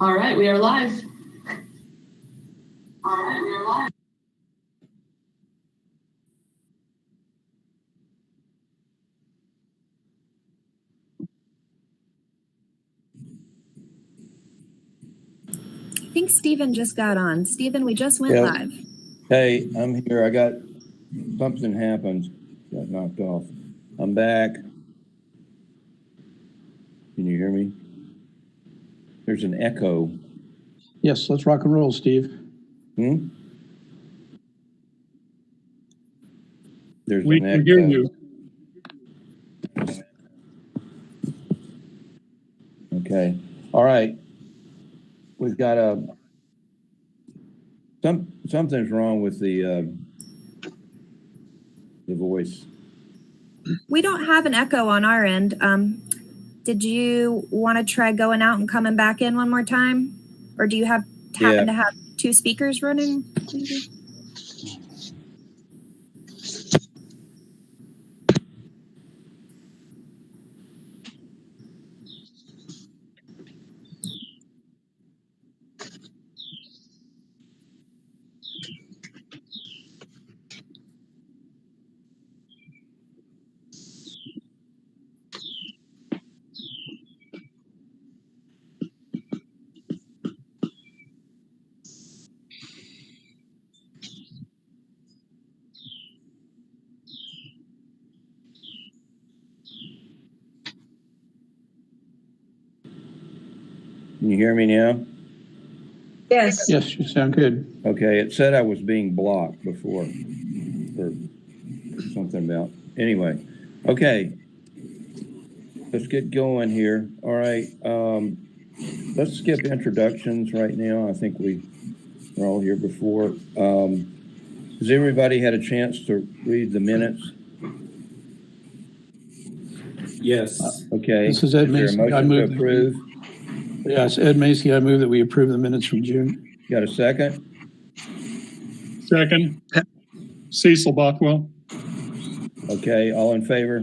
All right, we are live. All right, we are live. I think Stephen just got on. Stephen, we just went live. Hey, I'm here. I got something happened. Got knocked off. I'm back. Can you hear me? There's an echo. Yes, let's rock and roll, Steve. There's we an can echo. hear you. Okay. All right. We've got something's wrong with the voice. We don't have an echo on our end. Did you want to try going out and coming back in one more time? Or do you happen to have two speakers running? Maybe? Can you hear me now? Yes. Yes, you sound good. Okay, it said I was being blocked before or something about. Anyway, okay. Let's get going here. All right. Let's skip introductions right now. I think we're all here before. Has everybody had a chance to read the minutes? Yes. Okay. This is Ed Macy. Is there a motion to approve? Yes, Ed Macy. I move that we approve the minutes from June. Got a second? Second. Cecil Bothwell. Okay, all in favor?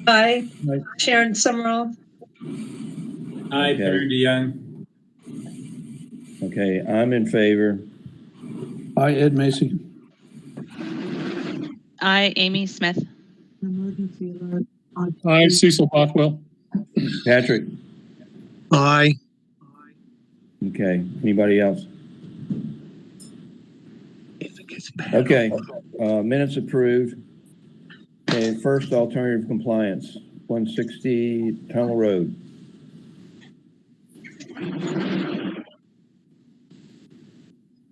Aye. Aye. Sharon Summerall. Aye, Okay. Perry DeYoung. Okay, I'm in favor. Aye, Ed Macy. Aye, Amy Smith. Aye, Cecil Bothwell. Patrick? Aye. Okay, anybody else? Okay, minutes approved. Okay, first alternative compliance, 160 Tunnel Road.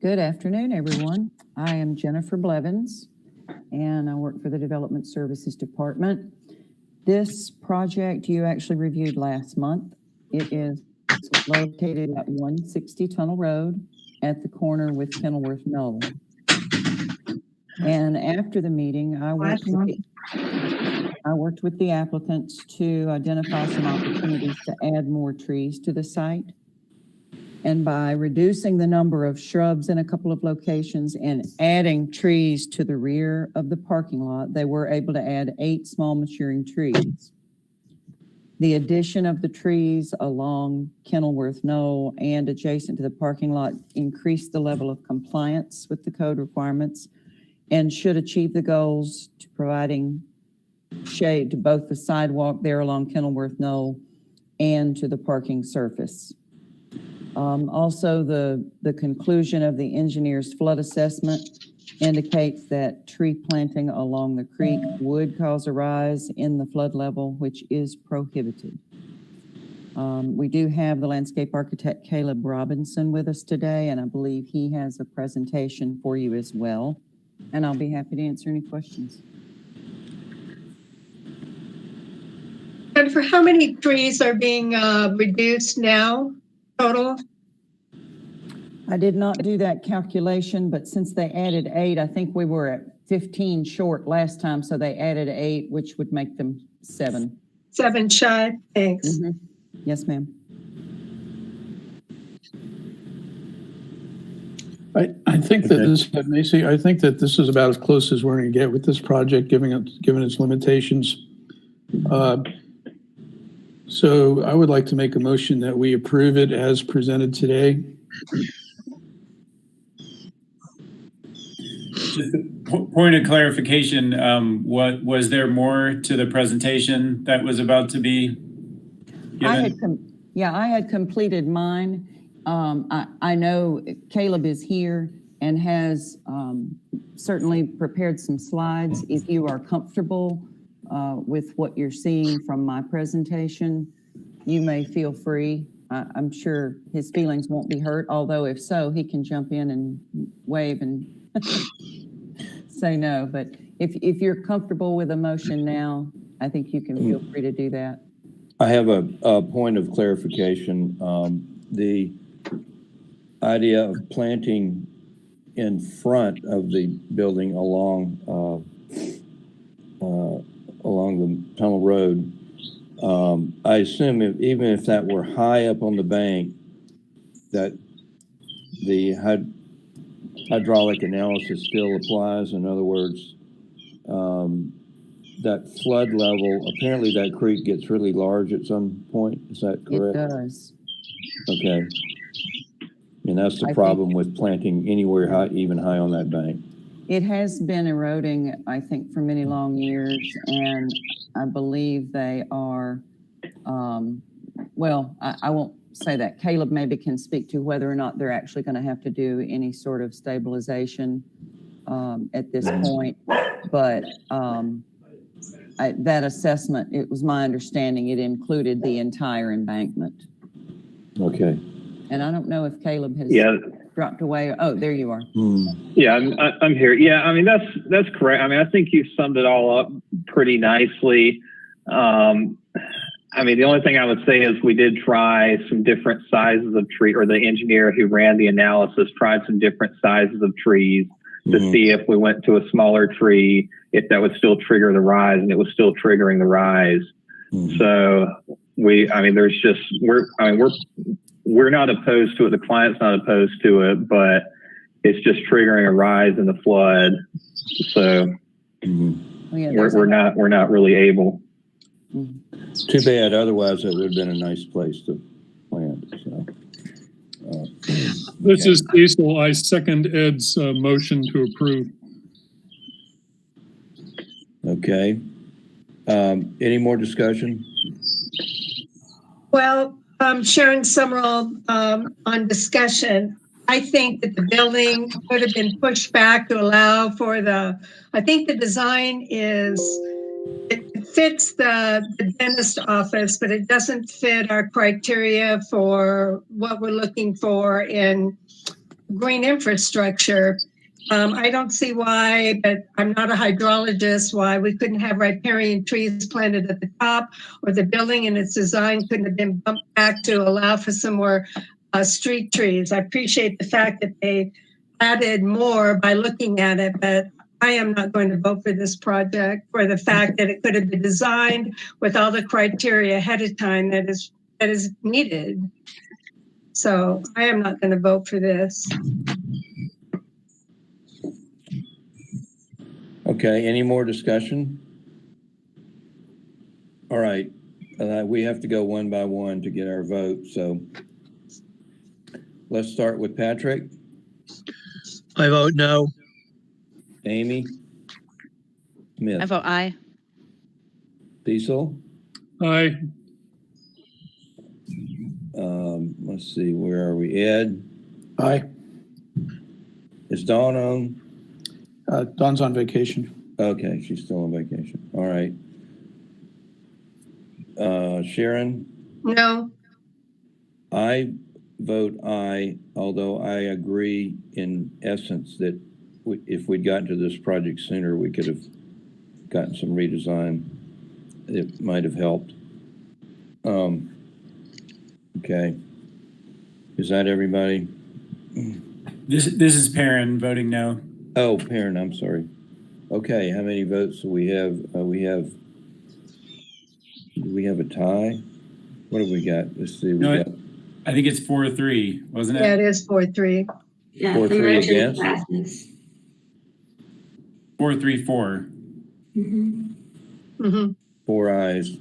Good afternoon, everyone. I am Jennifer Blevins, and I work for the Development Services Department. This project you actually reviewed last month. It is located at 160 Tunnel Road at the corner with Kenilworth Knoll. And after the meeting, I worked with the applicants to identify some opportunities to add more trees to the site. And by reducing the number of shrubs in a couple of locations and adding trees to the rear of the parking lot, they were able to add 8 small maturing trees. The addition of the trees along Kenilworth Knoll and adjacent to the parking lot increased the level of compliance with the code requirements and should achieve the goals to providing shade to both the sidewalk there along Kenilworth Knoll and to the parking surface. Also, the conclusion of the engineer's flood assessment indicates that tree planting along the creek would cause a rise in the flood level, which is prohibited. We do have the landscape architect Caleb Robinson with us today, and I believe he has a presentation for you as well. And I'll be happy to answer any questions. And for how many trees are being reduced now total? I did not do that calculation, but since they added 8, I think we were at 15 short last time, so they added 8, which would make them 7. 7 shy, thanks. Mm-hmm. Yes, ma'am. I think that this, Macy, I think that this is about as close as we're going to get with this project, given its limitations. So I would like to make a motion that we approve it as presented today. Just a point of clarification, what was there more to the presentation that was about to be given? I had completed mine. I know Caleb is here and has certainly prepared some slides. If you are comfortable with what you're seeing from my presentation, you may feel free. I'm sure his feelings won't be hurt, although if so, he can jump in and wave and say no. But if you're comfortable with a motion now, I think you can feel free to do that. I have a point of clarification. The idea of planting in front of the building along the tunnel road, I assume even if that were high up on the bank, that the hydraulic analysis still applies. In other words, that flood level, apparently that creek gets really large at some point. Is that correct? It does. Okay. And that's the problem with planting anywhere high, even high on that bank. It has been eroding, I think, for many long years, and I believe they are, well, I won't say that. Caleb maybe can speak to whether or not they're actually going to have to do any sort of stabilization at this point. But that assessment, it was my understanding, it included the entire embankment. Okay. And I don't know if Caleb has dropped away. Oh, there you are. Yeah, I'm here. Yeah, I mean, that's correct. I mean, I think you summed it all up pretty nicely. I mean, the only thing I would say is we did try some different sizes of tree, or the engineer who ran the analysis tried some different sizes of trees to see if we went to a smaller tree, if that would still trigger the rise, and it was still triggering the rise. So we're not opposed to it. The client's not opposed to it, but it's just triggering a rise in the flood. So we're not really able. Too bad. Otherwise, it would have been a nice place to plant. So, This is Cecil. I second Ed's motion to approve. Okay. Any more discussion? Well, Sharon Summerall, on discussion, I think that the building could have been pushed back to allow for I think the design it fits the dentist office, but it doesn't fit our criteria for what we're looking for in green infrastructure. I don't see why, but I'm not a hydrologist, why we couldn't have riparian trees planted at the top, or the building and its design couldn't have been bumped back to allow for some more street trees. I appreciate the fact that they added more by looking at it, but I am not going to vote for this project for the fact that it could have been designed with all the criteria ahead of time that is needed. So I am not going to vote for this. Okay, any more discussion? All right, we have to go one by one to get our vote. So let's start with Patrick. I vote no. Amy? Smith? I vote aye. Cecil? Aye. Let's see, where are we? Ed? Aye. Is Dawn on? Dawn's on vacation. Okay, she's still on vacation. All right. Sharon? No. I vote aye, although I agree in essence that if we'd gotten to this project sooner, we could have gotten some redesign. It might have helped. Okay. Is that everybody? This is Perrin voting no. Oh, Perrin, I'm sorry. Okay, how many votes do we have? Do we have a tie? What have we got? Let's see. I think it's 4-3, wasn't it? Yeah, it is 4-3. Yeah, 4-3 against? 4-3-4. Mm-hmm. Mm-hmm. 4 ayes.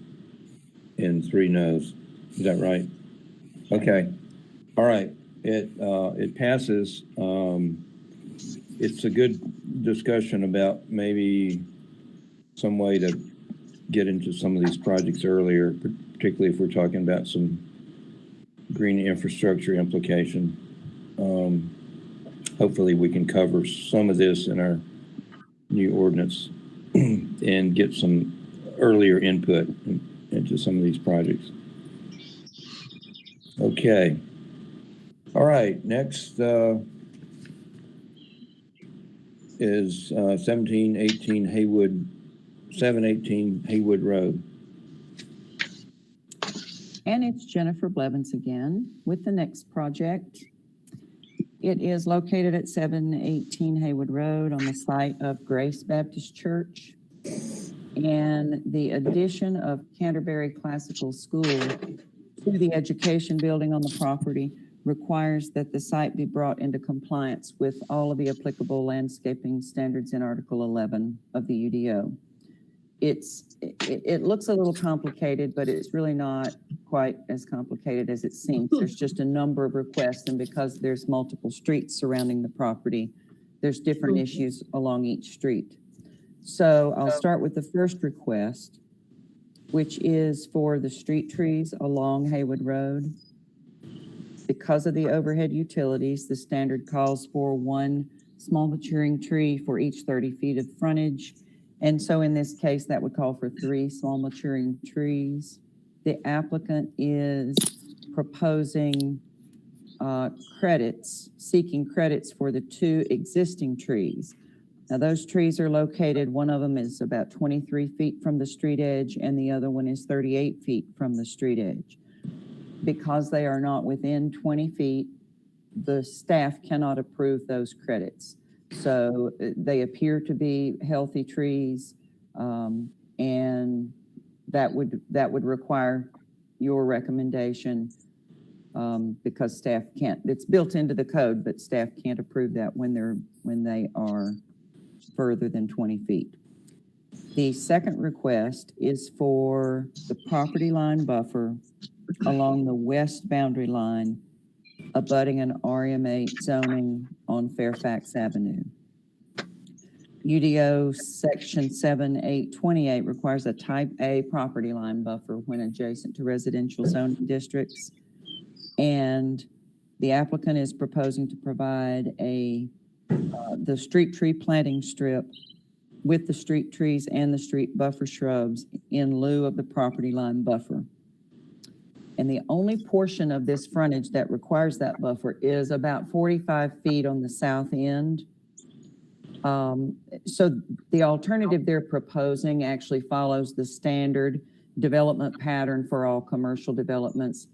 and 3 no's. Is that right? Okay. All right. It passes. It's a good discussion about maybe some way to get into some of these projects earlier, particularly if we're talking about some green infrastructure implication. Hopefully we can cover some of this in our new ordinance and get some earlier input into some of these projects. Okay. All right, next is 718 Haywood Road. And it's Jennifer Blevins again with the next project. It is located at 718 Haywood Road on the site of Grace Baptist Church. And the addition of Canterbury Classical School to the education building on the property requires that the site be brought into compliance with all of the applicable landscaping standards in Article 11 of the UDO. It looks a little complicated, but it's really not quite as complicated as it seems. There's just a number of requests, and because there's multiple streets surrounding the property, there's different issues along each street. So I'll start with the first request, which is for the street trees along Haywood Road. Because of the overhead utilities, the standard calls for 1 small maturing tree for each 30 feet of frontage. And so in this case, that would call for 3 small maturing trees. The applicant is proposing seeking credits for the 2 existing trees. Now those trees are located, one of them is about 23 feet from the street edge and the other one is 38 feet from the street edge. Because they are not within 20 feet, the staff cannot approve those credits. So they appear to be healthy trees, and that would require your recommendation because staff can't. It's built into the code, but staff can't approve that when they are further than 20 feet. The second request is for the property line buffer along the west boundary line abutting an RM8 zoning on Fairfax Avenue. UDO section 7828 requires a type A property line buffer when adjacent to residential zoning districts. And the applicant is proposing to provide the street tree planting strip with the street trees and the street buffer shrubs in lieu of the property line buffer. And the only portion of this frontage that requires that buffer is about 45 feet on the south end. So the alternative they're proposing actually follows the standard development pattern for all commercial developments,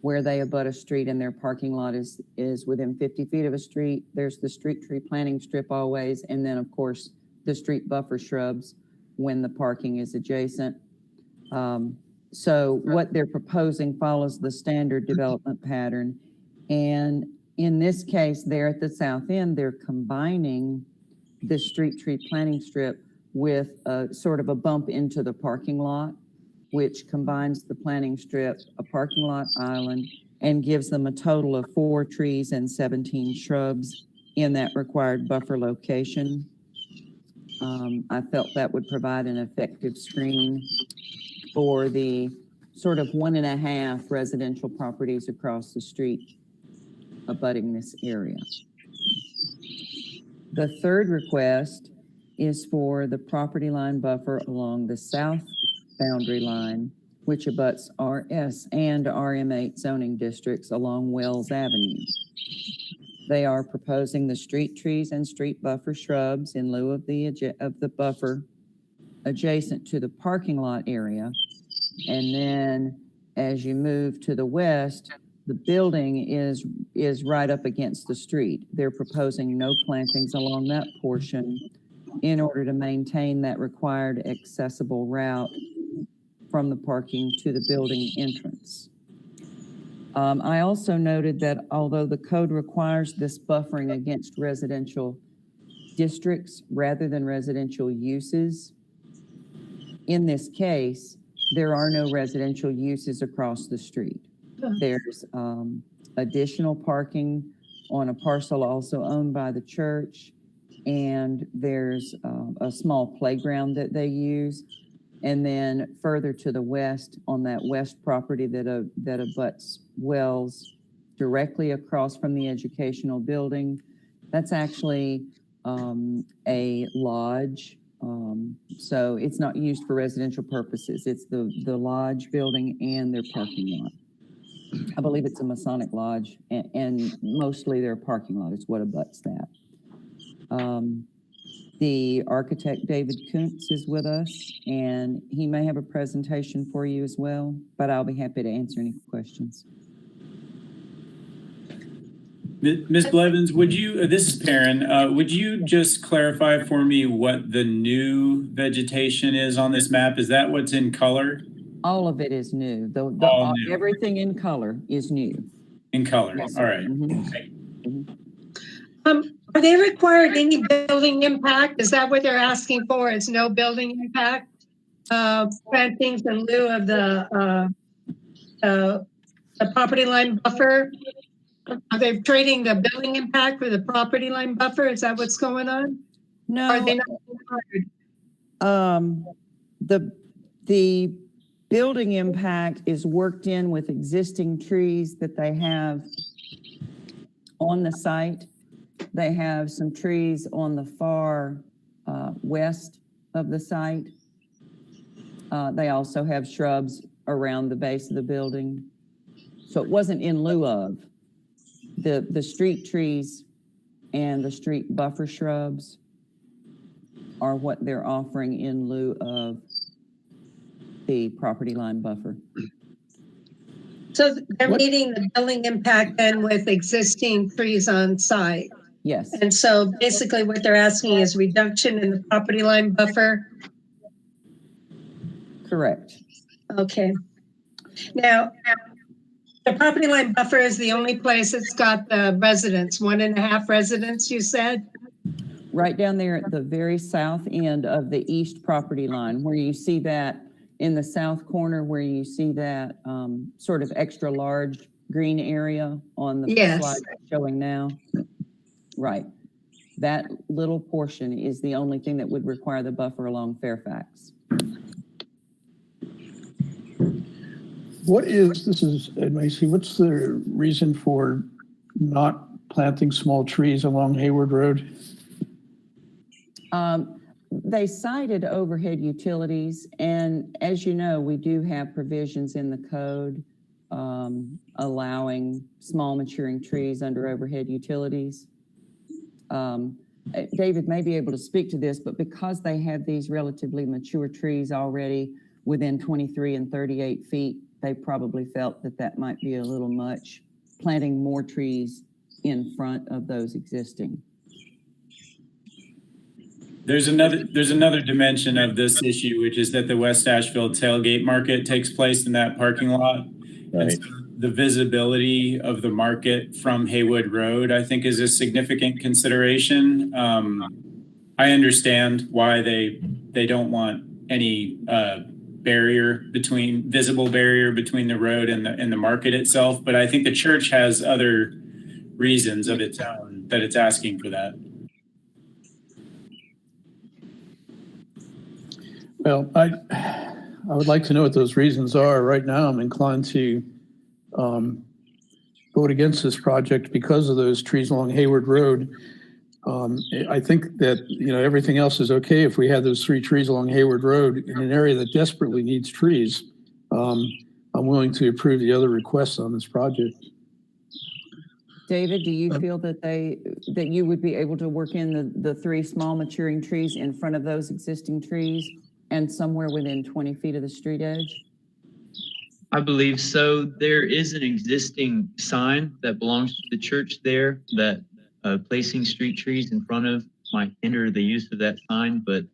where they abut a street and their parking lot is within 50 feet of a street. There's the street tree planting strip always, and then of course the street buffer shrubs when the parking is adjacent. So what they're proposing follows the standard development pattern. And in this case, there at the south end, they're combining the street tree planting strip with a sort of a bump into the parking lot, which combines the planting strip, a parking lot island, and gives them a total of 4 trees and 17 shrubs in that required buffer location. I felt that would provide an effective screen for the sort of 1.5 residential properties across the street abutting this area. The third request is for the property line buffer along the south boundary line, which abuts RS and RM8 zoning districts along Wells Avenue. They are proposing the street trees and street buffer shrubs in lieu of the buffer adjacent to the parking lot area. And then as you move to the west, the building is right up against the street. They're proposing no plantings along that portion in order to maintain that required accessible route from the parking to the building entrance. I also noted that although the code requires this buffering against residential districts rather than residential uses, in this case, there are no residential uses across the street. There's additional parking on a parcel also owned by the church, and there's a small playground that they use. And then further to the west, on that west property that abuts Wells, directly across from the educational building, that's actually a lodge. So it's not used for residential purposes. It's the lodge building and their parking lot. I believe it's a Masonic lodge, and mostly their parking lot is what abuts that. The architect, David Kuntz, is with us, and he may have a presentation for you as well, but I'll be happy to answer any questions. Ms. Blevins, would you, this is Perrin, would you just clarify for me what the new vegetation is on this map? Is that what's in color? All of it is new. All new. Everything in color is new. In color, Yes, all right. Mhm. Okay. Are they required any building impact? Is that what they're asking for? Is no building impact? Plantings in lieu of the property line buffer? Are they trading the building impact for the property line buffer? Is that what's going on? No. Are they not required? The building impact is worked in with existing trees that they have on the site. They have some trees on the far west of the site. They also have shrubs around the base of the building. So it wasn't in lieu of. The street trees and the street buffer shrubs are what they're offering in lieu of the property line buffer. So they're meeting the building impact then with existing trees on site. Yes. And so basically what they're asking is reduction in the property line buffer. Correct. Okay. Now, the property line buffer is the only place that's got the residents, 1.5 residents, you said? Right down there at the very south end of the east property line, where you see that in the south corner, where you see that sort of extra large green area on the slide showing now. Right. That little portion is the only thing that would require the buffer along Fairfax. This is Ed Macy, what's the reason for not planting small trees along Hayward Road? They cited overhead utilities, and as you know, we do have provisions in the code allowing small maturing trees under overhead utilities. David may be able to speak to this, but because they have these relatively mature trees already within 23 and 38 feet, they probably felt that that might be a little much, planting more trees in front of those existing. There's another dimension of this issue, which is that the West Asheville tailgate market takes place in that parking lot. Right. And so the visibility of the market from Haywood Road, I think, is a significant consideration. I understand why they don't want any visible barrier between the road and the market itself, but I think the church has other reasons of its own that it's asking for that. Well, I would like to know what those reasons are. Right now, I'm inclined to vote against this project because of those trees along Hayward Road. I think that, everything else is okay if we had those 3 trees along Hayward Road in an area that desperately needs trees. I'm willing to approve the other requests on this project. David, do you feel that you would be able to work in the 3 small maturing trees in front of those existing trees and somewhere within 20 feet of the street edge? I believe so. There is an existing sign that belongs to the church there that placing street trees in front of might hinder the use of that sign, but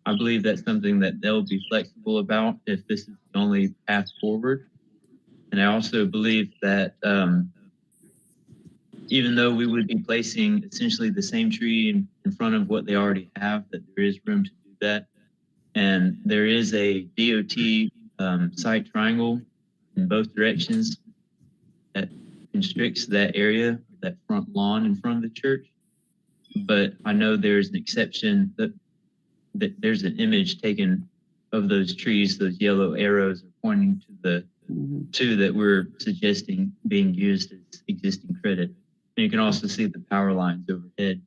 I believe that's something that they'll be flexible about if this is the only path forward. And I also believe that even though we would be placing essentially the same tree in front of what they already have, that there is room to do that. And there is a DOT site triangle in both directions that constricts that area, that front lawn in front of the church. But I know there's an exception that there's an image taken of those trees. Those yellow arrows are pointing to the two that we're suggesting being used as existing credit. And you can also see the power lines overhead.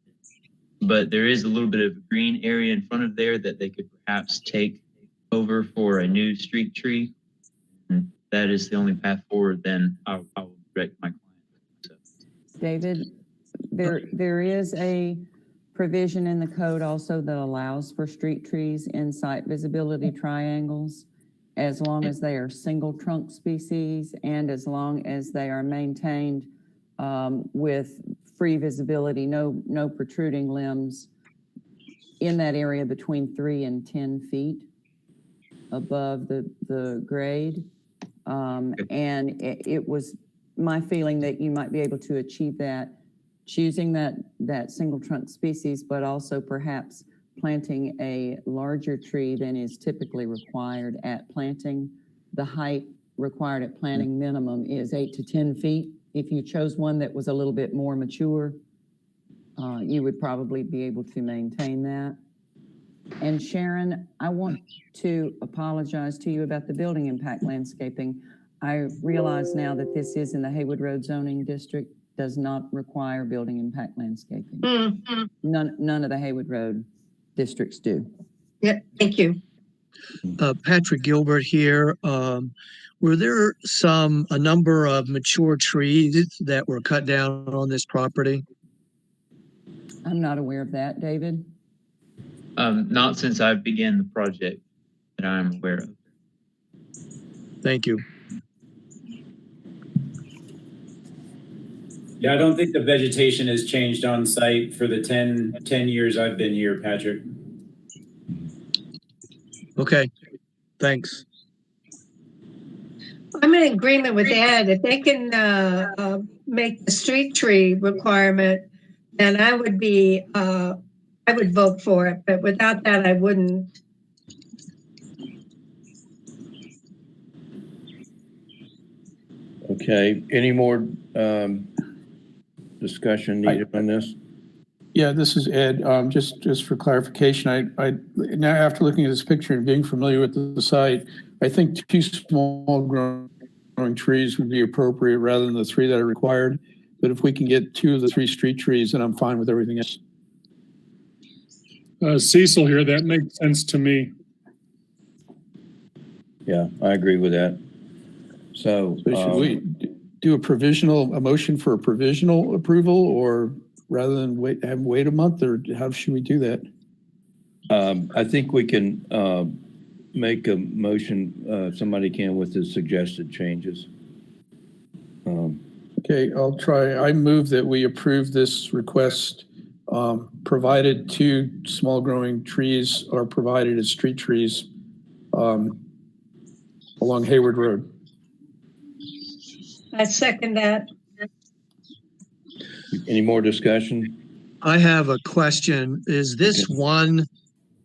But there is a little bit of a green area in front of there that they could perhaps take over for a new street tree. And that is the only path forward. Then I will direct my client. So. David, there is a provision in the code also that allows for street trees in site visibility triangles, as long as they are single trunk species and as long as they are maintained with free visibility, no protruding limbs in that area between 3 and 10 feet above the grade. And it was my feeling that you might be able to achieve that choosing that single trunk species, but also perhaps planting a larger tree than is typically required at planting. The height required at planting minimum is 8 to 10 feet. If you chose one that was a little bit more mature, you would probably be able to maintain that. And Sharon, I want to apologize to you about the building impact landscaping. I realize now that this is in the Haywood Road zoning district, does not require building impact landscaping. None of the Haywood Road districts do. Yeah, thank you. Patrick Gilbert here. Were there a number of mature trees that were cut down on this property? I'm not aware of that, David. Not since I began the project that I'm aware of. Thank you. Yeah, I don't think the vegetation has changed on site for the 10 years I've been here, Patrick. Okay, thanks. I'm in agreement with Ed. If they can make the street tree requirement, then I would vote for it. But without that, I wouldn't. Okay, any more discussion needed on this? Yeah, this is Ed. Just for clarification, I now after looking at this picture and being familiar with the site, I think 2 small growing trees would be appropriate rather than the 3 that are required. But if we can get 2 of the 3 street trees, then I'm fine with everything else. Cecil here, that makes sense to me. Yeah, I agree with that. So should we do a motion for a provisional approval, or rather than wait a month, or how should we do that? I think we can make a motion, somebody can, with the suggested changes. Okay, I'll try. I move that we approve this request, provided 2 small growing trees are provided as street trees along Hayward Road. I second that. Any more discussion? I have a question. Is this one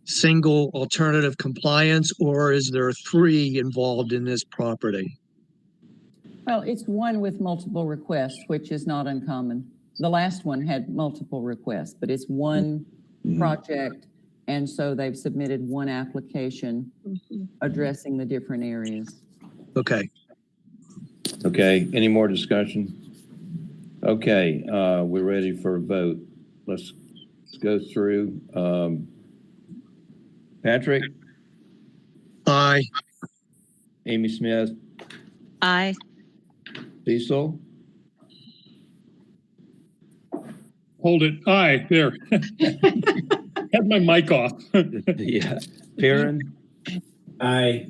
single alternative compliance, or is there 3 involved in this property? Well, it's one with multiple requests, which is not uncommon. The last one had multiple requests, but it's one project, and so they've submitted one application addressing the different areas. Okay. Okay, any more discussion? Okay, we're ready for a vote. Let's go through. Patrick? Aye. Amy Smith? Aye. Cecil? Hold it. Aye, there. Had my mic off. Yeah. Perrin? Aye.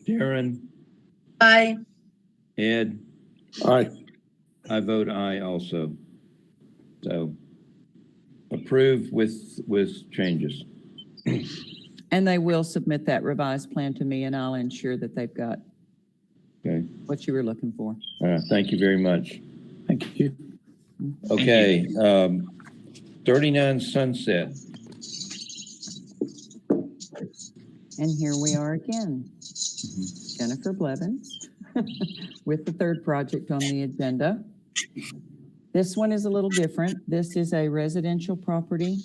Sharon? Aye. Ed? Aye. I vote aye also. So approve with changes. And they will submit that revised plan to me, and I'll ensure that they've got what you were looking for. All right, thank you very much. Thank you. Okay, 39 Sunset. And here we are again. Jennifer Blevins, with the third project on the agenda. This one is a little different. This is a residential property.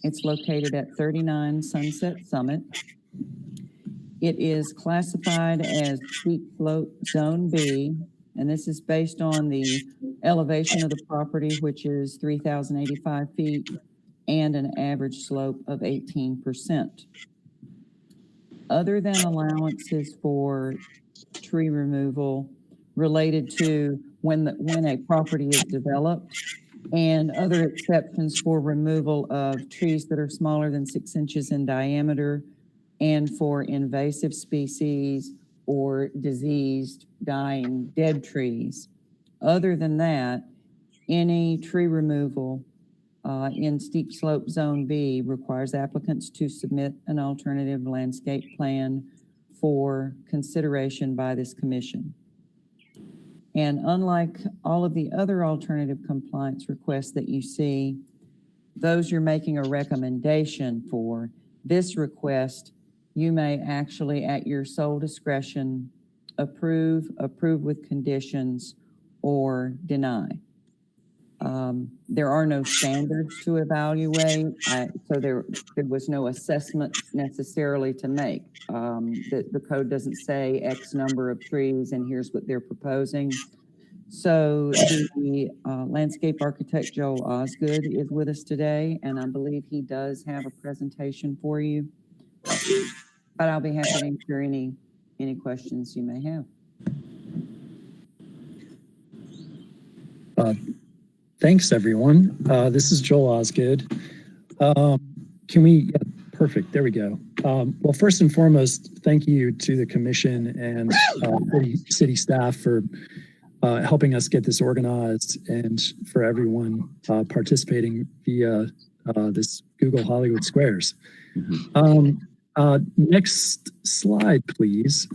It's located at 39 Sunset Summit. It is classified as steep slope zone B, and this is based on the elevation of the property, which is 3,085 feet, and an average slope of 18%. Other than allowances for tree removal related to when a property is developed, and other exceptions for removal of trees that are smaller than 6 inches in diameter, and for invasive species or diseased, dying, dead trees. Other than that, any tree removal in steep slope zone B requires applicants to submit an alternative landscape plan for consideration by this commission. And unlike all of the other alternative compliance requests that you see, those you're making a recommendation for, this request, you may actually at your sole discretion approve with conditions, or deny. There are no standards to evaluate, so there was no assessment necessarily to make. The code doesn't say X number of trees and here's what they're proposing. So the landscape architect, Joel Osgood, is with us today, and I believe he does have a presentation for you. But I'll be happy to answer any questions you may have. Thanks, everyone. This is Joel Osgood. Perfect, there we go. Well, first and foremost, thank you to the commission and city staff for helping us get this organized, and for everyone participating via this Google Hollywood Squares. Next slide, please.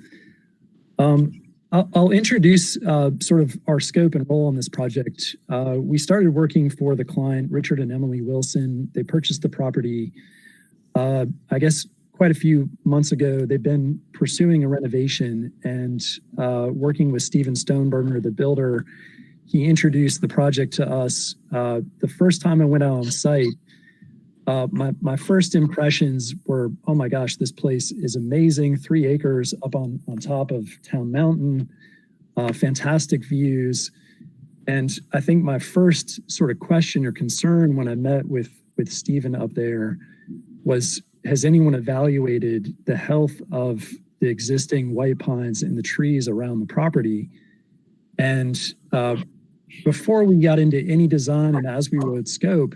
I'll introduce sort of our scope and role on this project. We started working for the client, Richard and Emily Wilson. They purchased the property, I guess, quite a few months ago. They've been pursuing a renovation and working with Steven Stoneburner, the builder. He introduced the project to us. The first time I went out on site, my first impressions were, oh my gosh, this place is amazing. 3 acres up on top of Town Mountain, fantastic views. And I think my first sort of question or concern when I met with Stephen up there was, has anyone evaluated the health of the existing white pines and the trees around the property? And before we got into any design and as we wrote scope,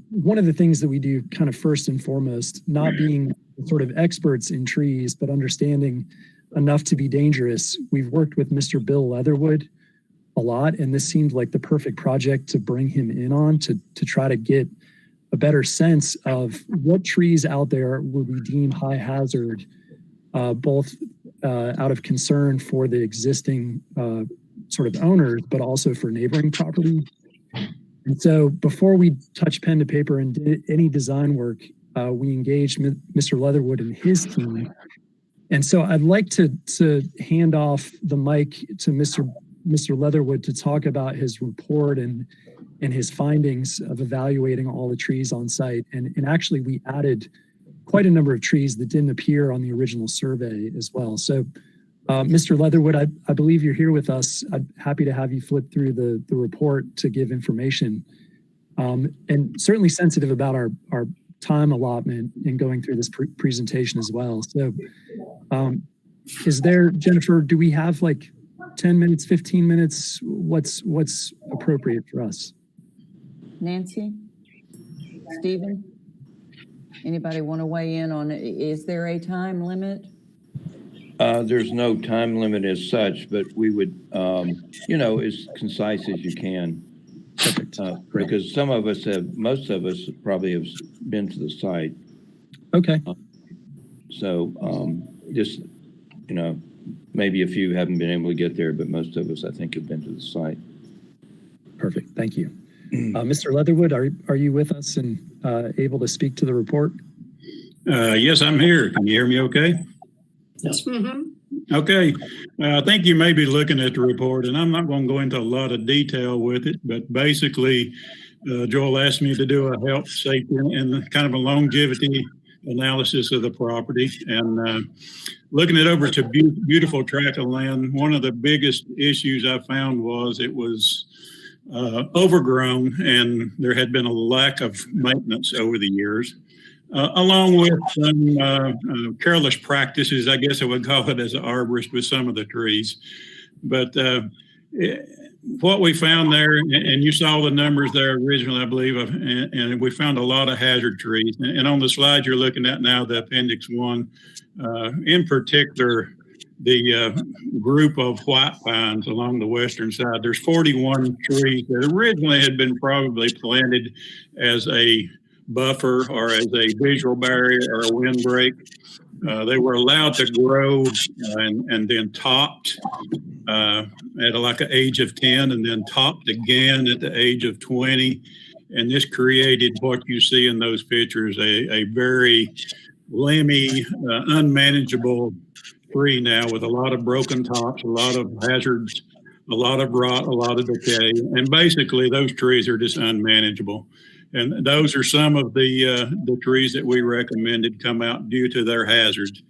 one of the things that we do kind of first and foremost, not being sort of experts in trees, but understanding enough to be dangerous, we've worked with Mr. Bill Leatherwood a lot, and this seemed like the perfect project to bring him in on to try to get a better sense of what trees out there would we deem high hazard, both out of concern for the existing sort of owners, but also for neighboring property. And so before we touched pen to paper and did any design work, we engaged Mr. Leatherwood and his team. And so I'd like to hand off the mic to Mr. Leatherwood to talk about his report and his findings of evaluating all the trees on site. And actually we added quite a number of trees that didn't appear on the original survey as well. So Mr. Leatherwood, I believe you're here with us. I'm happy to have you flip through the report to give information, and certainly sensitive about our time allotment in going through this presentation as well. So is there, Jennifer, do we have like 10 minutes, 15 minutes? What's appropriate for us? Nancy? Stephen? Anybody want to weigh in on it? Is there a time limit? There's no time limit as such, but we would, as concise as you can. Perfect. Because most of us probably have been to the site. Okay. So just, maybe a few haven't been able to get there, but most of us, I think, have been to the site. Perfect. Thank you. Mr. Leatherwood, are you with us and able to speak to the report? Yes, I'm here. Can you hear me okay? Mhm. Okay, I think you may be looking at the report, and I'm not going to go into a lot of detail with it, but basically, Joel asked me to do a health, safety, and kind of a longevity analysis of the property. And looking it over to beautiful tract of land, one of the biggest issues I found was it was overgrown, and there had been a lack of maintenance over the years. Along with some careless practices, I guess I would call it as an arborist with some of the trees. But what we found there, and you saw the numbers there originally, I believe, and we found a lot of hazard trees. And on the slide you're looking at now, the Appendix 1, in particular, the group of white pines along the western side, there's 41 trees that originally had been probably planted as a buffer or as a visual barrier or a windbreak. They were allowed to grow and then topped at like an age of 10 and then topped again at the age of 20. And this created what you see in those pictures, a very limby, unmanageable tree now with a lot of broken tops, a lot of hazards, a lot of rot, a lot of decay. And basically those trees are just unmanageable. And those are some of the trees that we recommended come out due to their hazards.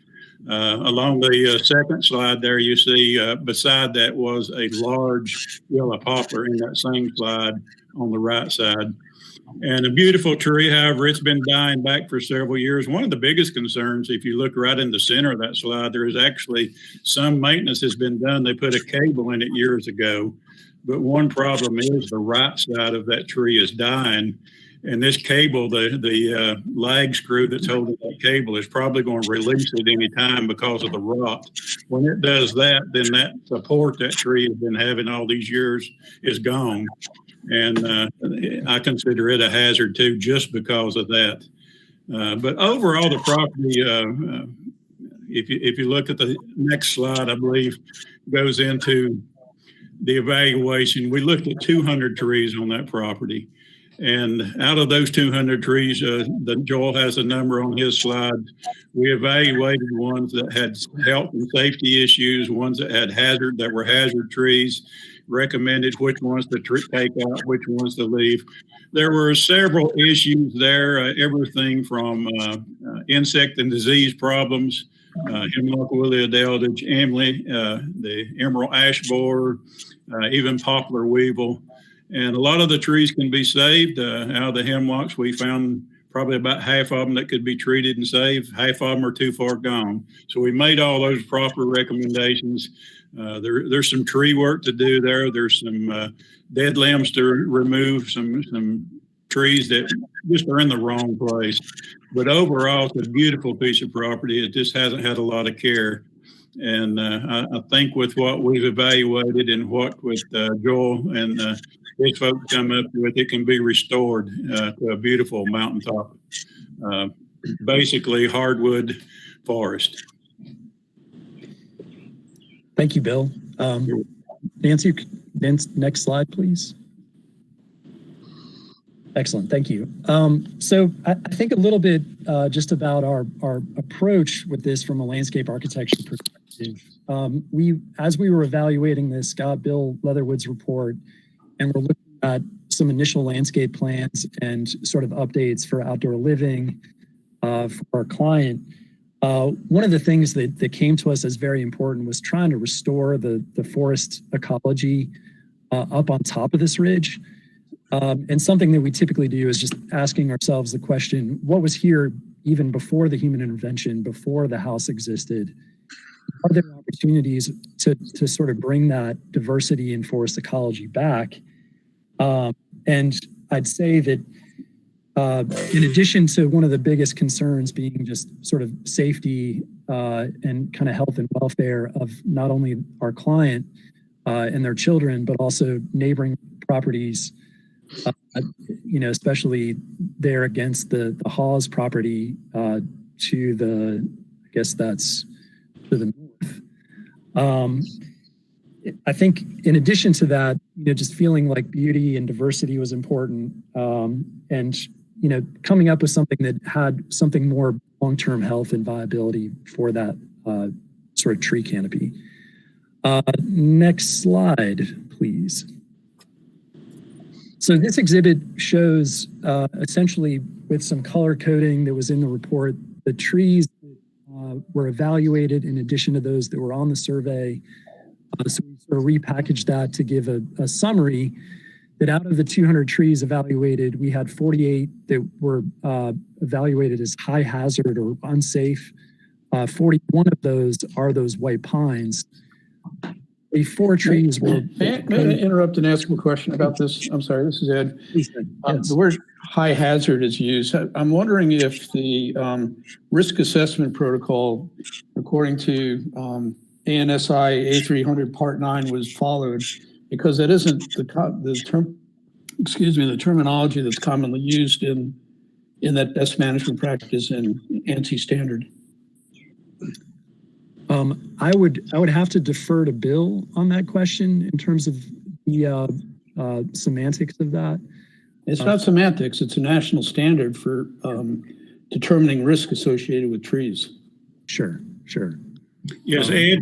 Along the second slide there, you see beside that was a large yellow poplar in that same slide on the right side. And a beautiful tree, however, it's been dying back for several years. One of the biggest concerns, if you look right in the center of that slide, there is actually some maintenance has been done. They put a cable in it years ago. But one problem is the right side of that tree is dying. And this cable, the lag screw that's holding that cable is probably going to release at any time because of the rot. When it does that, then that support that tree has been having all these years is gone. And I consider it a hazard too, just because of that. But overall, the property, if you look at the next slide, I believe goes into the evaluation. We looked at 200 trees on that property. And out of those 200 trees, Joel has a number on his slides. We evaluated ones that had health and safety issues, ones that were hazard trees, recommended which ones to take out, which ones to leave. There were several issues there, everything from insect and disease problems, hemlock woolly adeldage, the emerald ash borer, even poplar weevil. And a lot of the trees can be saved. Out of the hemlocks, we found probably about half of them that could be treated and saved. Half of them are too far gone. So we made all those proper recommendations. There's some tree work to do there. There's some dead limbs to remove, some trees that just are in the wrong place. But overall, it's a beautiful piece of property. It just hasn't had a lot of care. And I think with what we've evaluated and what with Joel and his folks come up with, it can be restored to a beautiful mountaintop, basically hardwood forest. Thank you, Bill. Nancy, next slide, please. Excellent, thank you. So I think a little bit just about our approach with this from a landscape architecture perspective. As we were evaluating this, got Bill Leatherwood's report, and we're looking at some initial landscape plans and sort of updates for outdoor living for our client. One of the things that came to us as very important was trying to restore the forest ecology up on top of this ridge. And something that we typically do is just asking ourselves the question, what was here even before the human intervention, before the house existed? Are there opportunities to sort of bring that diversity in forest ecology back? And I'd say that in addition to one of the biggest concerns being just sort of safety and kind of health and welfare of not only our client and their children, but also neighboring properties, especially there against the Hawes property to the, I guess that's to the north. I think in addition to that, just feeling like beauty and diversity was important, and coming up with something that had something more long-term health and viability for that sort of tree canopy. Next slide, please. So this exhibit shows essentially with some color coding that was in the report, the trees were evaluated in addition to those that were on the survey. So we sort of repackaged that to give a summary that out of the 200 trees evaluated, we had 48 that were evaluated as high hazard or unsafe. 41 of those are those white pines. The 4 trees were... May I interrupt and ask a question about this? I'm sorry, this is Ed. Yes. The word high hazard is used. I'm wondering if the risk assessment protocol, according to ANSI A300 Part 9, was followed, because that isn't the terminology that's commonly used in that best management practice and ANSI standard. I would have to defer to Bill on that question in terms of the semantics of that. It's not semantics, it's a national standard for determining risk associated with trees. Sure. Yes, Ed,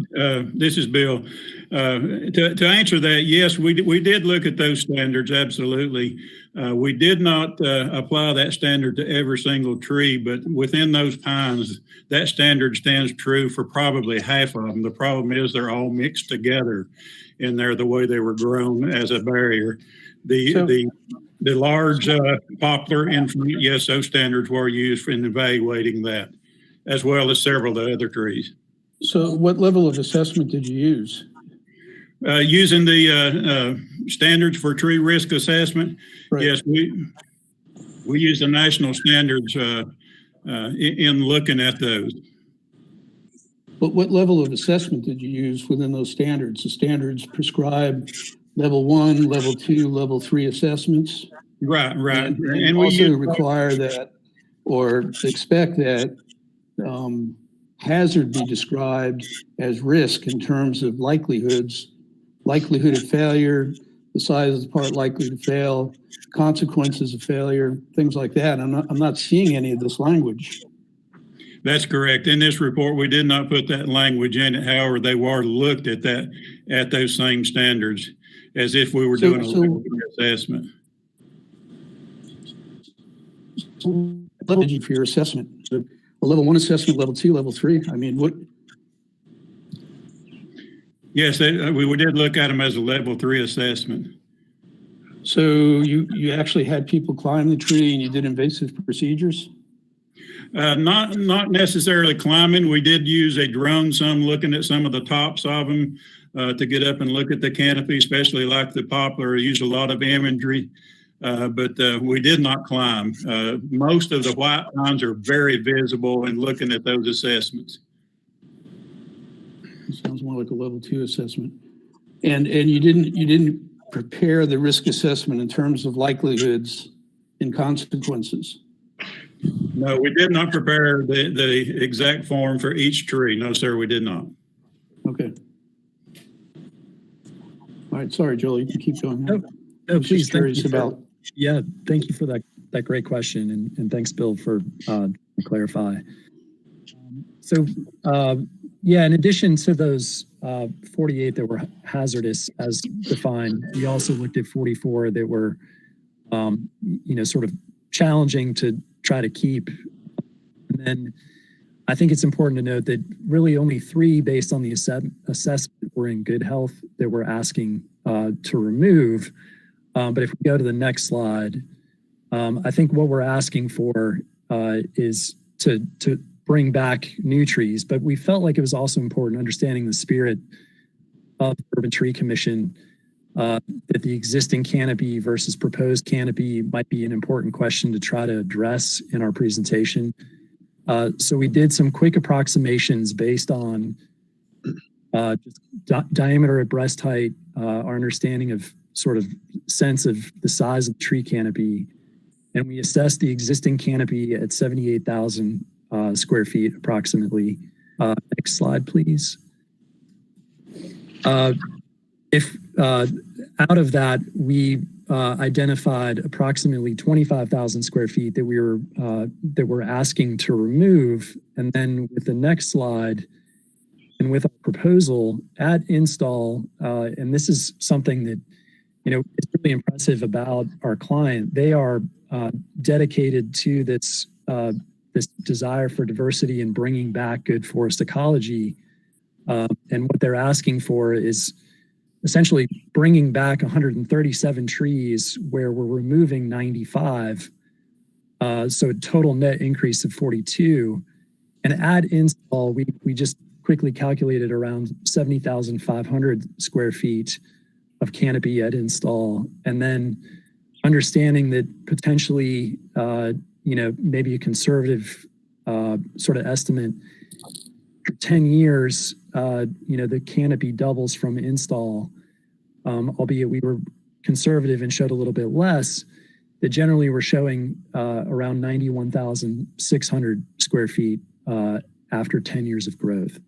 this is Bill. To answer that, yes, we did look at those standards, absolutely. We did not apply that standard to every single tree, but within those pines, that standard stands true for probably half of them. The problem is they're all mixed together in there the way they were grown as a barrier. The large poplar in front, yes, those standards were used in evaluating that, as well as several of the other trees. So what level of assessment did you use? Using the standards for tree risk assessment, right. Yes, we use the national standards in looking at those. But what level of assessment did you use within those standards? The standards prescribe level 1, level 2, level 3 assessments. Right. And we also require that or expect that hazard be described as risk in terms of likelihood of failure, the size of the part likely to fail, consequences of failure, things like that. I'm not seeing any of this language. That's correct. In this report, we did not put that language in it. However, they were looked at those same standards as if we were doing a assessment. Level did you for your assessment? So a level 1 assessment, level 2, level 3. I mean, what? Yes, we did look at them as a level 3 assessment. So you actually had people climb the tree and you did invasive procedures? Not necessarily climbing. We did use a drone, looking at some of the tops of them to get up and look at the canopy, especially like the poplar. Used a lot of imagery, but we did not climb. Most of the white pines are very visible in looking at those assessments. It sounds more like a level 2 assessment. And you didn't prepare the risk assessment in terms of likelihoods and consequences. No, we did not prepare the exact form for each tree. No, sir, we did not. Okay. All right. Sorry, Joel, you can keep going. No, please. Curious about. Yeah, thank you for that great question, and thanks, Bill, for clarify. So, in addition to those 48 that were hazardous as defined, we also looked at 44 that were, sort of challenging to try to keep. And then I think it's important to note that really only 3 based on the assessment were in good health that we're asking to remove. But if we go to the next slide, I think what we're asking for is to bring back new trees, but we felt like it was also important understanding the spirit of the Urban Tree Commission, that the existing canopy versus proposed canopy might be an important question to try to address in our presentation. So we did some quick approximations based on just diameter at breast height, our understanding of sort of sense of the size of the tree canopy, and we assessed the existing canopy at 78,000 square feet approximately. Next slide, please. If out of that, we identified approximately 25,000 square feet that we're asking to remove, and then with the next slide, And with our proposal at install, and this is something that, is really impressive about our client. They are dedicated to this desire for diversity and bringing back good forest ecology. And what they're asking for is essentially bringing back 137 trees where we're removing 95. So a total net increase of 42. And at install, we just quickly calculated around 70,500 square feet of canopy at install. And then understanding that potentially, maybe a conservative sort of estimate for 10 years, the canopy doubles from install, albeit we were conservative and showed a little bit less, that generally we're showing around 91,600 square feet after 10 years of growth,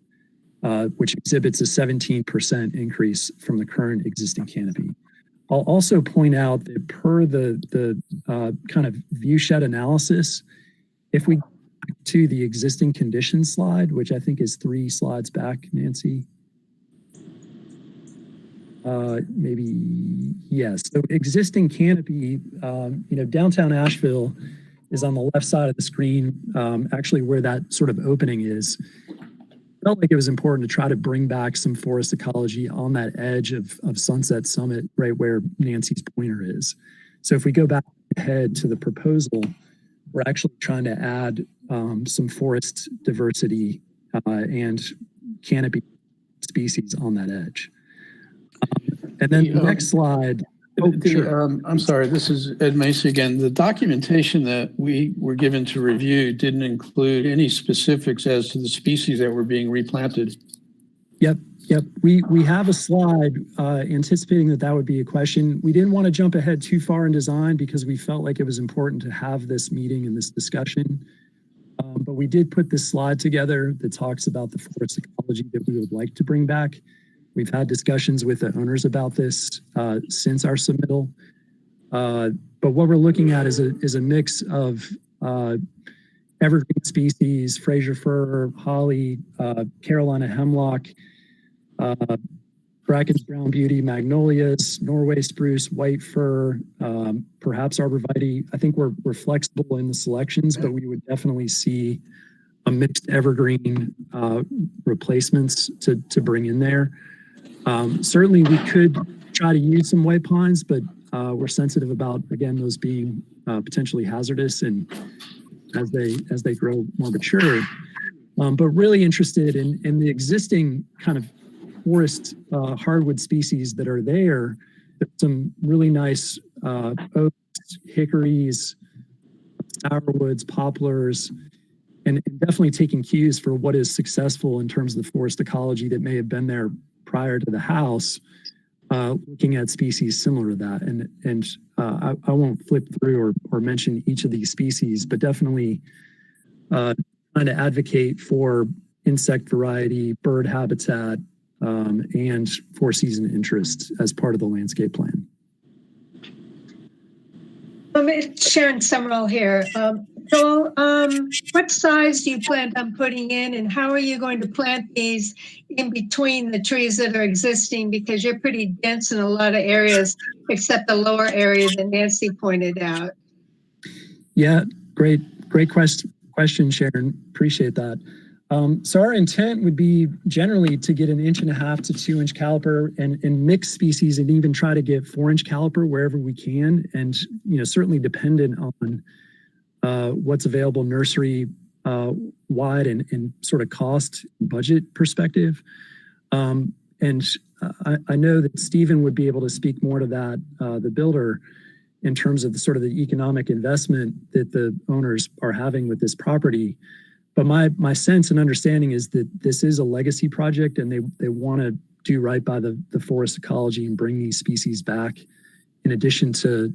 which exhibits a 17% increase from the current existing canopy. I'll also point out that per the kind of view shed analysis, if we go back to the existing conditions slide, which I think is 3 slides back, Nancy. Maybe, yes. So existing canopy, downtown Asheville is on the left side of the screen, actually where that sort of opening is. Felt like it was important to try to bring back some forest ecology on that edge of Sunset Summit, right where Nancy's pointer is. So if we go back ahead to the proposal, we're actually trying to add some forest diversity and canopy species on that edge. And then the next slide. Sure. I'm sorry, this is Ed Macy again. The documentation that we were given to review didn't include any specifics as to the species that were being replanted. Yep. We have a slide anticipating that would be a question. We didn't want to jump ahead too far in design because we felt like it was important to have this meeting and this discussion. But we did put this slide together that talks about the forest ecology that we would like to bring back. We've had discussions with the owners about this since our submittal. But what we're looking at is a mix of evergreen species, Fraser fir, holly, Carolina hemlock, Bracken's brown beauty, magnolias, Norway spruce, white fir, perhaps arborvitae. I think we're flexible in the selections, but we would definitely see a mixed evergreen replacements to bring in there. Certainly we could try to use some white pines, but we're sensitive about, again, those being potentially hazardous and as they grow more mature. But really interested in the existing kind of forest hardwood species that are there. There's some really nice oaks, hickories, sourwoods, poplars, and definitely taking cues for what is successful in terms of the forest ecology that may have been there prior to the house, looking at species similar to that. And I won't flip through or mention each of these species, but definitely trying to advocate for insect variety, bird habitat, and four-season interest as part of the landscape plan. It's Sharon Summerall here. Joel, what size do you plan on putting in, and how are you going to plant these in between the trees that are existing? Because you're pretty dense in a lot of areas, except the lower area that Nancy pointed out. Yeah, great question, Sharon. Appreciate that. So our intent would be generally to get 1.5 to 2 inch caliper and mix species, and even try to get 4-inch caliper wherever we can. And, certainly dependent on what's available nursery wide and sort of cost budget perspective. And I know that Stephen would be able to speak more to that, the builder, in terms of the sort of the economic investment that the owners are having with this property. But my sense and understanding is that this is a legacy project, and they want to do right by the forest ecology and bring these species back, in addition to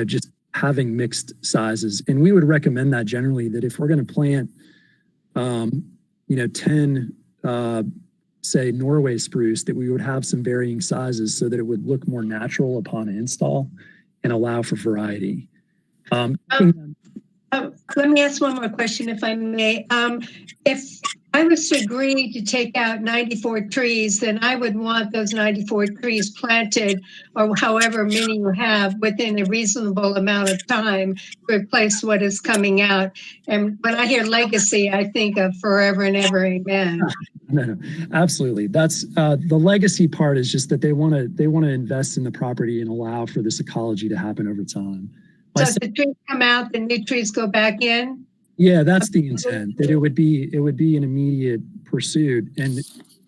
just having mixed sizes. And we would recommend that generally, that if we're going to plant 10 say Norway spruce, that we would have some varying sizes so that it would look more natural upon install and allow for variety. Let me ask one more question, if I may. If I was to agree to take out 94 trees, then I would want those 94 trees planted, or however many you have, within a reasonable amount of time to replace what is coming out. And when I hear legacy, I think of forever and ever, amen. No, absolutely. That's the legacy part is just that they want to invest in the property and allow for this ecology to happen over time. So if the trees come out, the new trees go back in? Yeah, that's the intent, that it would be an immediate pursuit and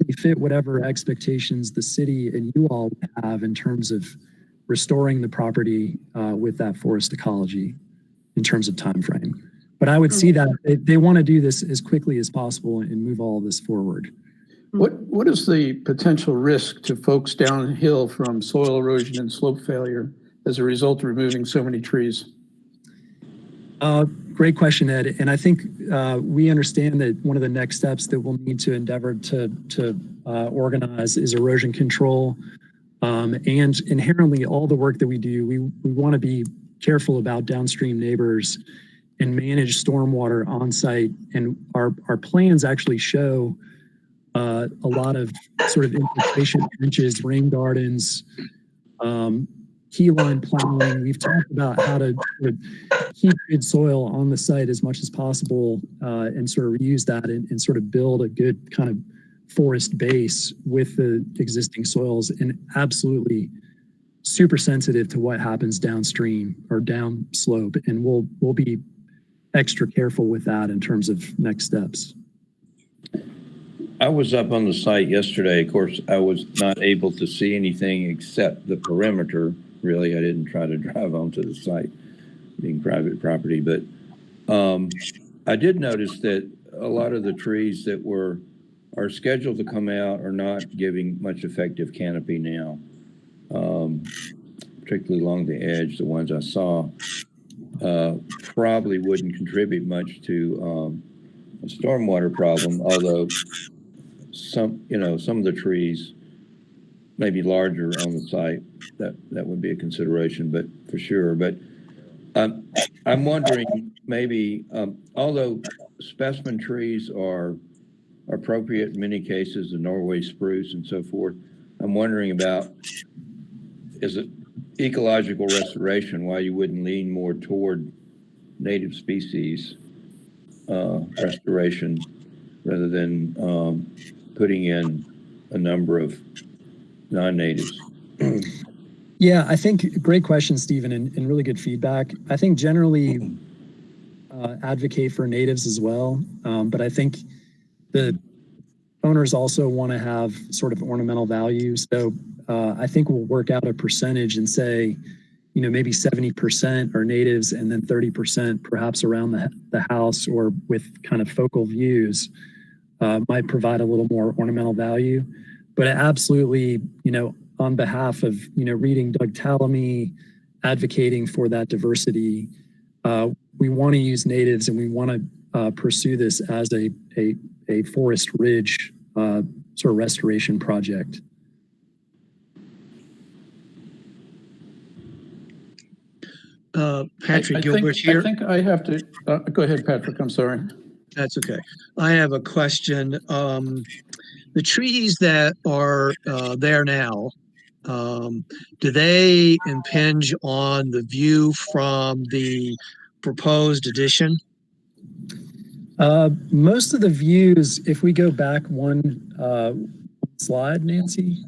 we fit whatever expectations the city and you all have in terms of restoring the property with that forest ecology in terms of time frame. But I would see that they want to do this as quickly as possible and move all of this forward. What is the potential risk to folks downhill from soil erosion and slope failure as a result of removing so many trees? Great question, Ed. And I think we understand that one of the next steps that we'll need to endeavor to organize is erosion control. And inherently, all the work that we do, we want to be careful about downstream neighbors and manage stormwater on site. And our plans actually show a lot of sort of infiltration trenches, rain gardens, key line plowing. We've talked about how to sort of keep good soil on the site as much as possible and sort of reuse that and sort of build a good kind of forest base with the existing soils, and absolutely super sensitive to what happens downstream or down slope. And we'll be extra careful with that in terms of next steps. I was up on the site yesterday. Of course, I was not able to see anything except the perimeter. Really, I didn't try to drive onto the site, being private property. But I did notice that a lot of the trees that are scheduled to come out are not giving much effective canopy now, particularly along the edge. The ones I saw probably wouldn't contribute much to a stormwater problem, although some of the trees may be larger on the site. That would be a consideration, but for sure. But I'm wondering, maybe although specimen trees are appropriate in many cases, the Norway spruce and so forth, I'm wondering about, is it ecological restoration, why you wouldn't lean more toward native species restoration rather than putting in a number of non-natives? Yeah, I think great question, Stephen, and really good feedback. I think generally advocate for natives as well, but I think the owners also want to have sort of ornamental value. So I think we'll work out a percentage and say, maybe 70% are natives and then 30% perhaps around the house or with kind of focal views might provide a little more ornamental value. But absolutely, on behalf of, reading Doug Tallamy, advocating for that diversity, we want to use natives and we want to pursue this as a forest ridge sort of restoration project. Patrick Gilbert here. I think I have to, go ahead, Patrick, I'm sorry. That's okay. I have a question. The trees that are there now, do they impinge on the view from the proposed addition? Most of the views, if we go back one slide, Nancy,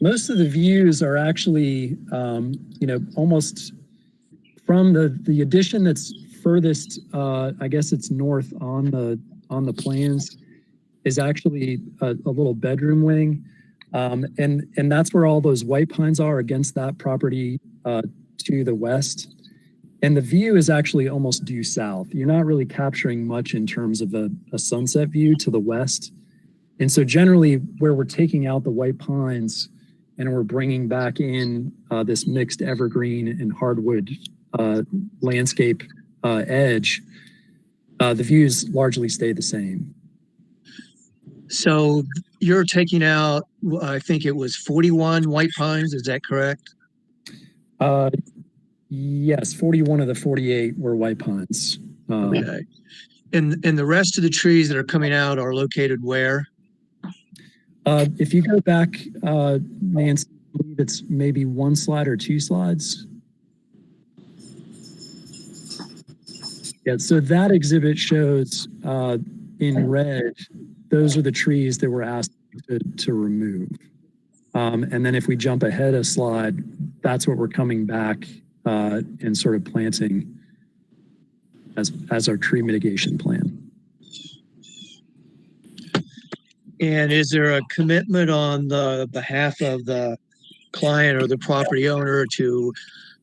most of the views are actually, almost from the addition that's furthest, I guess it's north on the plans, is actually a little bedroom wing. And that's where all those white pines are against that property to the west. And the view is actually almost due south. You're not really capturing much in terms of a sunset view to the west. And so generally where we're taking out the white pines and we're bringing back in this mixed evergreen and hardwood landscape edge, the views largely stay the same. So you're taking out, I think it was 41 white pines, is that correct? Yes, 41 of the 48 were white pines. Okay. And the rest of the trees that are coming out are located where? If you go back, Nancy, I believe it's maybe one slide or two slides. Yeah, so that exhibit shows in red, those are the trees that we're asked to remove. And then if we jump ahead a slide, that's what we're coming back and sort of planting as our tree mitigation plan. And is there a commitment on the behalf of the client or the property owner to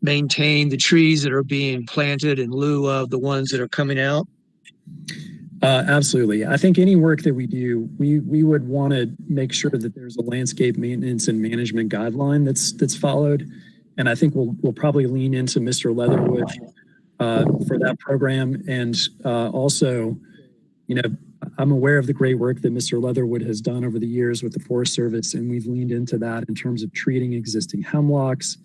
maintain the trees that are being planted in lieu of the ones that are coming out? Absolutely. I think any work that we do, we would want to make sure that there's a landscape maintenance and management guideline that's followed. And I think we'll probably lean into Mr. Leatherwood for that program. And also, you know, I'm aware of the great work that Mr. Leatherwood has done over the years with the Forest Service, and we've leaned into that in terms of treating existing hemlocks.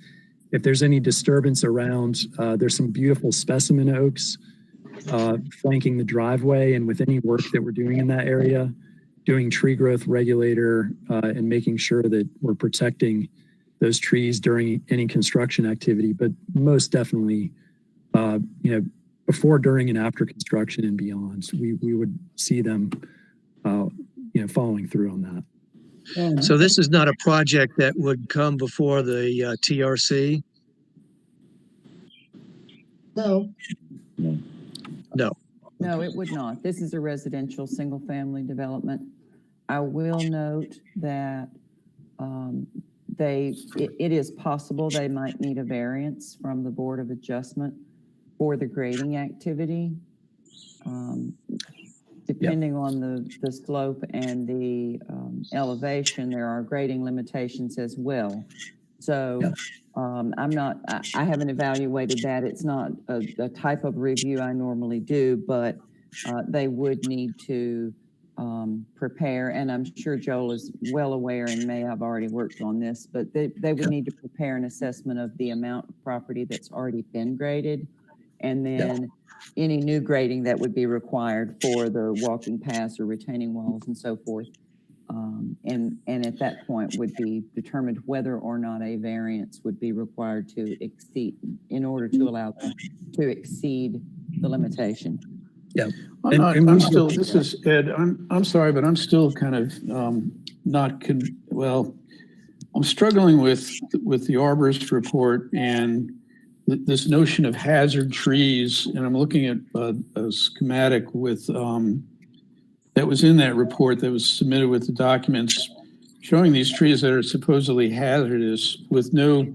If there's any disturbance around, there's some beautiful specimen oaks flanking the driveway, and with any work that we're doing in that area, doing tree growth regulator and making sure that we're protecting those trees during any construction activity, but most definitely, you know, before, during, and after construction and beyond. We would see them, you know, following through on that. So this is not a project that would come before the TRC? No. No. No, it would not. This is a residential single-family development. I will note that it is possible they might need a variance from the Board of Adjustment for the grading activity. Depending on the slope and the elevation, there are grading limitations as well. So I haven't evaluated that. It's not a type of review I normally do, but they would need to prepare, and I'm sure Joel is well aware and may have already worked on this, but they would need to prepare an assessment of the amount of property that's already been graded, and then any new grading that would be required for the walking paths or retaining walls and so forth. And at that point would be determined whether or not a variance would be required to exceed, in order to allow them to exceed the limitation. Yeah. This is Ed. I'm sorry, but I'm still kind of I'm struggling with the arborist report and this notion of hazard trees. And I'm looking at a schematic with that was in that report that was submitted with the documents showing these trees that are supposedly hazardous with no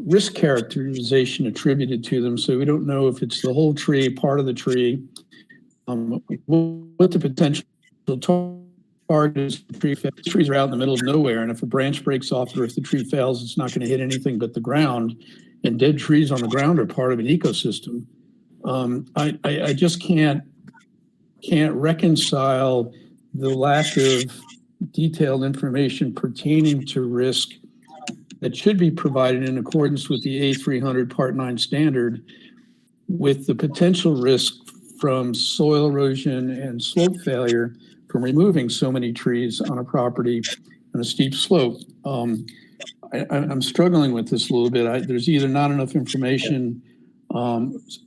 risk characterization attributed to them. So we don't know if it's the whole tree, part of the tree, what the potential target is. Trees are out in the middle of nowhere, and if a branch breaks off or if the tree fails, it's not going to hit anything but the ground, and dead trees on the ground are part of an ecosystem. I just can't reconcile the lack of detailed information pertaining to risk that should be provided in accordance with the A300 Part 9 standard with the potential risk from soil erosion and slope failure from removing so many trees on a property on a steep slope. I'm struggling with this a little bit. There's either not enough information.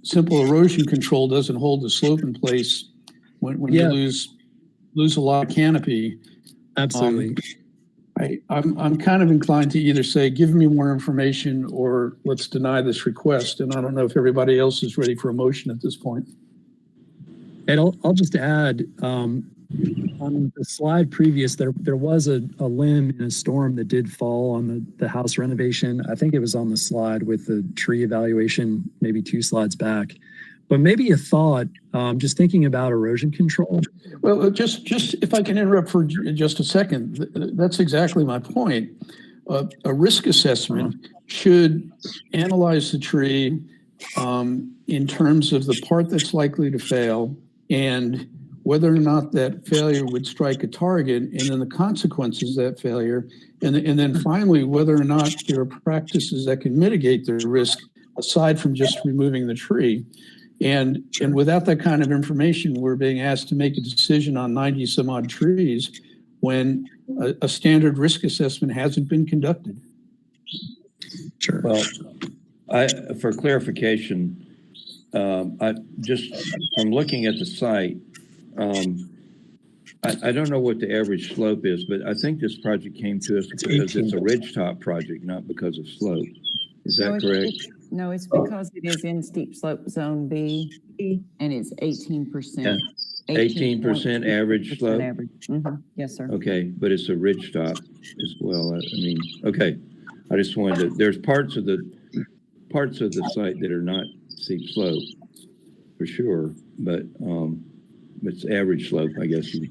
Simple erosion control doesn't hold the slope in place when you lose a lot of canopy. Absolutely. I'm kind of inclined to either say, give me more information or let's deny this request. And I don't know if everybody else is ready for a motion at this point. And I'll just add, on the slide previous, there was a limb in a storm that did fall on the house renovation. I think it was on the slide with the tree evaluation, maybe 2 slides back. But maybe a thought, just thinking about erosion control. Well, just if I can interrupt for just a second, that's exactly my point. A risk assessment should analyze the tree in terms of the part that's likely to fail and whether or not that failure would strike a target, and then the consequences of that failure, and then finally whether or not there are practices that can mitigate the risk aside from just removing the tree. And without that kind of information, we're being asked to make a decision on 90 some odd trees when a standard risk assessment hasn't been conducted. Sure. Well, for clarification, I just from looking at the site, I don't know what the average slope is, but I think this project came to us because it's a ridgetop project, not because of slope. Is that correct? No, it's because it is in steep slope zone B, and it's 18%. 18% average slope? Average. Yes, sir. Okay, but it's a ridgetop as well. I mean, okay. I just wanted to, there's parts of the site that are not steep slope for sure, but it's average slope, I guess. Yeah.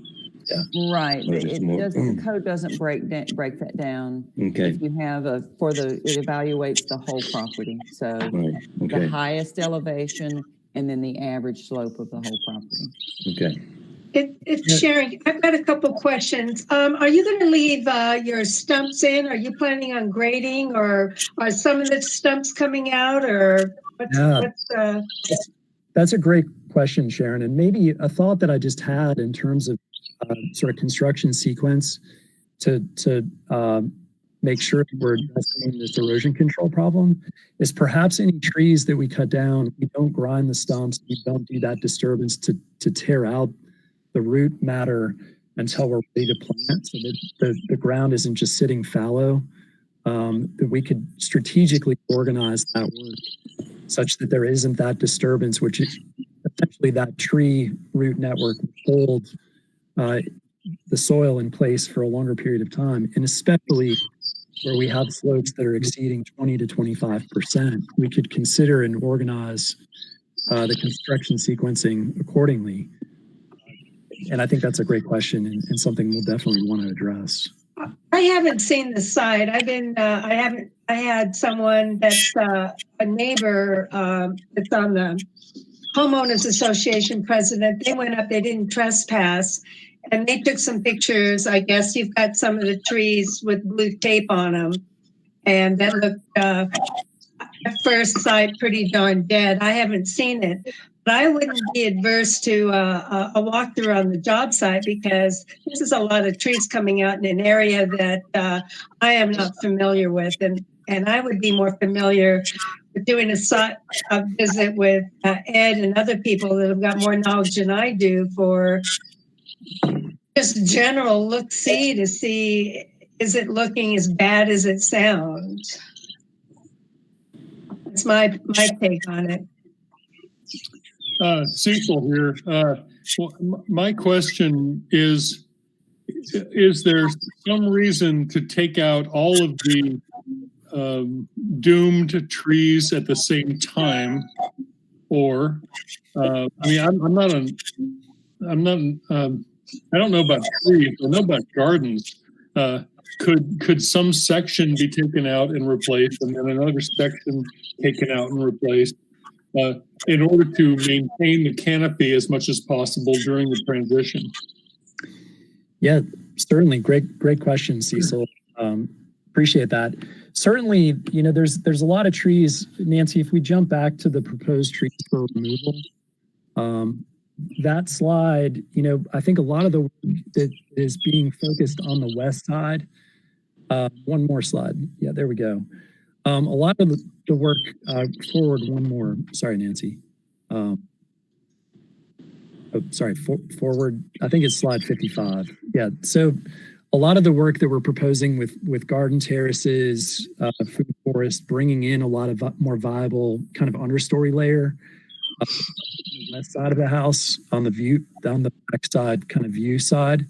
Right. Or just more. The code doesn't break that down. Okay. If you have it evaluates the whole property. So Right. Okay. the highest elevation and then the average slope of the whole property. Okay. It's Sharon. I've got a couple questions. Are you going to leave your stumps in? Are you planning on grading, or are some of the stumps coming out, or That's a great question, Sharon. And maybe a thought that I just had in terms of sort of construction sequence to make sure that we're addressing this erosion control problem is perhaps any trees that we cut down, we don't grind the stumps, we don't do that disturbance to tear out the root matter until we're ready to plant, so that the ground isn't just sitting fallow, that we could strategically organize that work such that there isn't that disturbance, which is essentially that tree root network hold the soil in place for a longer period of time. And especially where we have slopes that are exceeding 20 to 25%, we could consider and organize the construction sequencing accordingly. And I think that's a great question and something we'll definitely want to address. I haven't seen the site. I had someone that's a neighbor that's on the homeowners association president. They went up, they didn't trespass, and they took some pictures. I guess you've got some of the trees with blue tape on them, and that looked at first sight pretty darn dead. I haven't seen it, but I wouldn't be adverse to a walkthrough on the job site, because this is a lot of trees coming out in an area that I am not familiar with, and I would be more familiar with doing a visit with Ed and other people that have got more knowledge than I do for just general look-see to see, is it looking as bad as it sounds? That's my take on it. Cecil here. My question is there some reason to take out all of the doomed trees at the same time? Or, I mean, I don't know about trees, I know about gardens. Could some section be taken out and replaced, and then another section taken out and replaced, in order to maintain the canopy as much as possible during the transition? Yeah, certainly. Great question, Cecil. Appreciate that. Certainly, there's a lot of trees. Nancy, if we jump back to the proposed trees for removal, that slide, I think a lot of the work that is being focused on the west side. One more slide. Yeah, there we go. A lot of the work forward. One more. Sorry, Nancy. Forward. I think it's slide 55. Yeah. So a lot of the work that we're proposing with garden terraces, food forest, bringing in a lot of more viable kind of understory layer on the west side of the house, on the back side, kind of view side.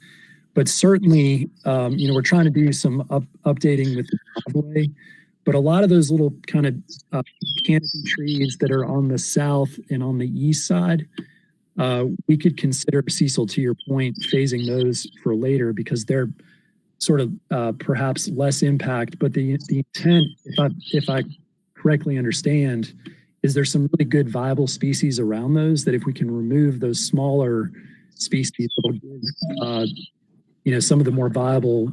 But certainly, we're trying to do some updating with the driveway. But a lot of those little kind of canopy trees that are on the south and on the east side, we could consider, Cecil, to your point, phasing those for later, because they're sort of perhaps less impact. But the intent, if I correctly understand, is there's some really good viable species around those that if we can remove those smaller species, it'll give some of the more viable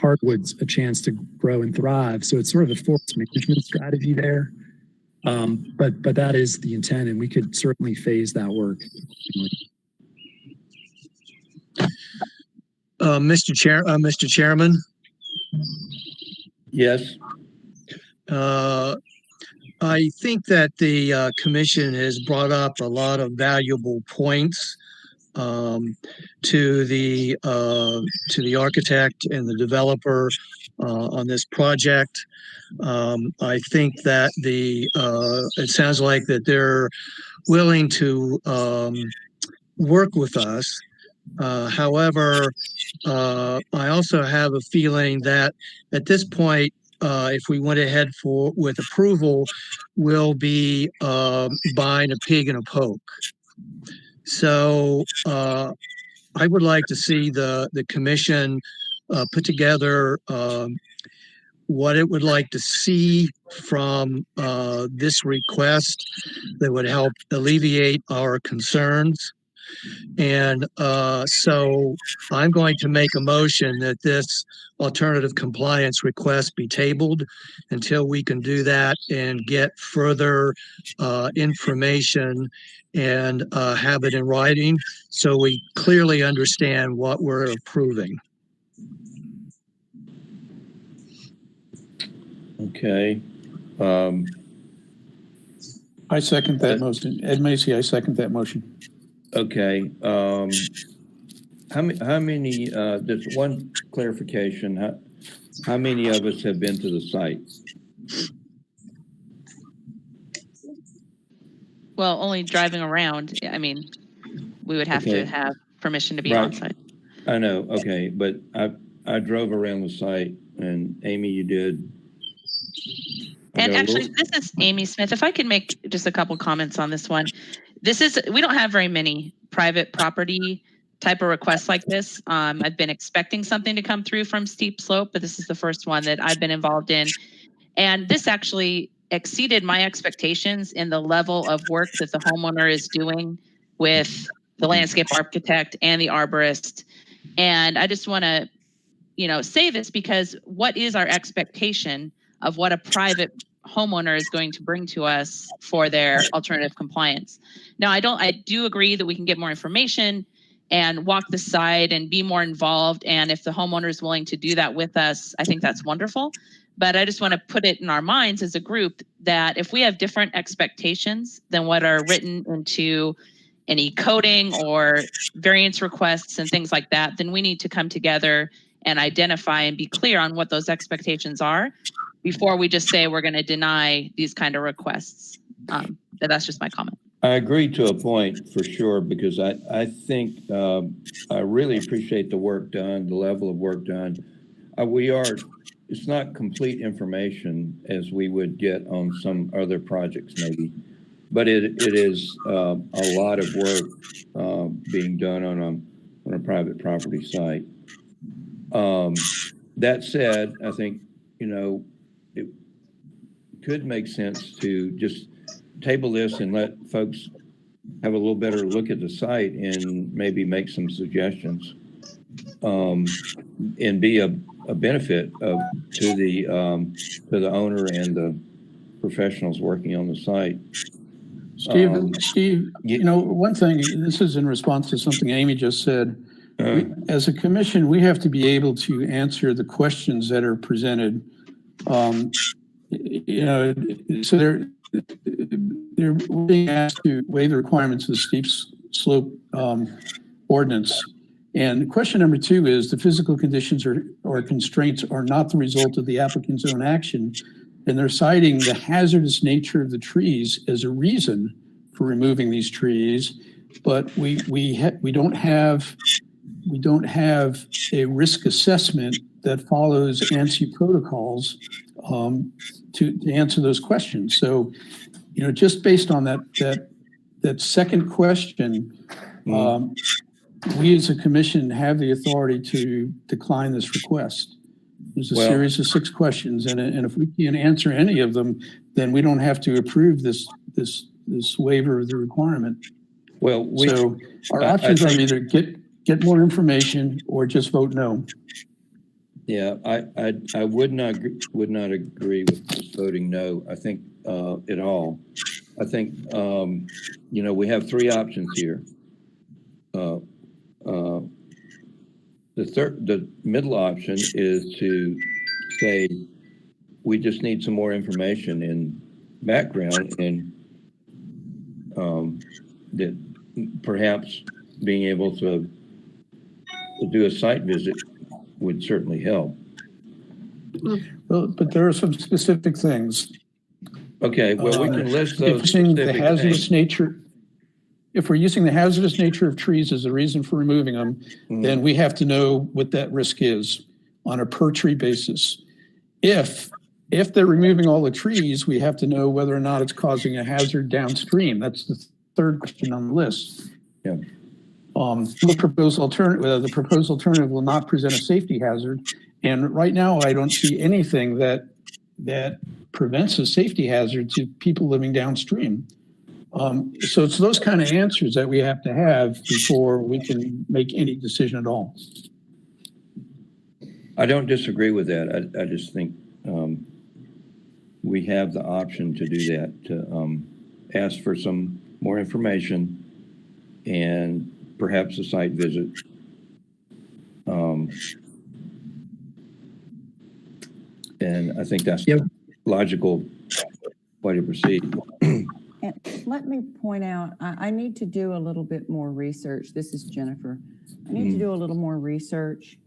hardwoods a chance to grow and thrive. So it's sort of a forest management strategy there. But that is the intent, and we could certainly phase that work. Mr. Chairman, Yes. I think that the commission has brought up a lot of valuable points to the architect and the developer on this project. I think that it sounds like that they're willing to work with us. However, I also have a feeling that at this point, if we went ahead with approval, we'll be buying a pig in a poke. So I would like to see the commission put together what it would like to see from this request that would help alleviate our concerns. And so I'm going to make a motion that this alternative compliance request be tabled until we can do that and get further information and have it in writing so we clearly understand what we're approving. Okay. I second that motion. Ed Macy, I second that motion. Okay. How many, just one clarification, how many of us have been to the site? Well, only driving around. I mean, we would have to have permission to be on site. I know. Okay. But I drove around the site, and Amy, you did. And actually, this is Amy Smith. If I could make just a couple comments on this one. We don't have very many private property type of requests like this. I've been expecting something to come through from Steep Slope, but this is the first one that I've been involved in. And this actually exceeded my expectations in the level of work that the homeowner is doing with the landscape architect and the arborist. And I just want to, say this because what is our expectation of what a private homeowner is going to bring to us for their alternative compliance? Now, I do agree that we can get more information and walk the site and be more involved. And if the homeowner is willing to do that with us, I think that's wonderful. But I just want to put it in our minds as a group that if we have different expectations than what are written into any coding or variance requests and things like that, then we need to come together and identify and be clear on what those expectations are before we just say we're going to deny these kind of requests. That's just my comment. I agree to a point for sure, because I think I really appreciate the work done, the level of work done. It's not complete information as we would get on some other projects maybe, but it is a lot of work being done on a private property site. That said, I think, it could make sense to just table this and let folks have a little better look at the site and maybe make some suggestions and be a benefit to the owner and the professionals working on the site. Steve, one thing, this is in response to something Amy just said. As a commission, we have to be able to answer the questions that are presented. So they're being asked to waive the requirements of the steep slope ordinance. And question number 2 is the physical conditions or constraints are not the result of the applicant's own action. And they're citing the hazardous nature of the trees as a reason for removing these trees. But we don't have a risk assessment that follows ANSI protocols to answer those questions. So, just based on that second question, we as a commission have the authority to decline this request. There's a series of 6 questions, and if we can't answer any of them, then we don't have to approve this waiver of the requirement. So our options are either get more information or just vote no. Yeah, I would not agree with just voting no. I think at all. I think, we have three options here. The middle option is to say, we just need some more information and background, and that perhaps being able to do a site visit would certainly help. Well, but there are some specific things. Okay, well, we can list those If we're using the specific hazardous things. nature, if we're using the hazardous nature of trees as a reason for removing them, then we have to know what that risk is on a per tree basis. If they're removing all the trees, we have to know whether or not it's causing a hazard downstream. That's the third question on the list. Yeah. The proposed alternative will not present a safety hazard. And right now, I don't see anything that prevents a safety hazard to people living downstream. So it's those kind of answers that we have to have before we can make any decision at all. I don't disagree with that. I just think we have the option to do that, to ask for some more information and perhaps a site visit. And I think that's the logical way to proceed. And let me point out, I need to do a little bit more research. This is Jennifer. I need to do a little more research,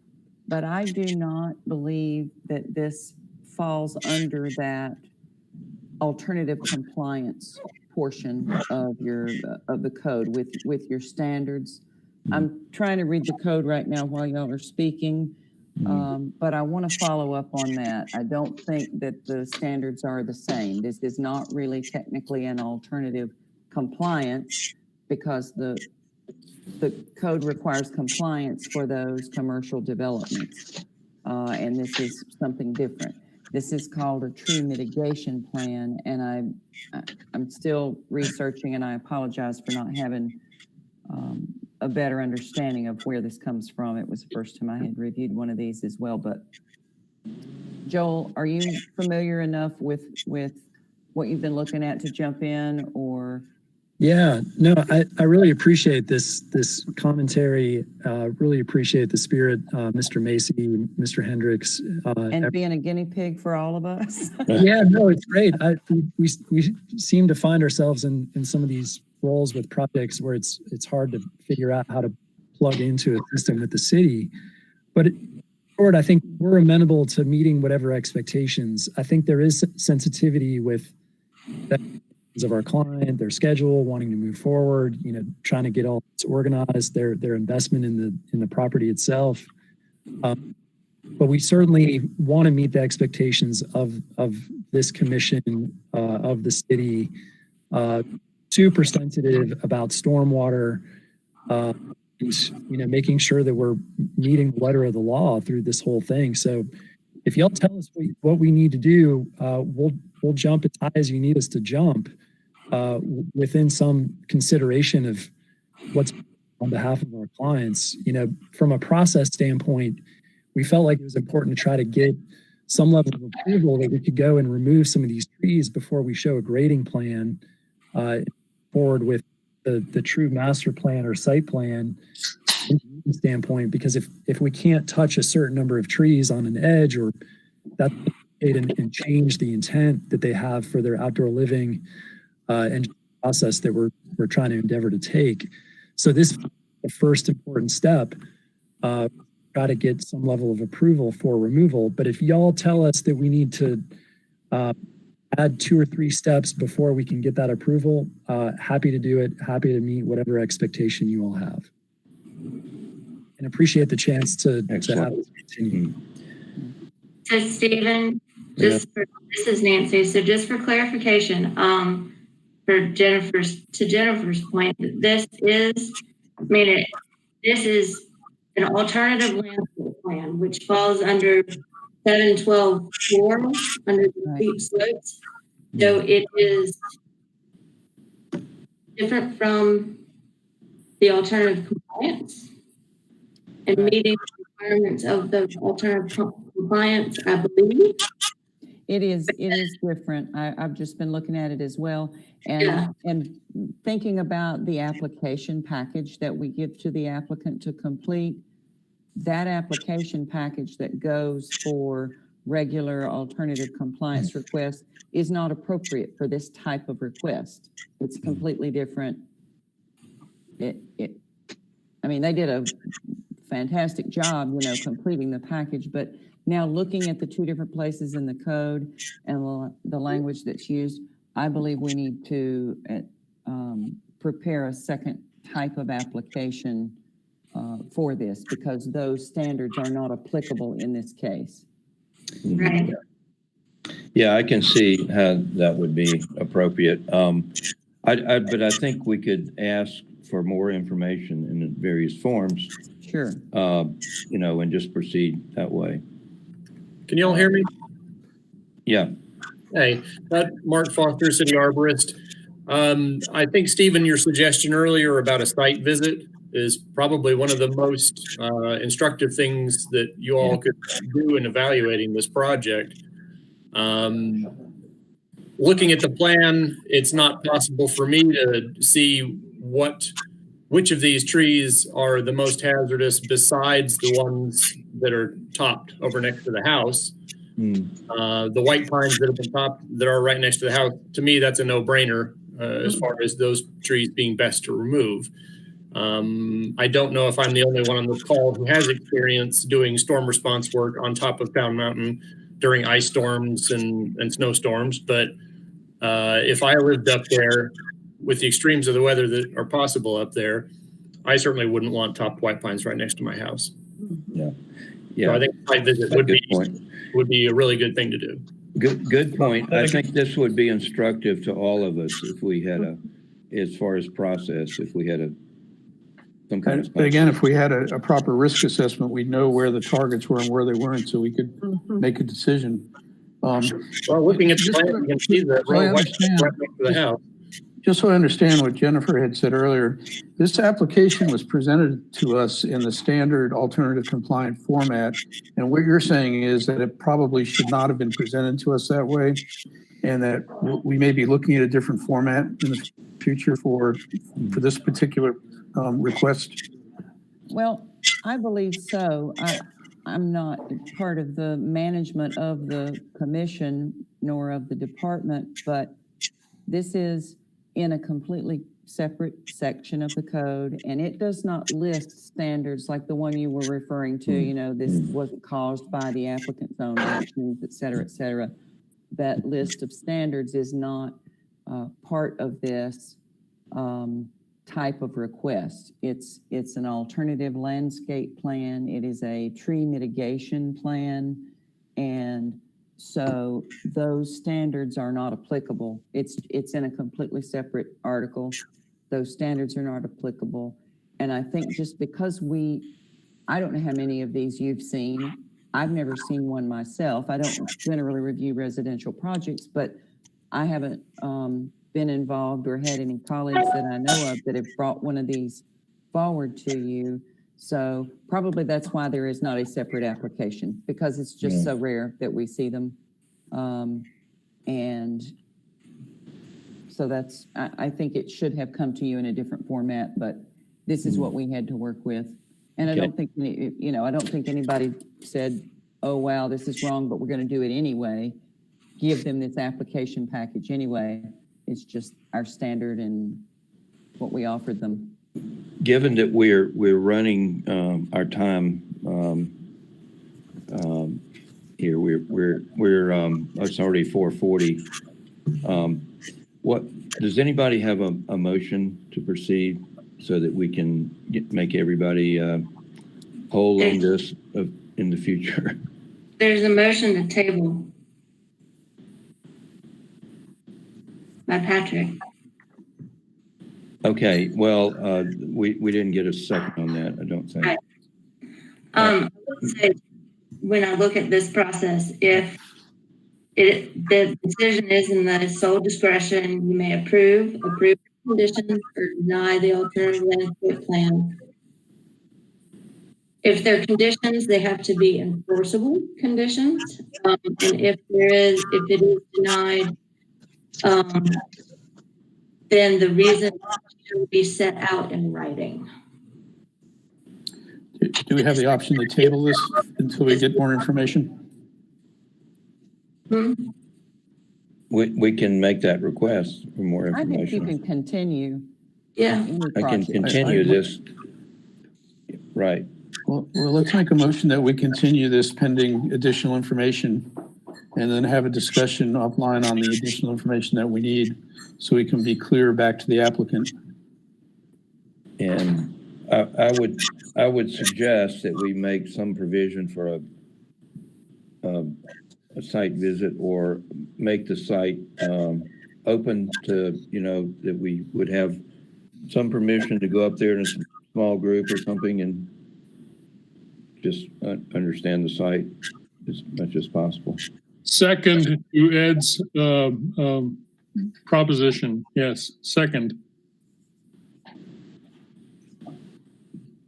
but I do not believe that this falls under that alternative compliance portion of the code with your standards. I'm trying to read the code right now while y'all are speaking, but I want to follow up on that. I don't think that the standards are the same. This is not really technically an alternative compliance because the code requires compliance for those commercial developments, and this is something different. This is called a tree mitigation plan, and I'm still researching, and I apologize for not having a better understanding of where this comes from. It was the first time I had reviewed one of these as well. But Joel, are you familiar enough with what you've been looking at to jump in, or? Yeah, no, I really appreciate this commentary. Really appreciate the spirit, Mr. Macy, Mr. Hendricks. And being a guinea pig for all of us. Yeah, no, it's great. We seem to find ourselves in some of these roles with projects where it's hard to figure out how to plug into a system with the city. But I think we're amenable to meeting whatever expectations. I think there is sensitivity with that of our client, their schedule, wanting to move forward, trying to get all this organized, their investment in the property itself. But we certainly want to meet the expectations of this commission, of the city, super sensitive about stormwater, making sure that we're meeting the letter of the law through this whole thing. So if y'all tell us what we need to do, we'll jump as high as you need us to jump, within some consideration of what's on behalf of our clients. From a process standpoint, we felt like it was important to try to get some level of approval that we could go and remove some of these trees before we show a grading plan forward with the true master plan or site plan standpoint. Because if we can't touch a certain number of trees on an edge, or that and change the intent that they have for their outdoor living and process that we're trying to endeavor to take. So this is the first important step, try to get some level of approval for removal. But if y'all tell us that we need to add 2 or 3 steps before we can get that approval, happy to do it, happy to meet whatever expectation you all have. And appreciate the chance to have this continue. So Stephen, this is Nancy. So just for clarification, for Jennifer's point, this is an alternative landscape plan, which falls under 712.4 under the steep slopes. So it is different from the alternative compliance and meeting the requirements of the alternative compliance, I believe. It is different. I've just been looking at it as well, and thinking about the application package that we give to the applicant to complete. That application package that goes for regular alternative compliance requests is not appropriate for this type of request. It's completely different. I mean, they did a fantastic job, completing the package, but now looking at the two different places in the code and the language that's used, I believe we need to prepare a second type of application for this, because those standards are not applicable in this case. Right. Yeah, I can see how that would be appropriate. But I think we could ask for more information in various forms. Sure. And just proceed that way. Can you all hear me? Yeah. Hey, Mark Foster, City Arborist. I think, Stephen, your suggestion earlier about a site visit is probably one of the most instructive things that you all could do in evaluating this project. Looking at the plan, it's not possible for me to see which of these trees are the most hazardous besides the ones that are topped over next to the house. The white pines that have been topped that are right next to the house, to me, that's a no-brainer as far as those trees being best to remove. I don't know if I'm the only one on this call who has experience doing storm response work on top of Pound Mountain during ice storms and snowstorms, but if I lived up there with the extremes of the weather that are possible up there, I certainly wouldn't want topped white pines right next to my house. Yeah. So I think site visit would be a really good thing to do. Good point. I think this would be instructive to all of us if we had as far as process, if we had some kind of. But again, if we had a proper risk assessment, we'd know where the targets were and where they weren't, so we could make a decision. Well, looking at the plan, you can see the row right next to the house. Just so I understand what Jennifer had said earlier, this application was presented to us in the standard alternative compliant format. And what you're saying is that it probably should not have been presented to us that way, and that we may be looking at a different format in the future for this particular request. Well, I believe so. I'm not part of the management of the commission nor of the department, but this is in a completely separate section of the code, and it does not list standards like the one you were referring to. This wasn't caused by the applicant's own actions, et cetera, et cetera. That list of standards is not part of this type of request. It's an alternative landscape plan. It is a tree mitigation plan, and so those standards are not applicable. It's in a completely separate article. Those standards are not applicable. And I think just because I don't know how many of these you've seen. I've never seen one myself. I don't generally review residential projects, but I haven't been involved or had any colleagues that I know of that have brought one of these forward to you. So probably that's why there is not a separate application, because it's just so rare that we see them. And so I think it should have come to you in a different format, but this is what we had to work with. And I don't think, I don't think anybody said, oh, wow, this is wrong, but we're going to do it anyway. Give them this application package anyway. It's just our standard and what we offered them. Given that we're running our time here, we're it's already 4:40. What does anybody have a motion to proceed so that we can make everybody whole on this in the future? There's a motion to table by Patrick. Okay, well, we didn't get a second on that, I don't think. I would say, when I look at this process, if the decision is in the sole discretion, you may approve conditions or deny the alternative landscape plan. if they're conditions, they have to be enforceable conditions. And if it is denied, then the reason should be set out in writing. Do we have the option to table this until we get more information? We can make that request for more I think you information. can continue. Yeah. I can continue this. Right. Well, let's make a motion that we continue this pending additional information and then have a discussion offline on the additional information that we need so we can be clear back to the applicant. And I would suggest that we make some provision for a site visit, or make the site open to, that we would have some permission to go up there in a small group or something and just understand the site as much as possible. Second to Ed's proposition. Yes, second.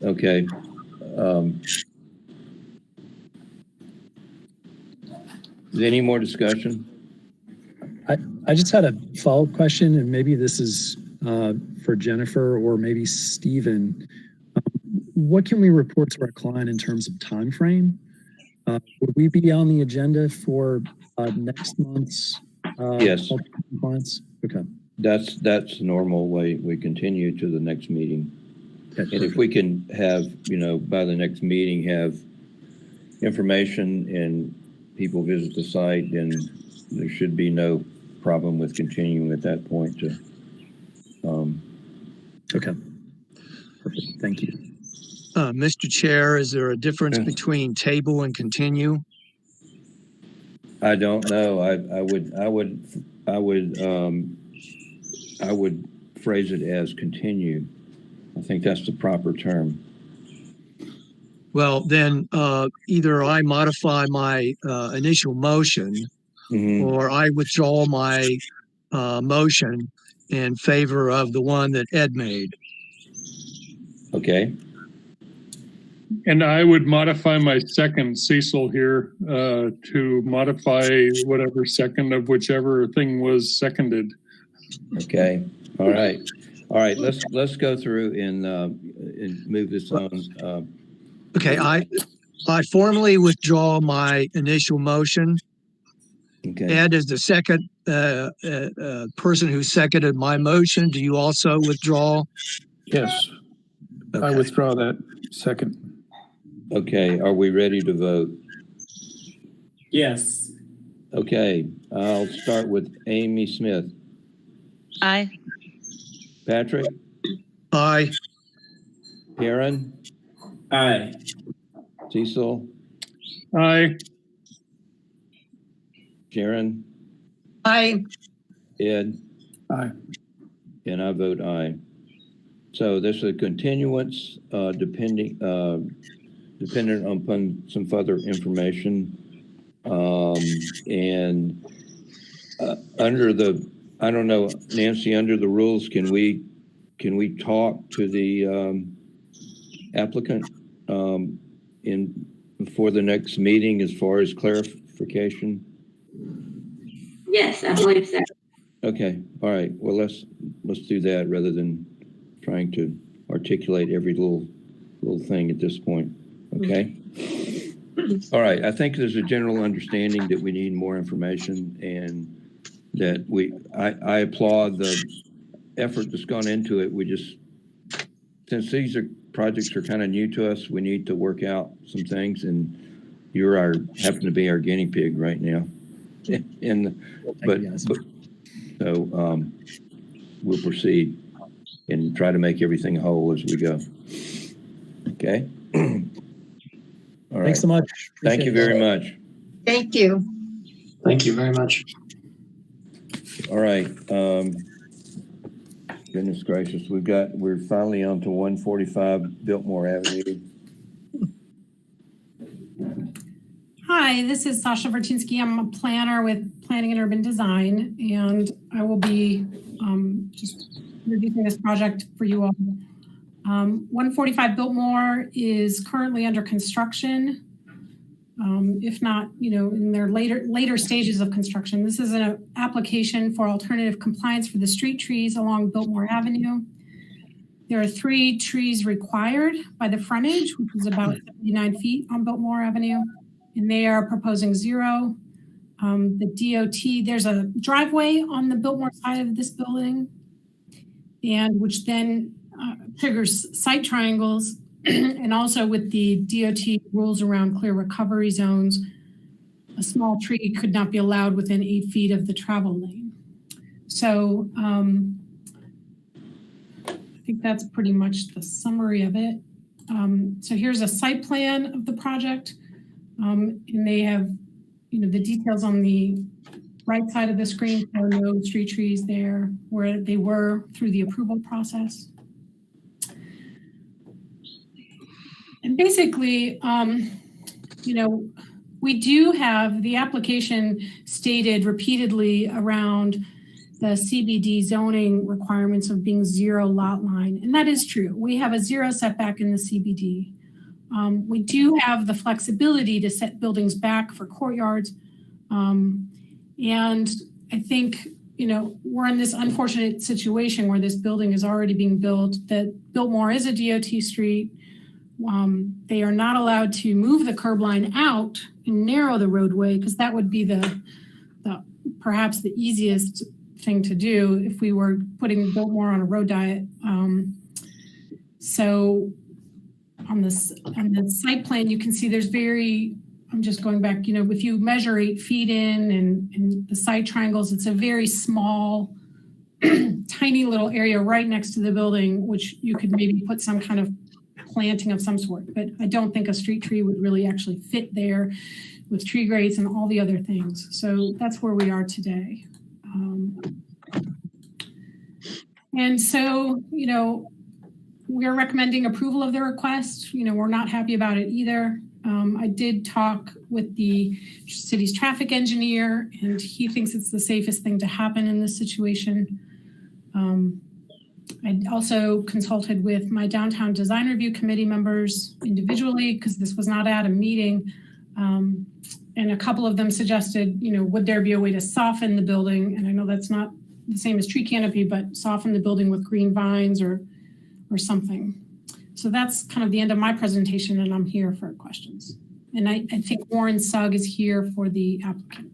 Okay. Is there any more discussion? I just had a follow-up question, and maybe this is for Jennifer or maybe Stephen. What can we report to our client in terms of time frame? Would we be on the agenda for next month's Yes. compliance? Okay. That's the normal way we continue to the next meeting. Okay, and if we can have, by the next meeting, have information and people visit the site, then there should be no problem with continuing at that point to. Okay. Perfect. Thank you. Mr. Chair, is there a difference between table and continue? I don't know. I would phrase it as continue. I think that's the proper term. Well, then either I modify my initial motion, or I withdraw my motion in favor of the one that Ed made. Okay. And I would modify my second, Cecil, here to modify whatever second of whichever thing was seconded. Okay. All right. Let's go through and move this on. Okay. I formally withdraw my initial motion. Okay. Ed is the second person who seconded my motion. Do you also withdraw? Yes. Okay. I withdraw that second. Okay. Are we ready to vote? Yes. Okay. I'll start with Amy Smith. Aye. Patrick? Aye. Karen? Aye. Cecil? Aye. Sharon? Aye. Ed? Aye. And I vote aye. So this is a continuance dependent upon some further information. And under the, I don't know, Nancy, under the rules, can we talk to the applicant before the next meeting as far as clarification? Yes, I believe so. Okay, all right. Well, let's do that rather than trying to articulate every little thing at this point. Okay. All right. I think there's a general understanding that we need more information, and that I applaud the effort that's gone into it. We just, since these projects are kind of new to us, we need to work out some things, and you happen to be our guinea pig right now. So we'll proceed and try to make everything whole as we go. Okay. All right. Thanks so much. Thank you very much. Thank you. Thank you very much. All right. Goodness gracious, we're finally on to 145 Biltmore Avenue. Hi, this is Sasha Vertinsky. I'm a planner with Planning and Urban Design, and I will be just introducing this project for you all. 145 Biltmore is currently under construction. If not, in their later stages of construction. This is an application for alternative compliance for the street trees along Biltmore Avenue. There are 3 trees required by the frontage, which is about 79 feet on Biltmore Avenue, and they are proposing 0. The DOT, there's a driveway on the Biltmore side of this building, and which then triggers site triangles. And also with the DOT rules around clear recovery zones, a small tree could not be allowed within 8 feet of the travel lane. So I think that's pretty much the summary of it. So here's a site plan of the project. And they have, the details on the right side of the screen. There are no street trees there where they were through the approval process. And basically, we do have the application stated repeatedly around the CBD zoning requirements of being 0 lot line. And that is true. We have a 0 setback in the CBD. We do have the flexibility to set buildings back for courtyards. And I think, we're in this unfortunate situation where this building is already being built, that Biltmore is a DOT street. They are not allowed to move the curb line out and narrow the roadway, because that would be the perhaps the easiest thing to do if we were putting Biltmore on a road diet. So on the site plan, you can see there's I'm just going back, if you measure 8 feet in and the site triangles, it's a very small, tiny little area right next to the building, which you could maybe put some kind of planting of some sort, but I don't think a street tree would really actually fit there with tree grades and all the other things. So that's where we are today. And so, we're recommending approval of the request. We're not happy about it either. I did talk with the city's traffic engineer, and he thinks it's the safest thing to happen in this situation. I also consulted with my downtown design review committee members individually, because this was not at a meeting. And a couple of them suggested, would there be a way to soften the building? And I know that's not the same as tree canopy, but soften the building with green vines or something. So that's kind of the end of my presentation, and I'm here for questions. And I think Warren Sugg is here for the applicant.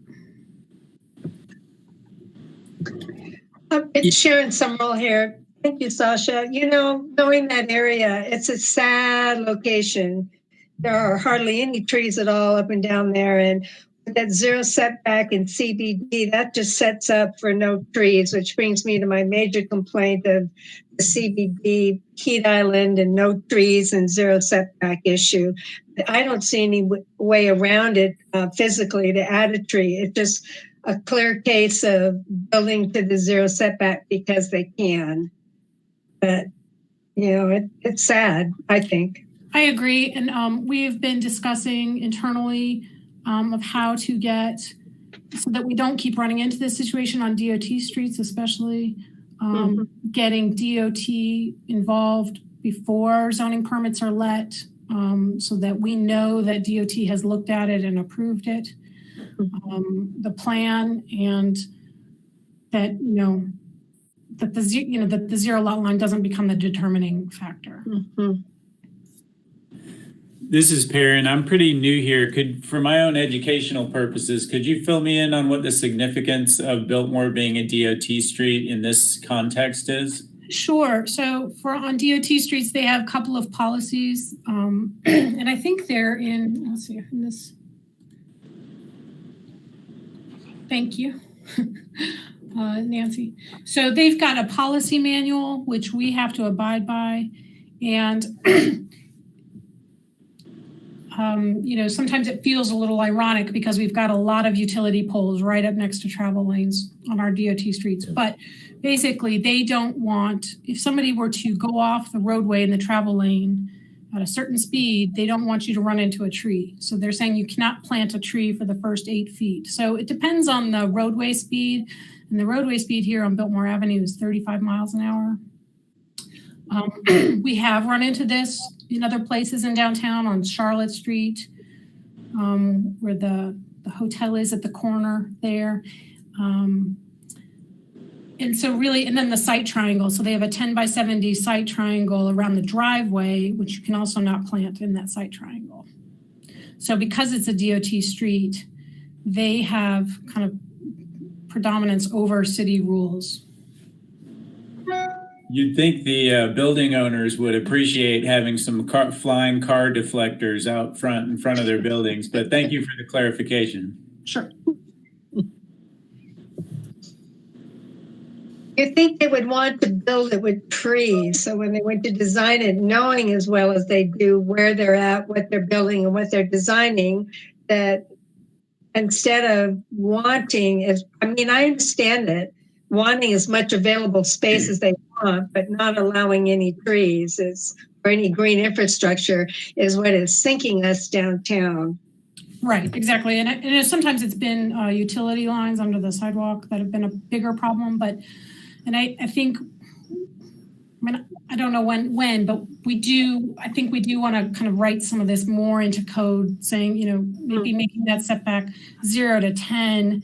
It's Sharon Summerall here. Thank you, Sasha. Knowing that area, it's a sad location. There are hardly any trees at all up and down there. And with that 0 setback in CBD, that just sets up for no trees, which brings me to my major complaint of the CBD heat island and no trees and 0 setback issue. I don't see any way around it physically to add a tree. It's just a clear case of building to the 0 setback because they can. But, it's sad, I think. I agree. And we've been discussing internally of how to get, so that we don't keep running into this situation on DOT streets, especially getting DOT involved before zoning permits are let, so that we know that DOT has looked at it and approved it, the plan, and that, that the 0 lot line doesn't become the determining factor. This is Perry, and I'm pretty new here. For my own educational purposes, could you fill me in on what the significance of Biltmore being a DOT street in this context is? Sure. So on DOT streets, they have a couple of policies, and I think they're in this. Thank you. Nancy. So they've got a policy manual, which we have to abide by. And, sometimes it feels a little ironic because we've got a lot of utility poles right up next to travel lanes on our DOT streets. But basically, they don't want, if somebody were to go off the roadway in the travel lane at a certain speed, they don't want you to run into a tree. So they're saying you cannot plant a tree for the first 8 feet. So it depends on the roadway speed. And the roadway speed here on Biltmore Avenue is 35 miles an hour. We have run into this in other places in downtown on Charlotte Street, where the hotel is at the corner there. And so really, and then the site triangle. So they have a 10 by 70 site triangle around the driveway, which you can also not plant in that site triangle. So because it's a DOT street, they have kind of predominance over city rules. You'd think the building owners would appreciate having some flying car deflectors out front in front of their buildings, but thank you for the clarification. Sure. You think they would want to build it with trees, so when they went to design it, knowing as well as they do where they're at, what they're building, and what they're designing, that instead of wanting, I understand it, wanting as much available space as they want, but not allowing any trees or any green infrastructure is what is sinking us downtown. Right, exactly. And sometimes it's been utility lines under the sidewalk that have been a bigger problem, but I think, I don't know when, but I think we do want to kind of write some of this more into code, saying, maybe making that setback 0 to 10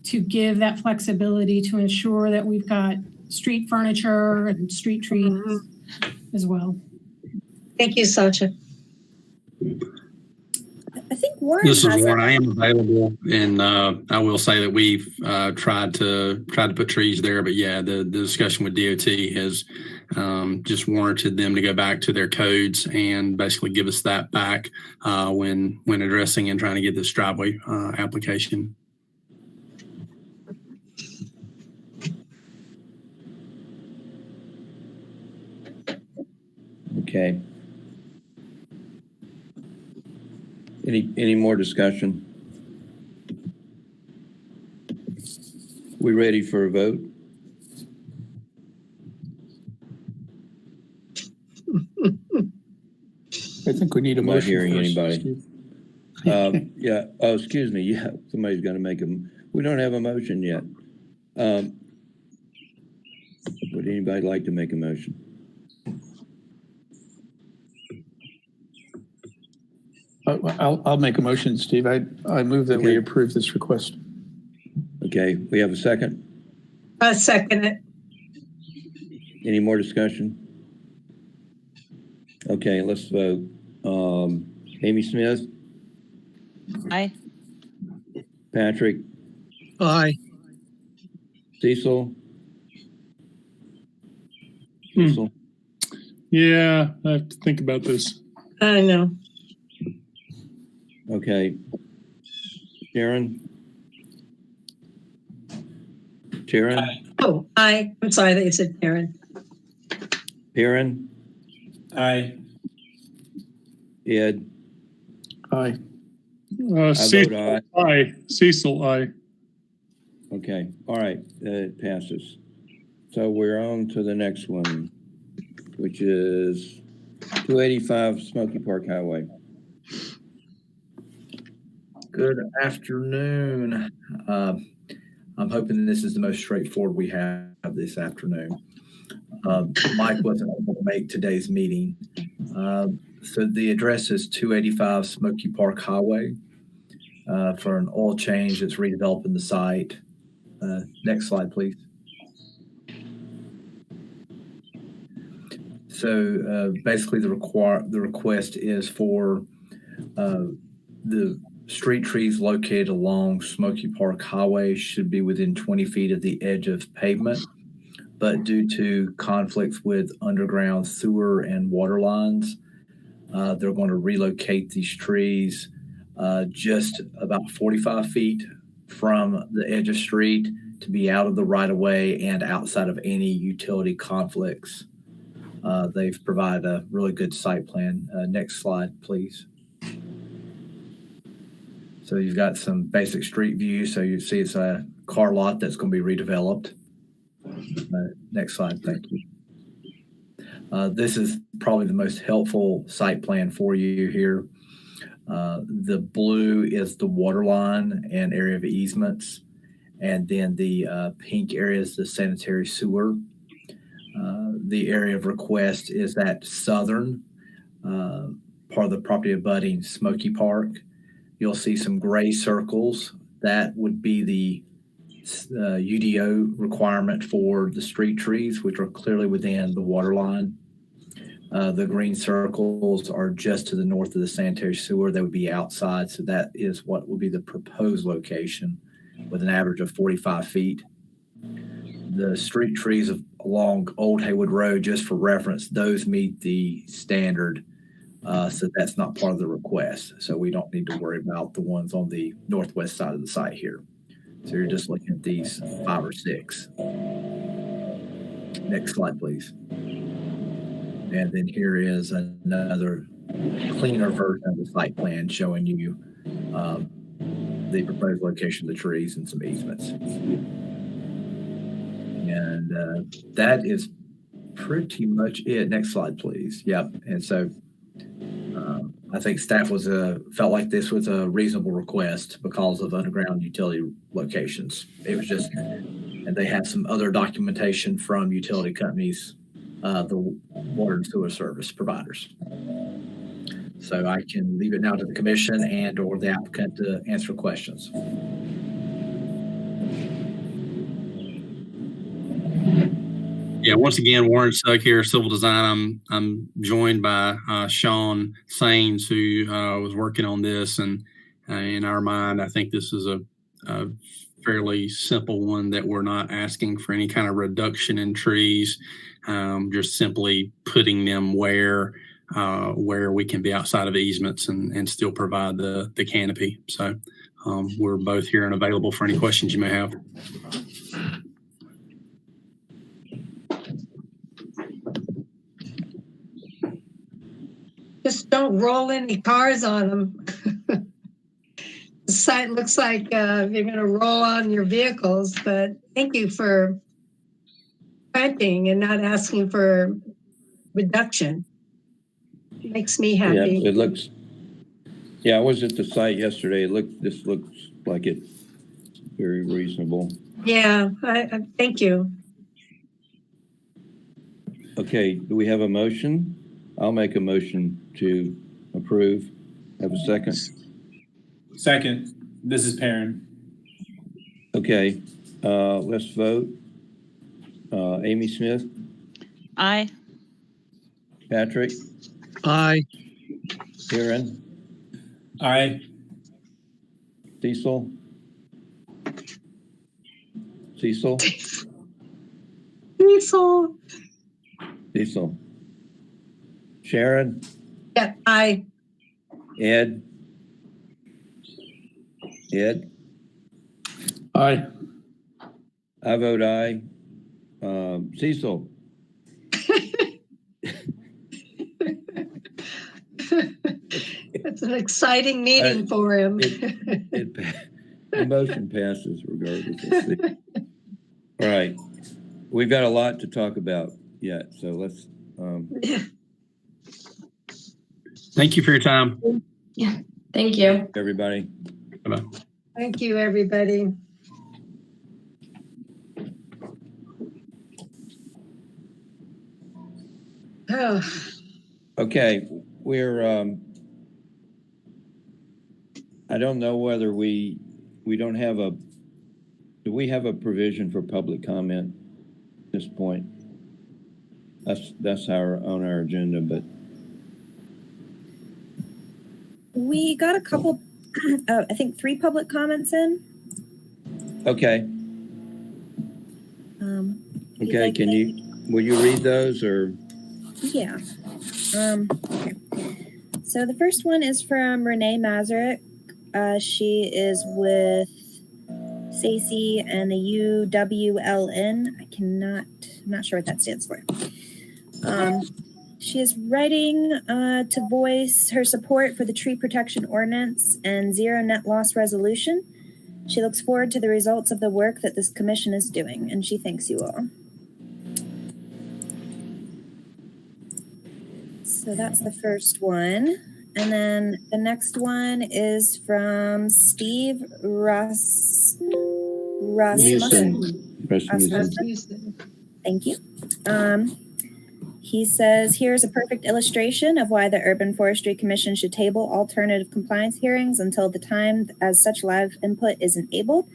to give that flexibility to ensure that we've got street furniture and street trees as well. Thank you, Sasha. I think Warren. This is Warren. I am available, and I will say that we've tried to put trees there, but yeah, the discussion with DOT has just warranted them to go back to their codes and basically give us that back when addressing and trying to get this driveway application. Okay. Any more discussion? We ready for a vote? I think we need a I'm not motion. hearing first, anybody. Steve. Yeah. Oh, excuse me. Yeah, somebody's going to make we don't have a motion yet. Would anybody like to make a motion? I'll make a motion, Steve. I move that we approve this request. Okay, we have a second. I second it. Any more discussion? Okay, let's vote. Amy Smith? Aye. Patrick? Aye. Cecil? Cecil? Yeah, I have to think about this. I know. Okay. Sharon? Sharon? Oh, I'm sorry that you said Karen. Sharon? Aye. Ed? Aye. Cecil, aye. Cecil, aye. Okay, all right, it passes. So we're on to the next one, which is 285 Smoky Park Highway. Good afternoon. I'm hoping this is the most straightforward we have this afternoon. Mike wasn't able to make today's meeting. So the address is 285 Smoky Park Highway for an oil change that's redeveloping the site. Next slide, please. So basically the request is for the street trees located along Smoky Park Highway should be within 20 feet of the edge of pavement, but due to conflicts with underground sewer and water lines, they're going to relocate these trees just about 45 feet from the edge of street to be out of the right of way and outside of any utility conflicts. They've provided a really good site plan. Next slide, please. So you've got some basic street view. So you see it's a car lot that's going to be redeveloped. Next slide, thank you. This is probably the most helpful site plan for you here. The blue is the water line and area of easements. And then the pink area is the sanitary sewer. the area of request is that southern part of the property abutting Smoky Park. You'll see some gray circles. That would be the UDO requirement for the street trees, which are clearly within the water line. The green circles are just to the north of the sanitary sewer. They would be outside. So that is what will be the proposed location with an average of 45 feet. The street trees along Old Haywood Road, just for reference, those meet the standard. So that's not part of the request. So we don't need to worry about the ones on the northwest side of the site here. So you're just looking at these 5 or 6. Next slide, please. And then here is another cleaner version of the site plan showing you the proposed location of the trees and some easements. And that is pretty much it. Next slide, please. Yep. And so I think staff felt like this was a reasonable request because of underground utility locations. It was just, and they have some other documentation from utility companies, the water and sewer service providers. So I can leave it now to the commission and or the applicant to answer questions. Yeah, once again, Warren Sugg here, Civil Design. I'm joined by Sean Sains, who was working on this. And in our mind, I think this is a fairly simple one that we're not asking for any kind of reduction in trees, just simply putting them where we can be outside of easements and still provide the canopy. So we're both here and available for any questions you may have. Just don't roll any cars on them. The site looks like you're going to roll on your vehicles, but thank you for planting and not asking for reduction. It makes me happy. Yeah, it looks. Yeah, I was at the site yesterday. This looks like it's very reasonable. Yeah, I thank you. Okay, do we have a motion? I'll make a motion to approve. Have a second? Second. This is Perrin. Okay, let's vote. Amy Smith? Aye. Patrick? Aye. Karen? Aye. Cecil? Cecil? Cecil. Cecil? Sharon? Yeah, aye. Ed? Ed? Aye. I vote aye. Cecil? It's an exciting meeting for him. The motion passes regardless. All right. We've got a lot to talk about yet, so let's... Thank you for your time. Yeah, thank you. Everybody. Bye-bye. Thank you, everybody. Oh. Okay, we're... I don't know whether we don't have a... Do we have a provision for public comment at this point? That's on our agenda, but... We got a couple, I think 3 public comments in. Okay. Okay, will you read those or? Yeah. Okay. So the first one is from Renee Mazurek. She is with Stacy and the UWLN. I'm not sure what that stands for. She is writing to voice her support for the tree protection ordinance and zero net loss resolution. She looks forward to the results of the work that this commission is doing, and she thanks you all. So that's the first one. And then the next one is from Steve Rasmussen. Thank you. He says, here's a perfect illustration of why the Urban Forestry Commission should table alternative compliance hearings until the time as such live input is enabled,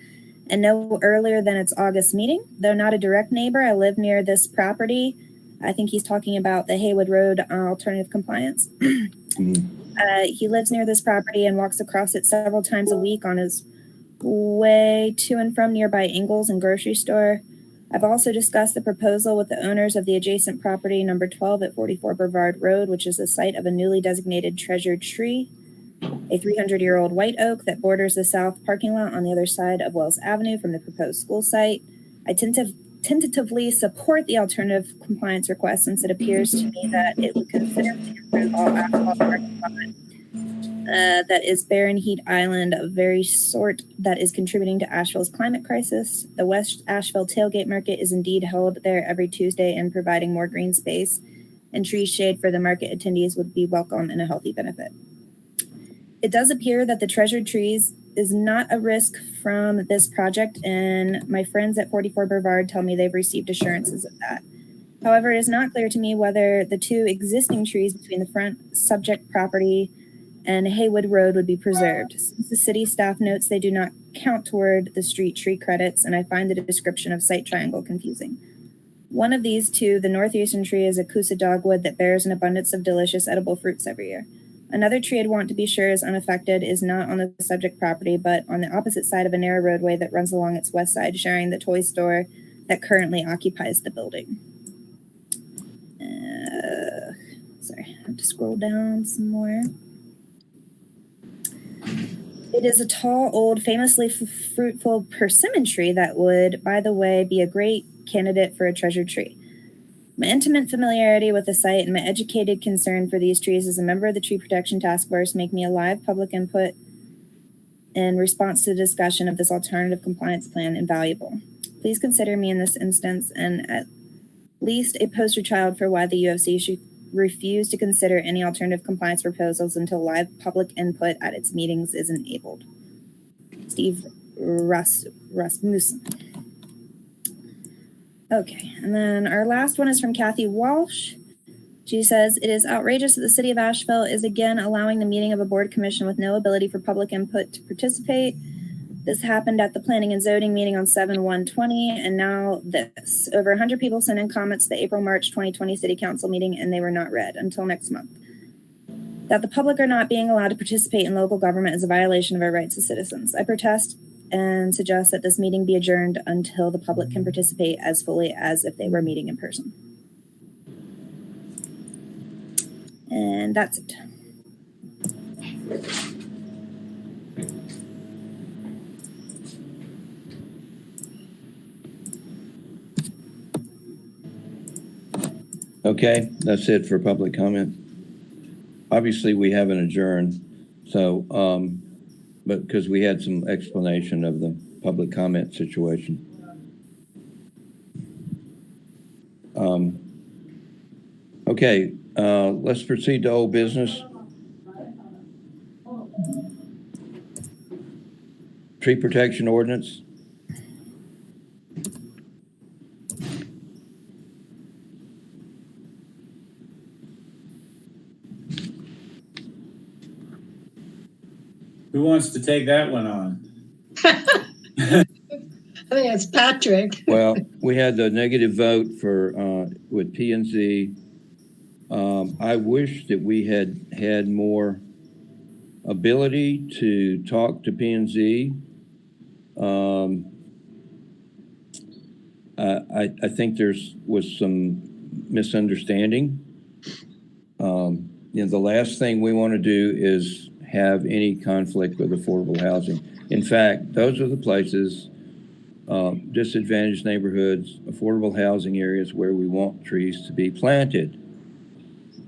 and no earlier than its August meeting. Though not a direct neighbor, I live near this property. I think he's talking about the Haywood Road alternative compliance. He lives near this property and walks across it several times a week on his way to and from nearby Ingles and grocery store. I've also discussed the proposal with the owners of the adjacent property number 12 at 44 Brevard Road, which is the site of a newly designated treasured tree, a 300-year-old white oak that borders the south parking lot on the other side of Wells Avenue from the proposed school site. I tentatively support the alternative compliance request since it appears to me that it would considerably improve all asphalt parking lot that is barren heat island of very sort that is contributing to Asheville's climate crisis. The West Asheville Tailgate Market is indeed held there every Tuesday, and providing more green space and tree shade for the market attendees would be welcome and a healthy benefit. It does appear that the treasured trees is not a risk from this project, and my friends at 44 Brevard tell me they've received assurances of that. However, it is not clear to me whether the two existing trees between the front subject property and Haywood Road would be preserved. Since the city staff notes they do not count toward the street tree credits, and I find the description of site triangle confusing. One of these two, the northeastern tree, is a Coosa dogwood that bears an abundance of delicious edible fruits every year. Another tree I'd want to be sure is unaffected is not on the subject property, but on the opposite side of a narrow roadway that runs along its west side, sharing the toy store that currently occupies the building. Sorry, I have to scroll down some more. It is a tall, old, famously fruitful persimmon tree that would, by the way, be a great candidate for a treasured tree. My intimate familiarity with the site and my educated concern for these trees as a member of the Tree Protection Task Force make me a live public input in response to the discussion of this alternative compliance plan invaluable. Please consider me in this instance and at least a poster child for why the UFC should refuse to consider any alternative compliance proposals until live public input at its meetings is enabled. Steve Rasmussen. Okay, and then our last one is from Kathy Walsh. She says, it is outrageous that the city of Asheville is again allowing the meeting of a board commission with no ability for public input to participate. This happened at the planning and zoning meeting on 7/1/20, and now this. Over 100 people sent in comments to the April-March 2020 city council meeting, and they were not read until next month. That the public are not being allowed to participate in local government is a violation of our rights as citizens. I protest and suggest that this meeting be adjourned until the public can participate as fully as if they were meeting in person. And that's it. Okay, that's it for public comment. Obviously, we haven't adjourned, so, but because we had some explanation of the public comment situation. Okay, let's proceed to old business. Tree protection ordinance. Who wants to take that one on? I think it's Patrick. Well, we had the negative vote for with P&Z. I wish that we had more ability to talk to P&Z. I think was some misunderstanding. The last thing we want to do is have any conflict with affordable housing. In fact, those are the places, disadvantaged neighborhoods, affordable housing areas where we want trees to be planted.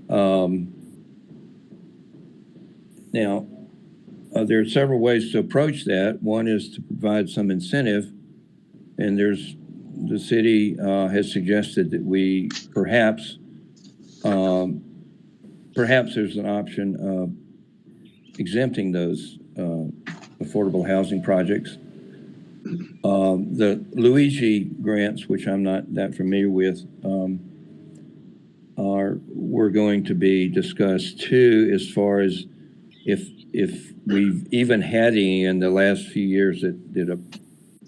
Now, there are several ways to approach that. One is to provide some incentive, and the city has suggested that we perhaps there's an option of exempting those affordable housing projects. The Luigi grants, which I'm not that familiar with, were going to be discussed too, as far as if we've even had any in the last few years that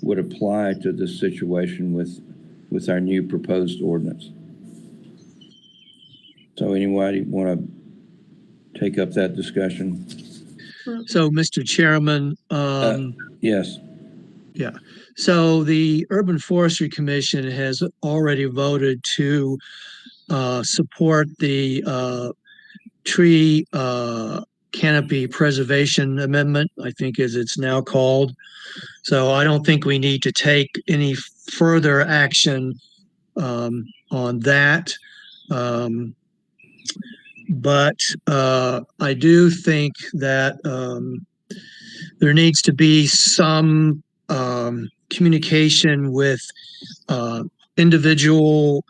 would apply to this situation with our new proposed ordinance. So anybody want to take up that discussion? So, Mr. Chairman, yes. Yeah. So the Urban Forestry Commission has already voted to support the tree canopy preservation amendment, I think as it's now called. So I don't think we need to take any further action on that. But I do think that there needs to be some communication with individual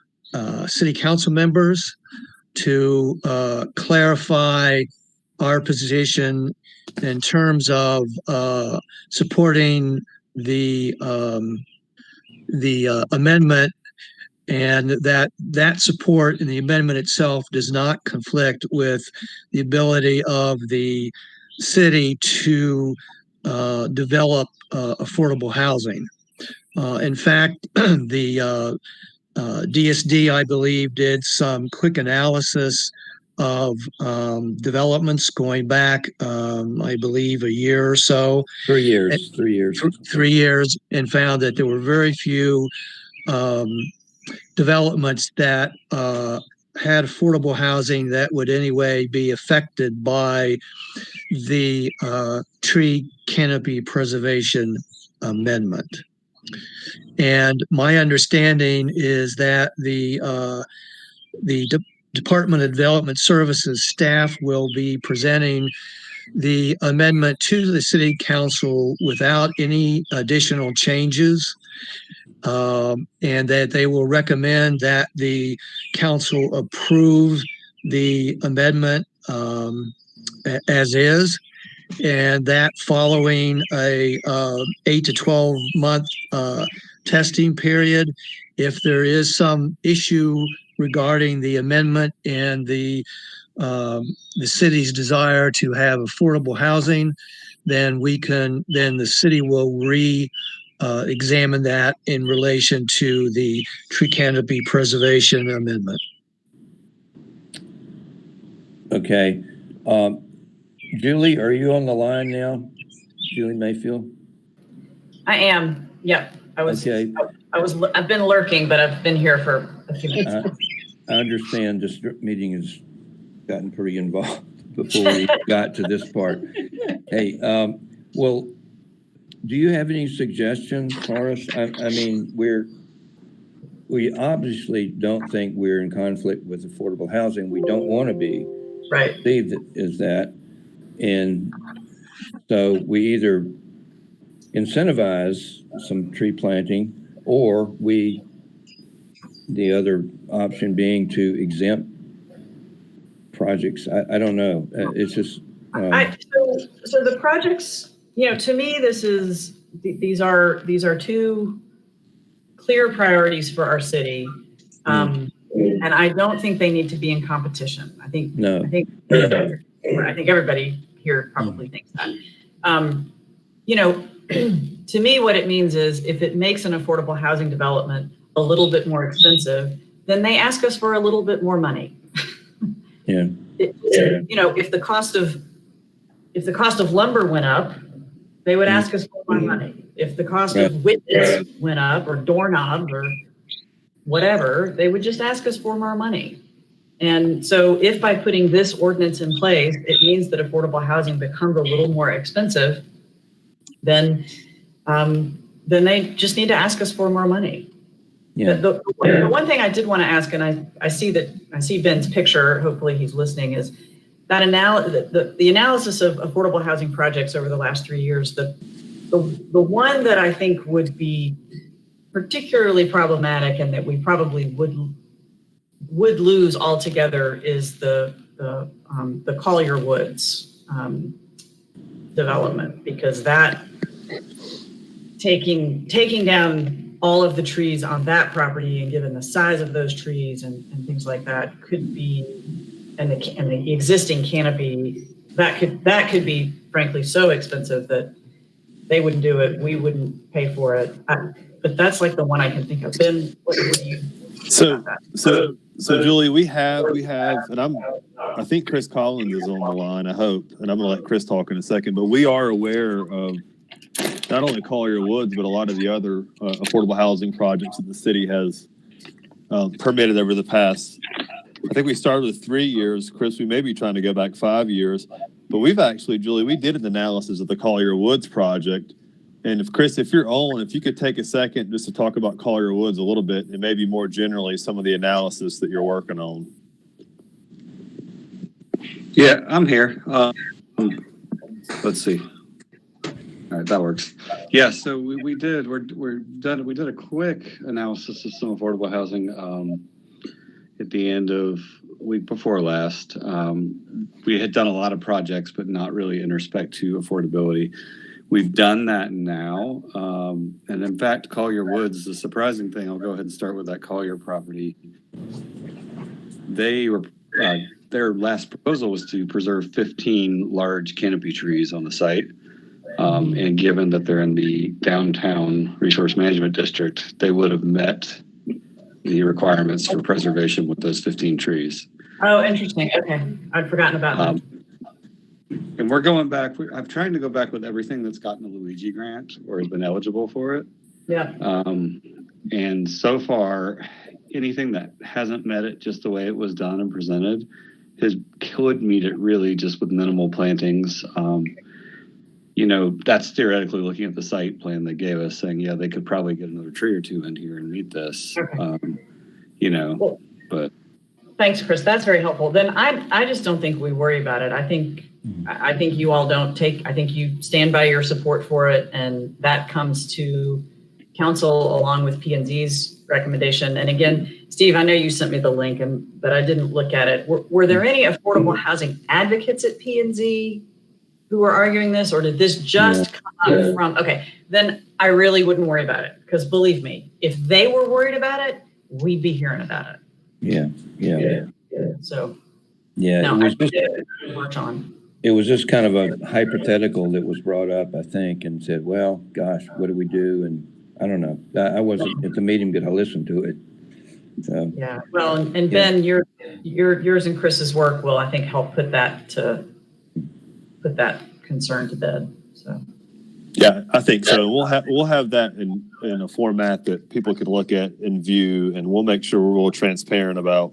city council members to clarify our position in terms of supporting the amendment, and that support in the amendment itself does not conflict with the ability of the city to develop affordable housing. In fact, the DSD, I believe, did some quick analysis of developments going back, I believe, a year or so. 3 years. 3 years. 3 years, and found that there were very few developments that had affordable housing that would anyway be affected by the tree canopy preservation amendment. And my understanding is that the Department of Development Services staff will be presenting the amendment to the City Council without any additional changes, and that they will recommend that the council approve the amendment as is, and that following a 8 to 12 month testing period, if there is some issue regarding the amendment and the city's desire to have affordable housing, then the city will examine that in relation to the tree canopy preservation amendment. Okay. Julie, are you on the line now? Julie Mayfield? I am. Yep. Okay. I've been lurking, but I've been here for a few minutes. I understand this meeting has gotten pretty involved before we got to this part. Hey, well, do you have any suggestions for us? I mean, we obviously don't think we're in conflict with affordable housing. We don't want to be. Right. Steve is that. And so we either incentivize some tree planting, or the other option being to exempt projects. I don't know. It's just. So the projects, to me, these are two clear priorities for our city. And I don't think they need to be in competition. I think everybody here probably thinks that. To me, what it means is if it makes an affordable housing development a little bit more expensive, then they ask us for a little bit more money. Yeah. If the cost of lumber went up, they would ask us for more money. If the cost of widgets went up, or doorknobs, or whatever, they would just ask us for more money. And so if by putting this ordinance in place, it means that affordable housing becomes a little more expensive, then they just need to ask us for more money. Yeah. The one thing I did want to ask, and I see Ben's picture, hopefully he's listening, is that the analysis of affordable housing projects over the last 3 years, the one that I think would be particularly problematic and that we probably would lose altogether is the Collier Woods development, because that taking down all of the trees on that property, and given the size of those trees and things like that, could be, and the existing canopy, that could be frankly so expensive that they wouldn't do it, we wouldn't pay for it. But that's like the one I can think of. Ben, what do you think about that? So Julie, we have, and I think Chris Collins is on the line, I hope, and I'm going to let Chris talk in a second, but we are aware of not only Collier Woods, but a lot of the other affordable housing projects that the city has permitted over the past. I think we started with 3 years. Chris, we may be trying to go back 5 years, but we've actually, Julie, we did an analysis of the Collier Woods project. And if Chris, if you're on, if you could take a second just to talk about Collier Woods a little bit, and maybe more generally some of the analysis that you're working on. Yeah, I'm here. Let's see. All right, that works. Yeah, so we did a quick analysis of some affordable housing at the end of week before last. We had done a lot of projects, but not really in respect to affordability. We've done that now. And in fact, Collier Woods, the surprising thing, I'll go ahead and start with that Collier property. They were, their last proposal was to preserve 15 large canopy trees on the site. And given that they're in the downtown resource management district, they would have met the requirements for preservation with those 15 trees. Oh, interesting. Okay. I'd forgotten about that. And we're going back. I'm trying to go back with everything that's gotten a Luigi grant or has been eligible for it. Yeah. And so far, anything that hasn't met it just the way it was done and presented could meet it really just with minimal plantings. You know, that's theoretically looking at the site plan they gave us, saying, yeah, they could probably get another tree or two in here and meet this. Okay. You know, well, but. Thanks, Chris. That's very helpful. Then I just don't think we worry about it. I think you all don't take, I think you stand by your support for it, and that comes to council along with P&Z's recommendation. And again, Steve, I know you sent me the link, but I didn't look at it. Were there any affordable housing advocates at P&Z who were arguing this, or did this just come up from, okay, then I really wouldn't worry about it, because believe me, if they were worried about it, we'd be hearing about it. Yeah. So, yeah, no, it was just kind of a hypothetical that was brought up, I think, and said, well, gosh, what do we do? And I don't know. I wasn't at the meeting, but I listened to it. So, yeah, well, and Ben, yours and Chris's work will, I think, help put that concern to bed. So. Yeah, I think so. We'll have that in a format that people can look at and view, and we'll make sure we're real transparent about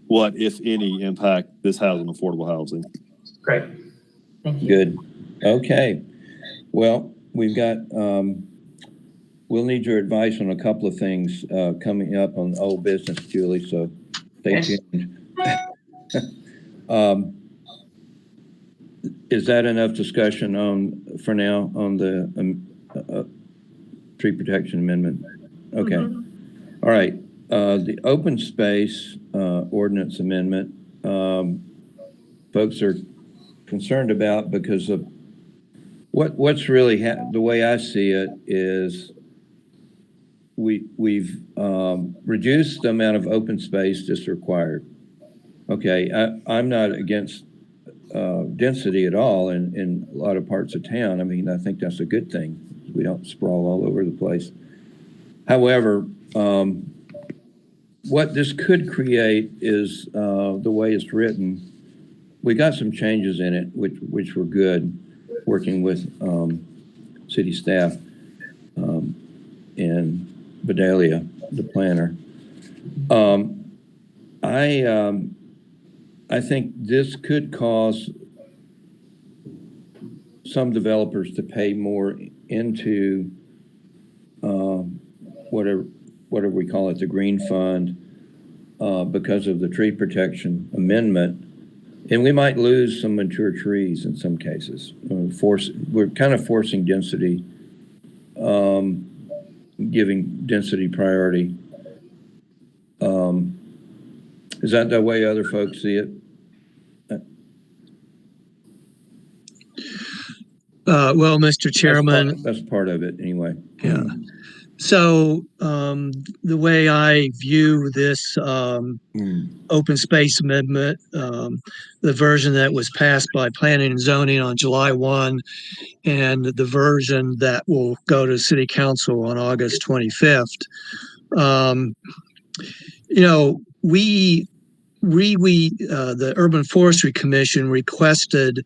what, if any, impact this has on affordable housing. Great. Thank you. Good. Okay. Well, we've got, we'll need your advice on a couple of things coming up on old business, Julie, so stay tuned. Is that enough discussion for now on the tree protection amendment? Okay. Mm-hmm. All right. The open space ordinance amendment, folks are concerned about because of what's really the way I see it is we've reduced the amount of open space that's required. Okay, I'm not against density at all in a lot of parts of town. I mean, I think that's a good thing. We don't sprawl all over the place. However, what this could create is the way it's written. We got some changes in it, which were good, working with city staff and Vidalia, the planner. I think this could cause some developers to pay more into whatever we call it, the green fund, because of the tree protection amendment. And we might lose some mature trees in some cases. We're kind of forcing density, giving density priority. Is that the way other folks see it? Well, Mr. Chairman. That's part of it anyway. Yeah. So the way I view this open space amendment, the version that was passed by Planning and Zoning on July 1, and the version that will go to City Council on August 25th. The Urban Forestry Commission requested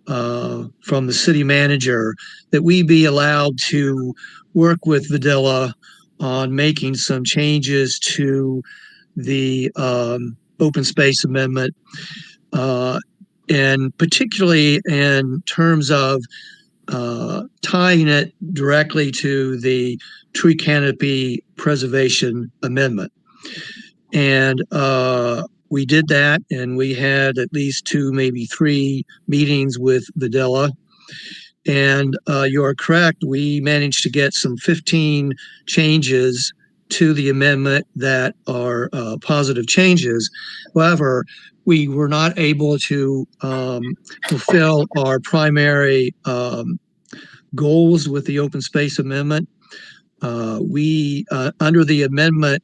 from the city manager that we be allowed to work with Vidilla on making some changes to the open space amendment, and particularly in terms of tying it directly to the tree canopy preservation amendment. And we did that, and we had at least 2, maybe 3 meetings with Vidilla. And you are correct, we managed to get some 15 changes to the amendment that are positive changes. However, we were not able to fulfill our primary goals with the open space amendment. We under the amendment,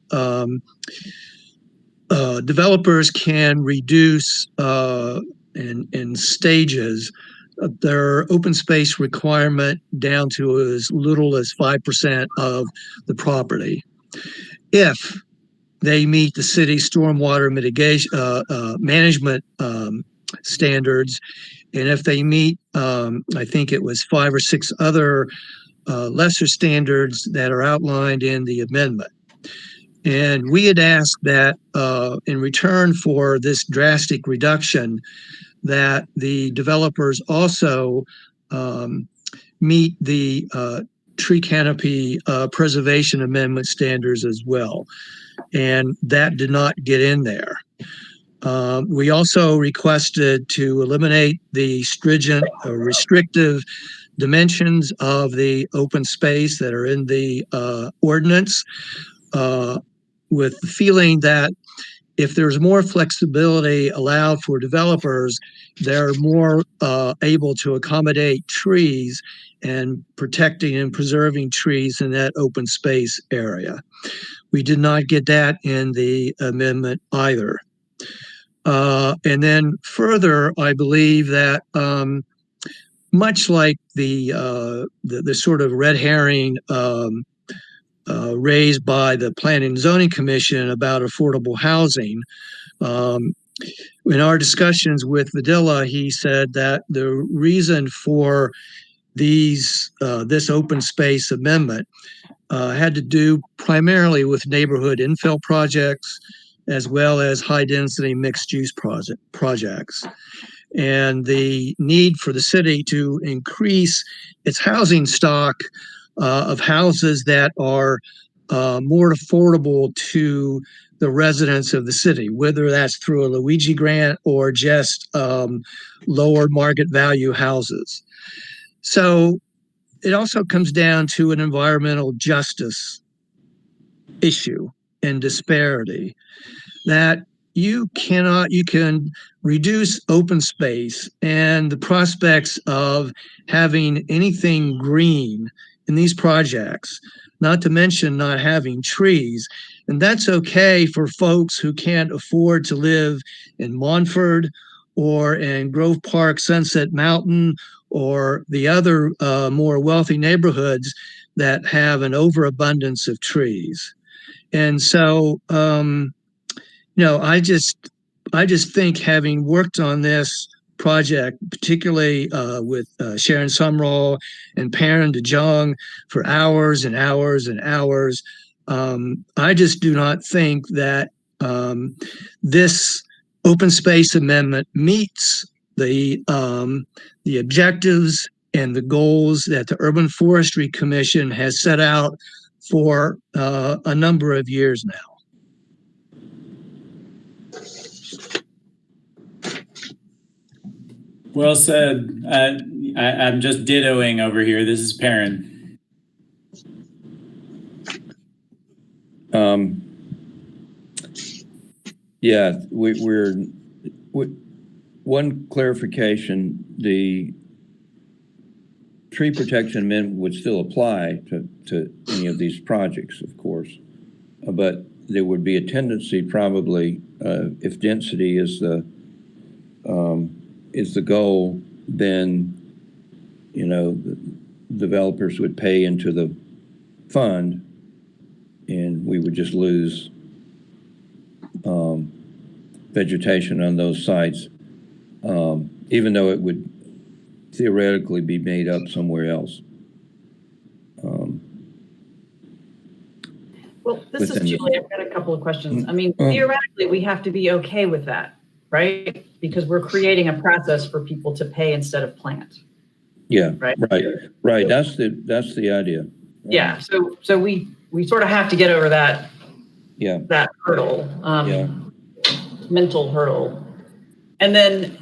developers can reduce in stages their open space requirement down to as little as 5% of the property, if they meet the city's stormwater mitigation management standards, and if they meet, I think it was 5 or 6 other lesser standards that are outlined in the amendment. And we had asked that in return for this drastic reduction, that the developers also meet the tree canopy preservation amendment standards as well. And that did not get in there. We also requested to eliminate the stringent or restrictive dimensions of the open space that are in the ordinance, with the feeling that if there's more flexibility allowed for developers, they're more able to accommodate trees and protecting and preserving trees in that open space area. We did not get that in the amendment either. And then further, I believe that much like the sort of red herring raised by the Planning and Zoning Commission about affordable housing, in our discussions with Vidilla, he said that the reason for this open space amendment had to do primarily with neighborhood infill projects, as well as high density mixed use projects. And the need for the city to increase its housing stock of houses that are more affordable to the residents of the city, whether that's through a Luigi grant or just lower market value houses. So it also comes down to an environmental justice issue and disparity, that you can reduce open space and the prospects of having anything green in these projects, not to mention not having trees. And that's okay for folks who can't afford to live in Montford or in Grove Park, Sunset Mountain, or the other more wealthy neighborhoods that have an overabundance of trees. And so, I just think, having worked on this project, particularly with Sharon Sumrall and Perrin DeJong for hours and hours and hours, I just do not think that this open space amendment meets the objectives and the goals that the Urban Forestry Commission has set out for a number of years now. Well said. I'm just dittoing over here. This is Perrin. Yeah, we're one clarification. The tree protection amendment would still apply to any of these projects, of course. But there would be a tendency probably, if density is the goal, then, you know, the developers would pay into the fund and we would just lose vegetation on those sites, even though it would theoretically be made up somewhere else. Well, this is Julie. I've got a couple of questions. I mean, theoretically, we have to be okay with that, right? Because we're creating a process for people to pay instead of plant. Yeah, right. That's the idea. Right. Yeah. So we sort of have to get over that. Yeah. That hurdle, mental hurdle, and then,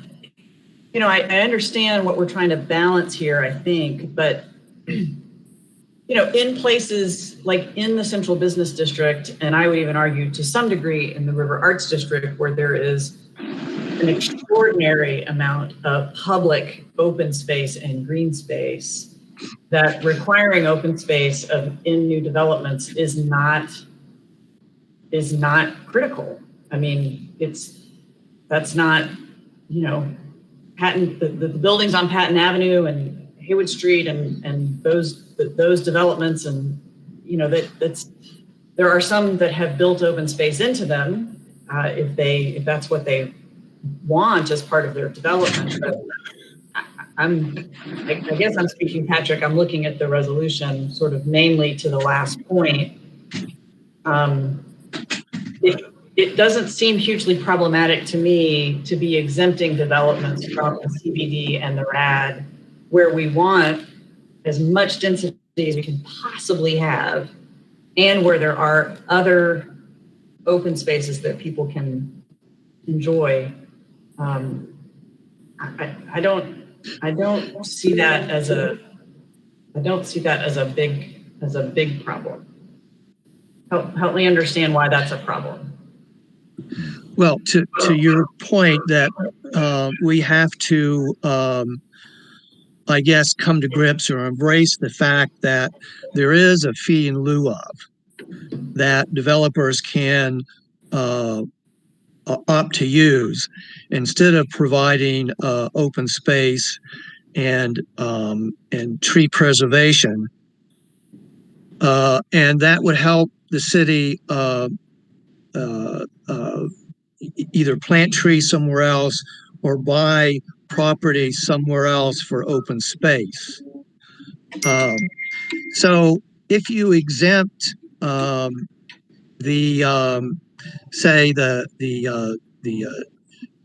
you know, I understand what we're trying to balance here. I think, but you know, in places like in the Central Business District, and I would even argue to some degree in the River Arts District, where there is an extraordinary amount of public open space and green space, that requiring open space in new developments is not critical. I mean, that's not, you know, the buildings on Patton Avenue and Haywood Street and those developments, and you know, there are some that have built open space into them if that's what they want as part of their development. But I guess I'm speaking, Patrick, I'm looking at the resolution sort of mainly to the last point. It doesn't seem hugely problematic to me to be exempting developments from the CBD and the RAD, where we want as much density as we can possibly have, and where there are other open spaces that people can enjoy. I don't see that as a big problem. Help me understand why that's a problem. Well, to your point that we have to, I guess, come to grips or embrace the fact that there is a fee in lieu of that developers can opt to use instead of providing open space and tree preservation, and that would help the city either plant trees somewhere else or buy property somewhere else for open space. So if you exempt say the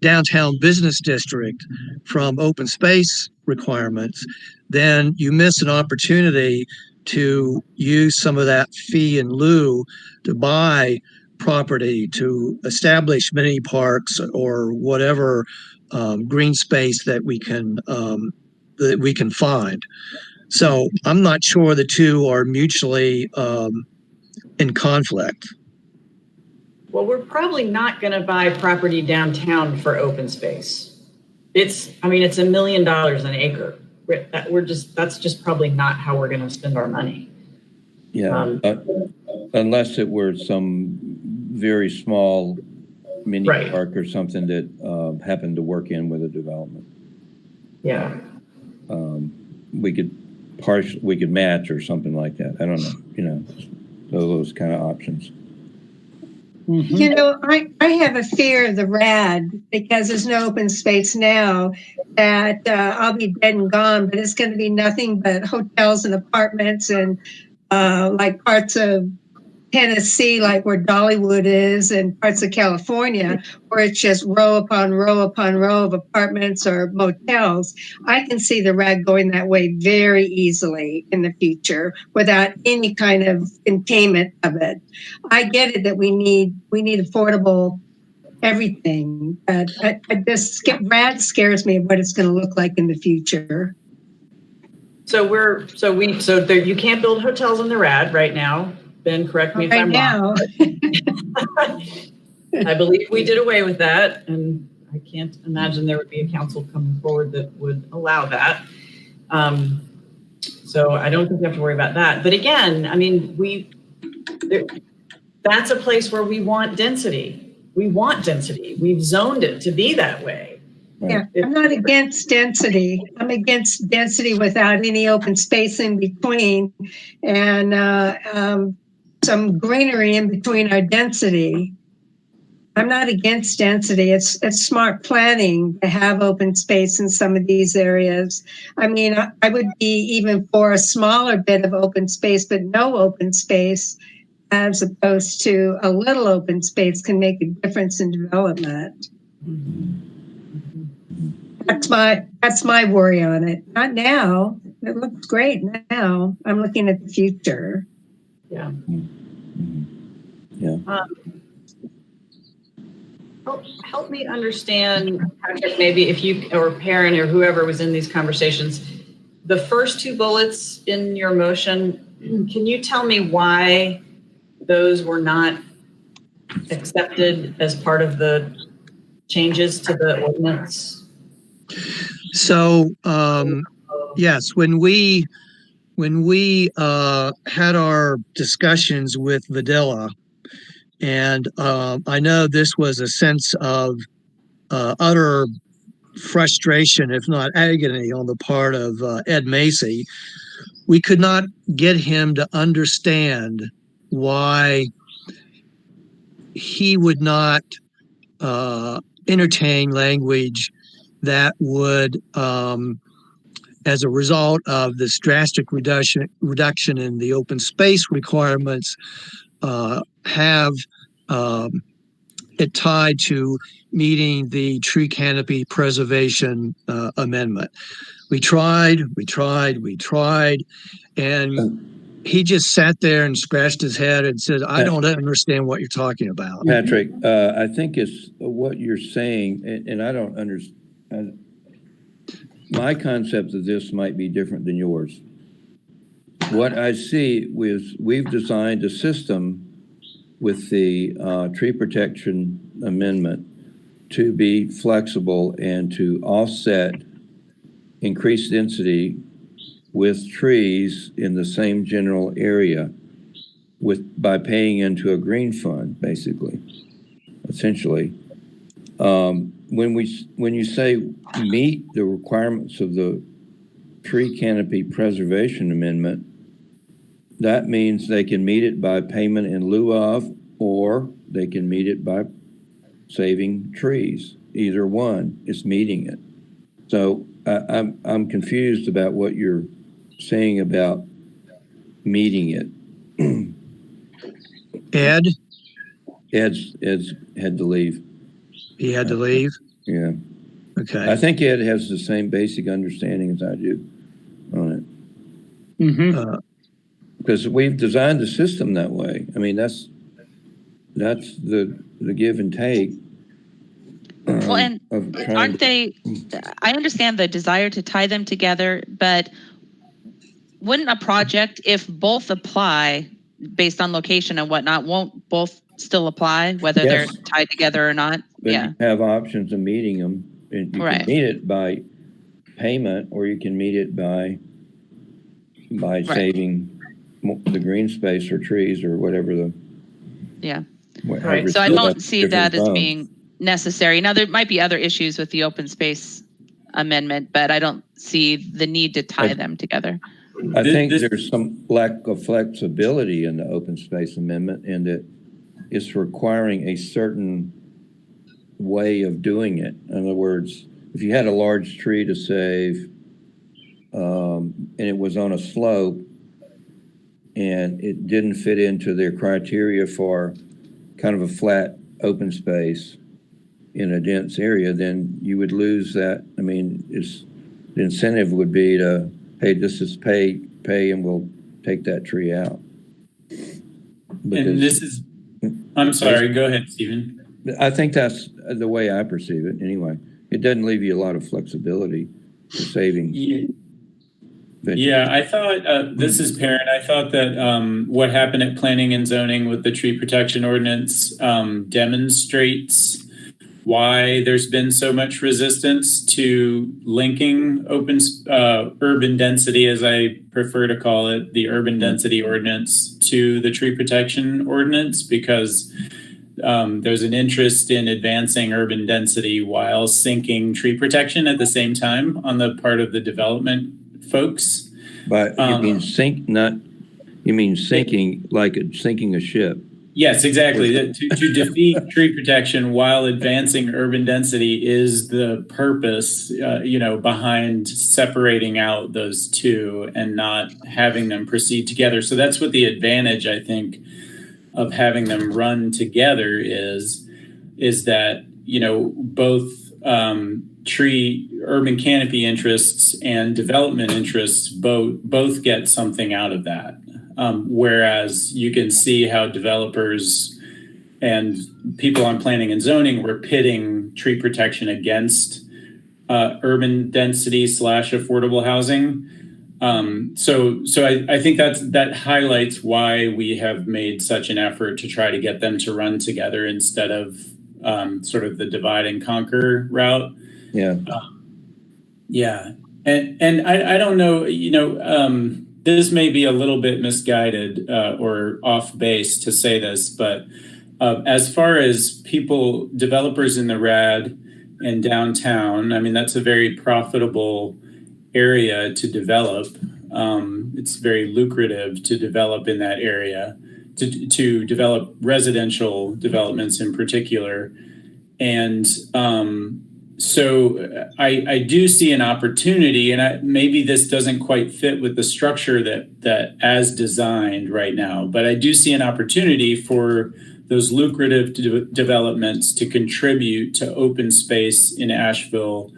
downtown business district from open space requirements, then you miss an opportunity to use some of that fee in lieu to buy property, to establish mini parks or whatever green space that we can find. So I'm not sure the two are mutually in conflict. Well, we're probably not going to buy property downtown for open space. It's $1 million an acre. That's just probably not how we're going to spend our money. Yeah, unless it were some very small mini park or something that happened to work in with a development. Yeah. We could match or something like that. I don't know, you know, those kind of options. Mm-hmm. You know, I have a fear of the RAD because there's no open space now that I'll be dead and gone, but it's going to be nothing but hotels and apartments and like parts of Tennessee, like where Dollywood is, and parts of California, where it's just row upon row upon row of apartments or motels. I can see the RAD going that way very easily in the future without any kind of containment of it. I get it that we need affordable everything, but RAD scares me of what it's going to look like in the future. So you can't build hotels in the RAD right now. Ben, correct me if I'm wrong. I believe we did away with that, and I can't imagine there would be a council coming forward that would allow that. So I don't think we have to worry about that. But again, I mean, that's a place where we want density. We want density. We've zoned it to be that way. Yeah, I'm not against density. I'm against density without any open space in between and some greenery in between our density. I'm not against density. It's smart planning to have open space in some of these areas. I mean, I would be even for a smaller bit of open space, but no open space, as opposed to a little open space can make a difference in development. That's my worry on it. Not now. It looks great now. I'm looking at the future. Yeah. Yeah. Help me understand, Patrick, maybe if you or Perrin or whoever was in these conversations, the first two bullets in your motion, can you tell me why those were not accepted as part of the changes to the ordinance? So, yes, when we had our discussions with Videla, and I know this was a sense of utter frustration, if not agony, on the part of Ed Macy. We could not get him to understand why he would not entertain language that would, as a result of this drastic reduction in the open space requirements, have it tied to meeting the tree canopy preservation amendment. We tried, and he just sat there and scratched his head and said, I don't understand what you're talking about. Patrick, I think it's what you're saying, and I don't understand. My concept of this might be different than yours. What I see is we've designed a system with the tree protection amendment to be flexible and to offset increased density with trees in the same general area by paying into a green fund, basically, essentially. When you say meet the requirements of the tree canopy preservation amendment, that means they can meet it by payment in lieu of, or they can meet it by saving trees. Either one is meeting it. So I'm confused about what you're saying about meeting it. Ed's had to leave. He had to leave? Yeah. Okay. I think Ed has the same basic understanding as I do on it. Mm-hmm. Because we've designed the system that way. I mean, that's the give and take. Well, and aren't they, I understand the desire to tie them together, but wouldn't a project, if both apply based on location and whatnot, won't both still apply, whether they're tied together or not? But yeah. You have options of meeting them. And you can meet it by payment, or you can meet it by saving the green space or trees or whatever the. Yeah. Right. So I don't see that as being necessary. Now, there might be other issues with the open space amendment, but I don't see the need to tie them together. I think there's some lack of flexibility in the open space amendment, and that it's requiring a certain way of doing it. In other words, if you had a large tree to save and it was on a slope and it didn't fit into their criteria for kind of a flat open space in a dense area, then you would lose that. I mean, the incentive would be to, hey, this is pay and we'll take that tree out. And this is, I'm sorry, go ahead, Stephen. I think that's the way I perceive it anyway. It doesn't leave you a lot of flexibility for saving. Yeah, I thought, this is Perrin, I thought that what happened at planning and zoning with the tree protection ordinance demonstrates why there's been so much resistance to linking urban density, as I prefer to call it, the urban density ordinance to the tree protection ordinance, because there's an interest in advancing urban density while sinking tree protection at the same time on the part of the development folks. But you mean sinking, like sinking a ship. Yes, exactly. To defeat tree protection while advancing urban density is the purpose, behind separating out those two and not having them proceed together. So that's what the advantage, I think, of having them run together is that, both urban canopy interests and development interests both get something out of that. Whereas you can see how developers and people on planning and zoning were pitting tree protection against urban density / affordable housing. So I think that highlights why we have made such an effort to try to get them to run together instead of sort of the divide and conquer route. Yeah. Yeah. And I don't know, this may be a little bit misguided or off base to say this, but as far as developers in the RAD and downtown, I mean, that's a very profitable area to develop. It's very lucrative to develop in that area, to develop residential developments in particular. And so I do see an opportunity, and maybe this doesn't quite fit with the structure that as designed right now, but I do see an opportunity for those lucrative developments to contribute to open space in Asheville,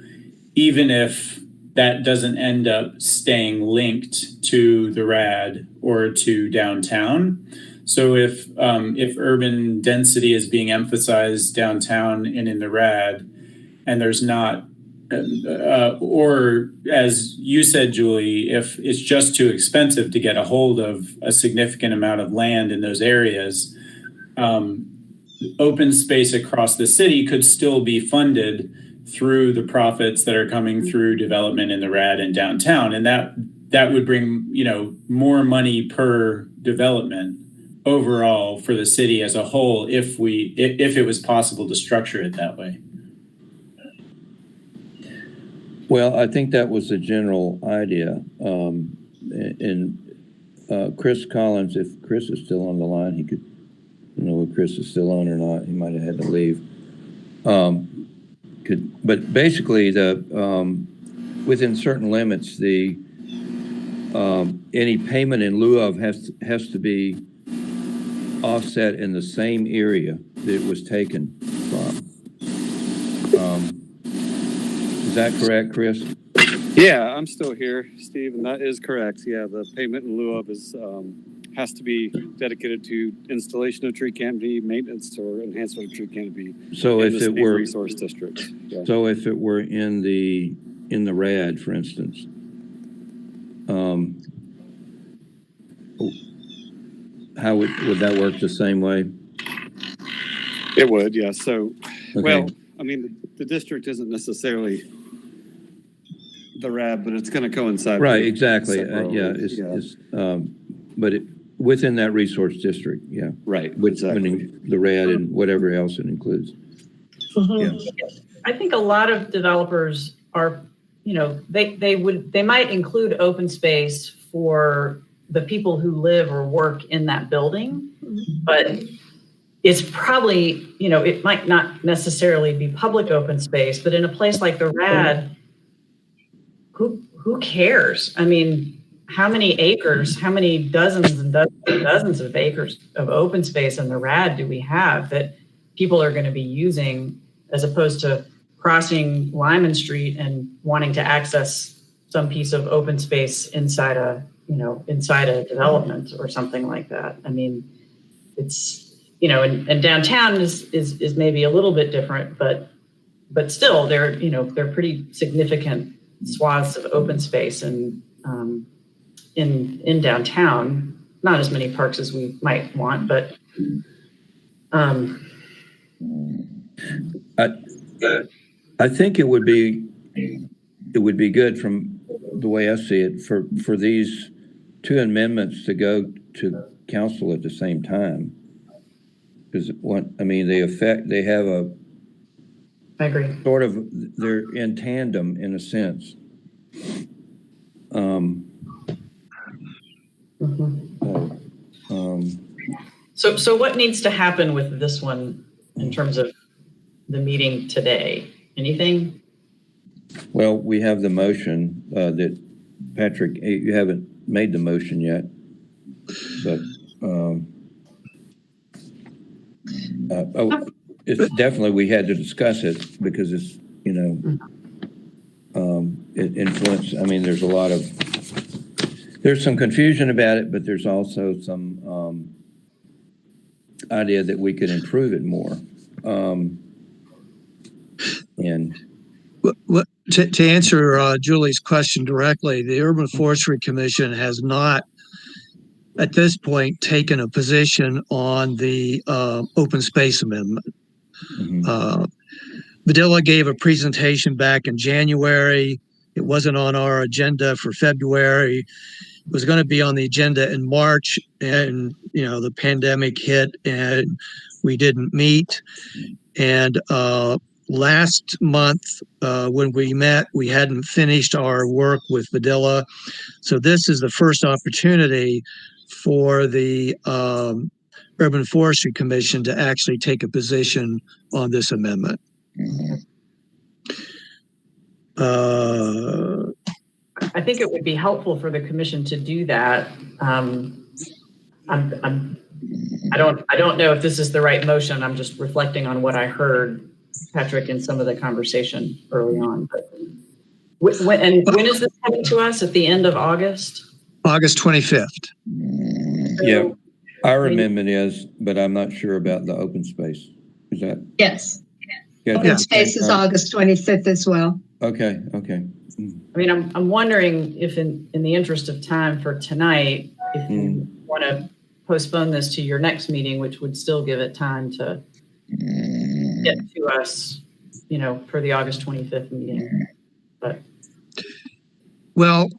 even if that doesn't end up staying linked to the RAD or to downtown. So if urban density is being emphasized downtown and in the RAD, and there's not, or as you said, Julie, if it's just too expensive to get a hold of a significant amount of land in those areas, open space across the city could still be funded through the profits that are coming through development in the RAD and downtown. And that would bring, more money per development overall for the city as a whole if it was possible to structure it that way. Well, I think that was the general idea. Chris Collins, if Chris is still on the line, he could, I don't know if Chris is still on or not. He might have had to leave. But basically, within certain limits, the any payment in lieu of has to be offset in the same area that it was taken from. Is that correct, Chris? Yeah, I'm still here, Steve, and that is correct. Yeah, the payment in lieu of has to be dedicated to installation of tree canopy, maintenance, or enhancement of tree canopy. So if it were resource districts. Yeah. So if it were in the RAD, for instance, how would that work the same way? It would, yeah. So, okay. Well, I mean, the district isn't necessarily the RAD, but it's going to coincide. Right, exactly. But within that resource district, yeah. Right, exactly. The RAD and whatever else it includes. Yeah. I think a lot of developers are, they might include open space for the people who live or work in that building, but it's probably, it might not necessarily be public open space, but in a place like the RAD, who cares? I mean, how many acres, how many dozens and dozens and dozens of acres of open space in the RAD do we have that people are going to be using, as opposed to crossing Lyman Street and wanting to access some piece of open space inside a development or something like that. I mean, it's, and downtown is maybe a little bit different, but still they're pretty significant swaths of open space and in downtown. Not as many parks as we might I think it would be good from the way I see it for these two amendments to go to council at the same time. Because they have a, I agree. Sort of, they're in tandem in a sense. So what needs to happen with this one in terms of the meeting today? Anything? Well, we have the motion that Patrick, you haven't made the motion yet, but it's definitely, we had to discuss it because it's, it influenced, there's some confusion about it, but there's also some idea that we could improve it more. To answer Julie's question directly, the Urban Forestry Commission has not, at this point, taken a position on the open space amendment. Vidilla gave a presentation back in January. It wasn't on our agenda for February. It was going to be on the agenda in March, and the pandemic hit and we didn't meet. And last month when we met, we hadn't finished our work with Vidilla. So this is the first opportunity for the Urban Forestry Commission to actually take a position on this amendment. I think it would be helpful for the commission to do that. I don't know if this is the right motion. I'm just reflecting on what I heard, Patrick, in some of the conversation early on. But when is this coming to us? At the end of August? August 25th. Yeah, our amendment is, but I'm not sure about the open space. Is that? Yes. Yeah. Open space is August 25th as well. Okay. I'm wondering if in the interest of time for tonight, if you want to postpone this to your next meeting, which would still give it time to get to us, for the August 25th meeting. But well,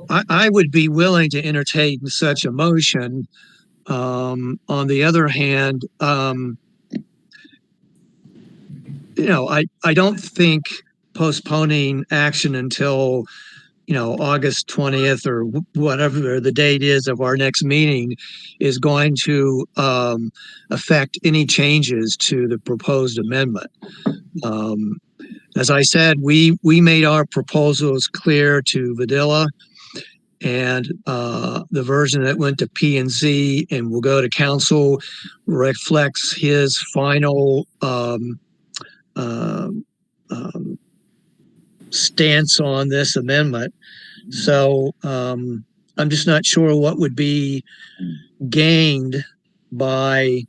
I would be willing to entertain such a motion. On the other hand, I don't think postponing action until August 20th or whatever the date is of our next meeting is going to affect any changes to the proposed amendment. As I said, we made our proposals clear to Vidilla, and the version that went to P&Z and will go to council reflects his final stance on this amendment. So I'm just not sure what would be gained by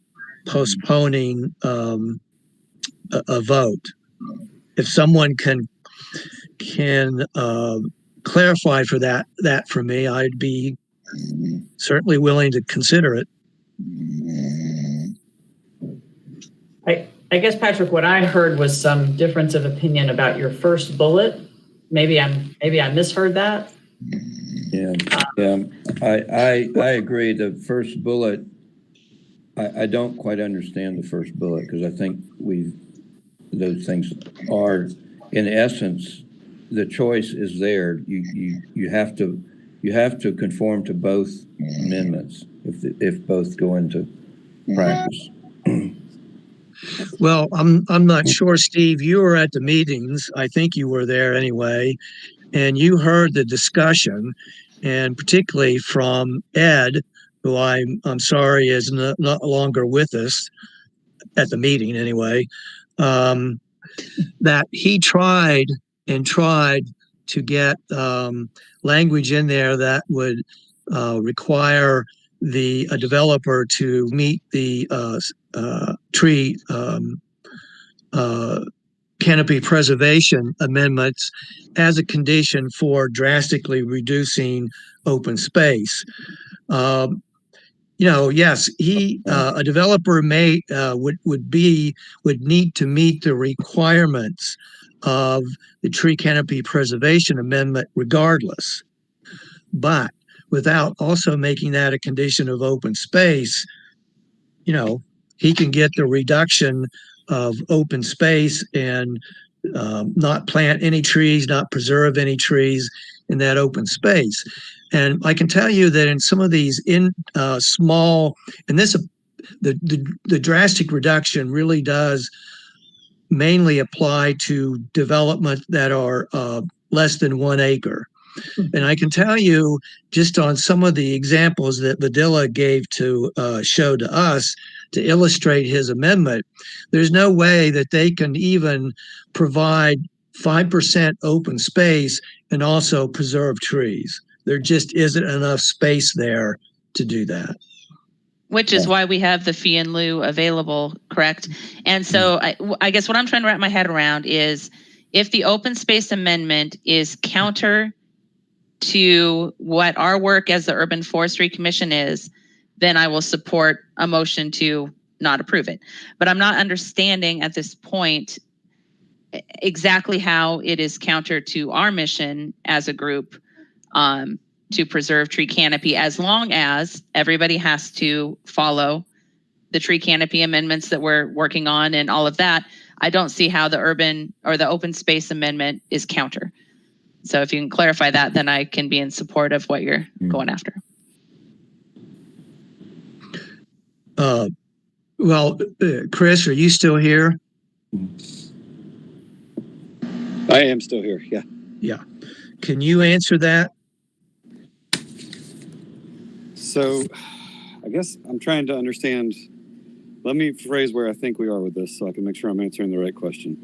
postponing a vote. If someone can clarify for that for me, I'd be certainly willing to consider it. I guess, Patrick, what I heard was some difference of opinion about your first bullet. Maybe I misheard that. Yeah. I agree. The first bullet, I don't quite understand the first bullet because I think those things are, in essence, the choice is there. You have to conform to both amendments if both go into practice. Well, I'm not sure, Steve. You were at the meetings. I think you were there anyway, and you heard the discussion, and particularly from Ed, who I'm sorry is not longer with us at the meeting anyway. That he tried to get language in there that would require a developer to meet the tree canopy preservation amendments as a condition for drastically reducing open space. yes, a developer would need to meet the requirements of the tree canopy preservation amendment regardless. But without also making that a condition of open space, he can get the reduction of open space and not plant any trees, not preserve any trees in that open space. And I can tell you that in some of these small, and the drastic reduction really does mainly apply to development that are less than 1 acre. And I can tell you, just on some of the examples that Vidila gave to show to us to illustrate his amendment, there's no way that they can even provide 5% open space and also preserve trees. There just isn't enough space there to do that. Which is why we have the fee in lieu available, correct? And so I guess what I'm trying to wrap my head around is if the open space amendment is counter to what our work as the Urban Forestry Commission is, then I will support a motion to not approve it. But I'm not understanding at this point exactly how it is counter to our mission as a group to preserve tree canopy, as long as everybody has to follow the tree canopy amendments that we're working on and all of that. I don't see how the urban or the open space amendment is counter. So if you can clarify that, then I can be in support of what you're going after. Chris, are you still here? I am still here. Yeah. Yeah. Can you answer that? So I guess I'm trying to understand. Let me phrase where I think we are with this so I can make sure I'm answering the right question.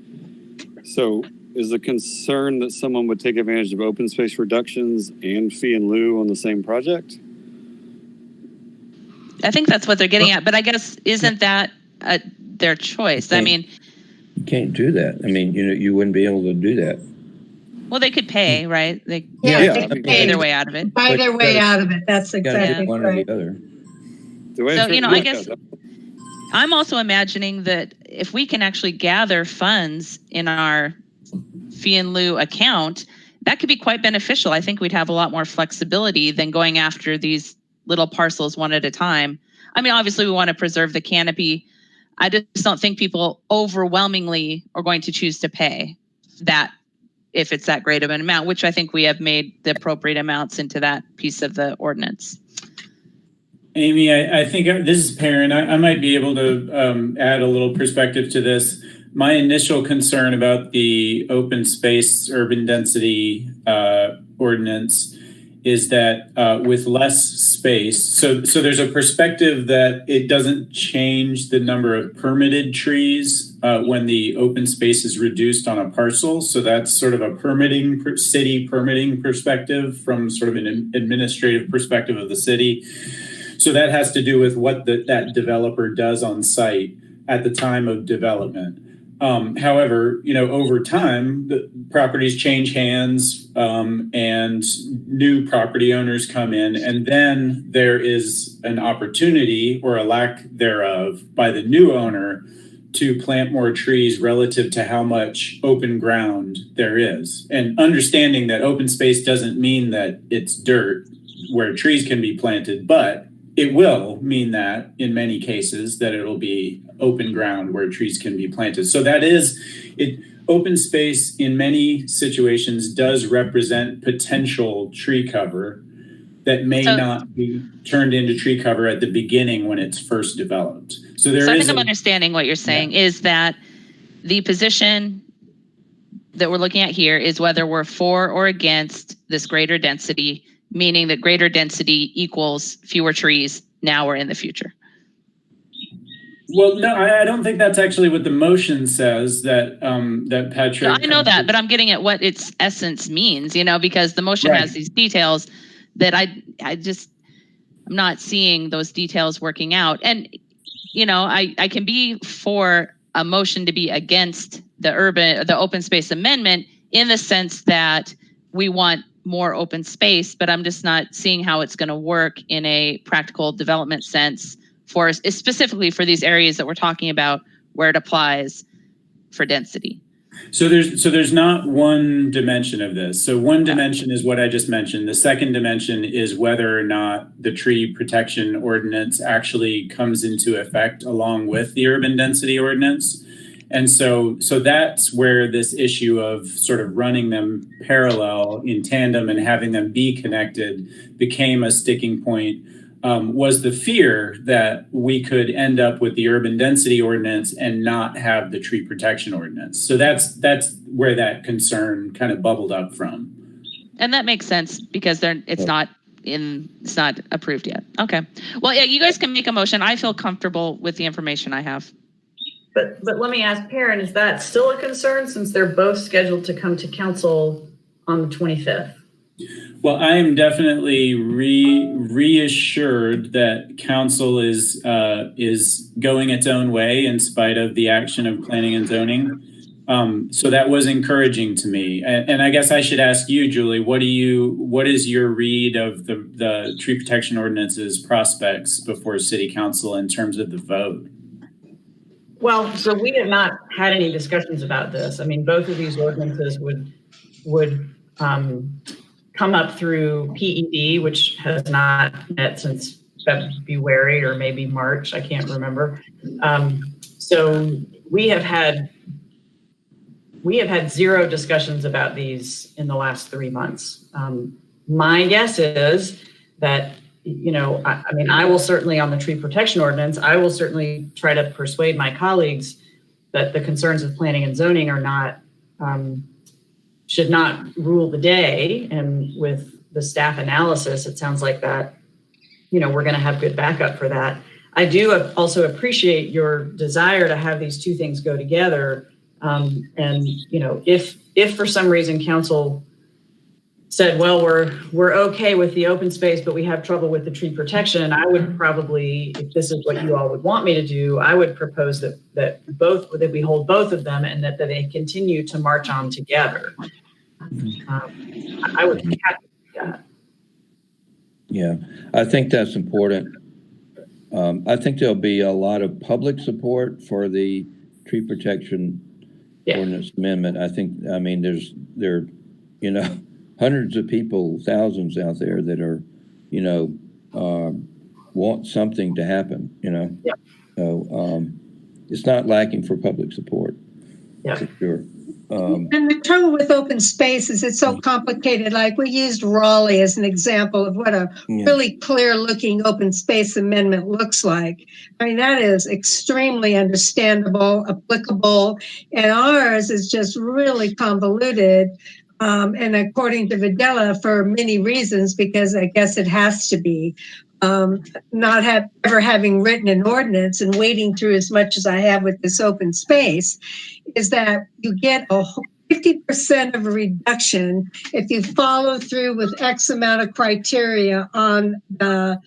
So is the concern that someone would take advantage of open space reductions and fee in lieu on the same project? I think that's what they're getting at, but I guess isn't that their choice? I mean, you can't do that. I mean, you wouldn't be able to do that. Well, they could pay, right? They could pay their way out of it. Buy their way out of it. That's exactly one right. or the other. So, I guess I'm also imagining that if we can actually gather funds in our fee in lieu account, that could be quite beneficial. I think we'd have a lot more flexibility than going after these little parcels one at a time. I mean, obviously we want to preserve the canopy. I just don't think people overwhelmingly are going to choose to pay that if it's that great of an amount, which I think we have made the appropriate amounts into that piece of the ordinance. Amy, I think this is Perrin. I might be able to add a little perspective to this. My initial concern about the open space urban density ordinance is that with less space, so there's a perspective that it doesn't change the number of permitted trees when the open space is reduced on a parcel. So that's sort of a city permitting perspective from sort of an administrative perspective of the city. So that has to do with what that developer does on site at the time of development. However, over time, the properties change hands and new property owners come in, and then there is an opportunity or a lack thereof by the new owner to plant more trees relative to how much open ground there is. And understanding that open space doesn't mean that it's dirt where trees can be planted, but it will mean that in many cases that it'll be open ground where trees can be planted. So that is it. Open space in many situations does represent potential tree cover that may not be turned into tree cover at the beginning when it's first developed. So I think I'm understanding what you're saying is that the position that we're looking at here is whether we're for or against this greater density, meaning that greater density equals fewer trees now or in the future. Well, no, I don't think that's actually what the motion says that Patrick. No, I know that, but I'm getting at what its essence means, because the motion has these details that I'm not seeing those details working out. And, I can be for a motion to be against the open space amendment in the sense that we want more open space, but I'm just not seeing how it's going to work in a practical development sense for us, specifically for these areas that we're talking about where it applies for density. So there's not one dimension of this. So one dimension is what I just mentioned. The second dimension is whether or not the tree protection ordinance actually comes into effect along with the urban density ordinance. And so that's where this issue of sort of running them parallel in tandem and having them be connected became a sticking point. Was the fear that we could end up with the urban density ordinance and not have the tree protection ordinance. So that's where that concern kind of bubbled up from. And that makes sense because it's not approved yet. Okay. Well, yeah, you guys can make a motion. I feel comfortable with the information I have. But let me ask Perrin, is that still a concern since they're both scheduled to come to council on the 25th? Well, I am definitely reassured that council is going its own way in spite of the action of planning and zoning. So that was encouraging to me. And I guess I should ask you, Julie, what is your read of the tree protection ordinance's prospects before city council in terms of the vote? Well, so we have not had any discussions about this. I mean, both of these ordinances would come up through PED, which has not met since February or maybe March. I can't remember. So we have had zero discussions about these in the last 3 months. My guess is that, I mean, I will certainly on the tree protection ordinance, I will certainly try to persuade my colleagues that the concerns of planning and zoning are not, should not rule the day. And with the staff analysis, it sounds like that, we're going to have good backup for that. I do also appreciate your desire to have these two things go together. And, if for some reason council said, well, we're okay with the open space, but we have trouble with the tree protection, I would probably, if this is what you all would want me to do, I would propose that we hold both of them and that they continue to march on together. I would be happy to do that. Yeah, I think that's important. I think there'll be a lot of public support for the tree protection ordinance amendment. I mean, there are, hundreds of people, thousands out there that are, want something to happen, So it's not lacking for public support. Yeah. For sure. And the trouble with open space is it's so complicated. Like we used Raleigh as an example of what a really clear looking open space amendment looks like. I mean, that is extremely understandable, applicable, and ours is just really convoluted. And according to Videla, for many reasons, because I guess it has to be, ever having written an ordinance and wading through as much as I have with this open space, is that you get a 50% of a reduction if you follow through with X amount of criteria on the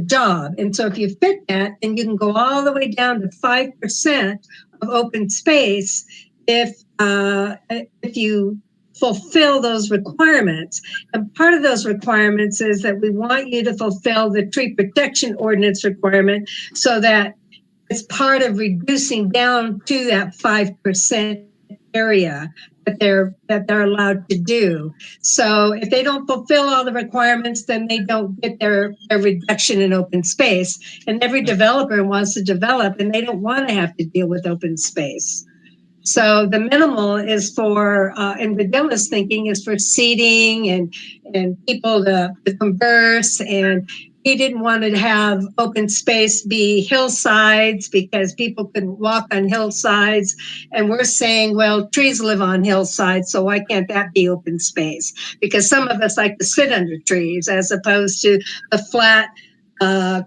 job. And so if you fit that, then you can go all the way down to 5% of open space if you fulfill those requirements. And part of those requirements is that we want you to fulfill the tree protection ordinance requirement so that it's part of reducing down to that 5% area that they're allowed to do. So if they don't fulfill all the requirements, then they don't get their reduction in open space. And every developer wants to develop and they don't want to have to deal with open space. So the minimal is for, and Videla's thinking is for seating and people to converse. And he didn't want to have open space be hillsides because people couldn't walk on hillsides. And we're saying, well, trees live on hillsides, so why can't that be open space? Because some of us like to sit under trees as opposed to the flat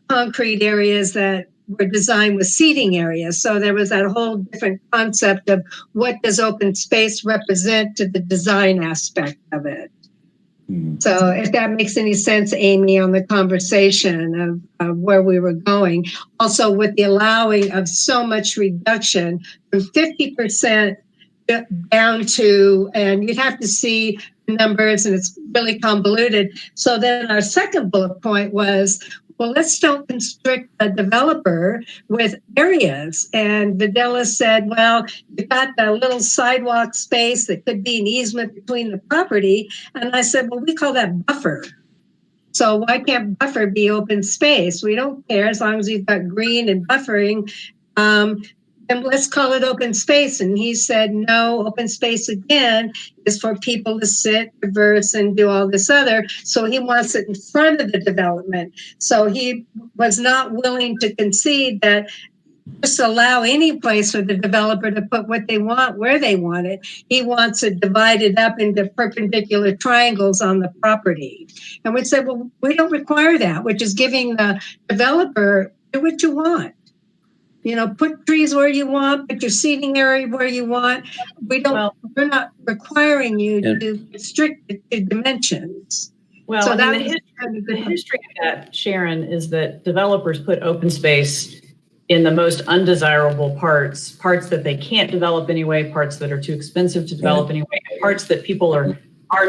concrete areas that were designed with seating areas. So there was that whole different concept of what does open space represent to the design aspect of it. So if that makes any sense, Amy, on the conversation of where we were going. Also with the allowing of so much reduction from 50% down to, and you'd have to see the numbers, and it's really convoluted. So then our second bullet point was, well, let's don't constrict a developer with areas. And Videla said, well, you've got the little sidewalk space that could be an easement between the property. And I said, well, we call that buffer. So why can't buffer be open space? We don't care as long as you've got green and buffering. And let's call it open space. And he said, no, open space again is for people to sit, traverse, and do all this other. So he wants it in front of the development. So he was not willing to concede that just allow any place for the developer to put what they want where they want it. He wants it divided up into perpendicular triangles on the property. And we said, well, we don't require that, which is giving the developer, do what you want. You know, put trees where you want, put your seating area where you want. We're not requiring you to restrict it to dimensions. Well, so the history of that, Sharon, is that developers put open space in the most undesirable parts that they can't develop anyway, parts that are too expensive to develop anyway, parts that people are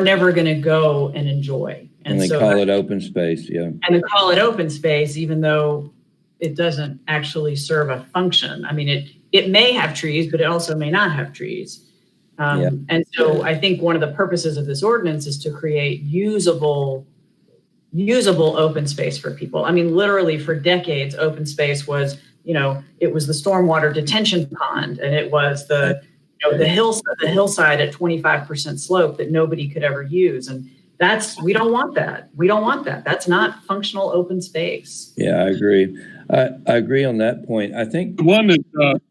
never going to go and enjoy. And they call it open space, yeah. And they call it open space, even though it doesn't actually serve a function. I mean, it may have trees, but it also may not have trees. And so I think one of the purposes of this ordinance is to create usable open space for people. I mean, literally for decades, open space was, it was the stormwater detention pond, and it was the hillside at 25% slope that nobody could ever use. And we don't want that. We don't want that. That's not functional open space. Yeah, I agree. I agree on that point. I think the one that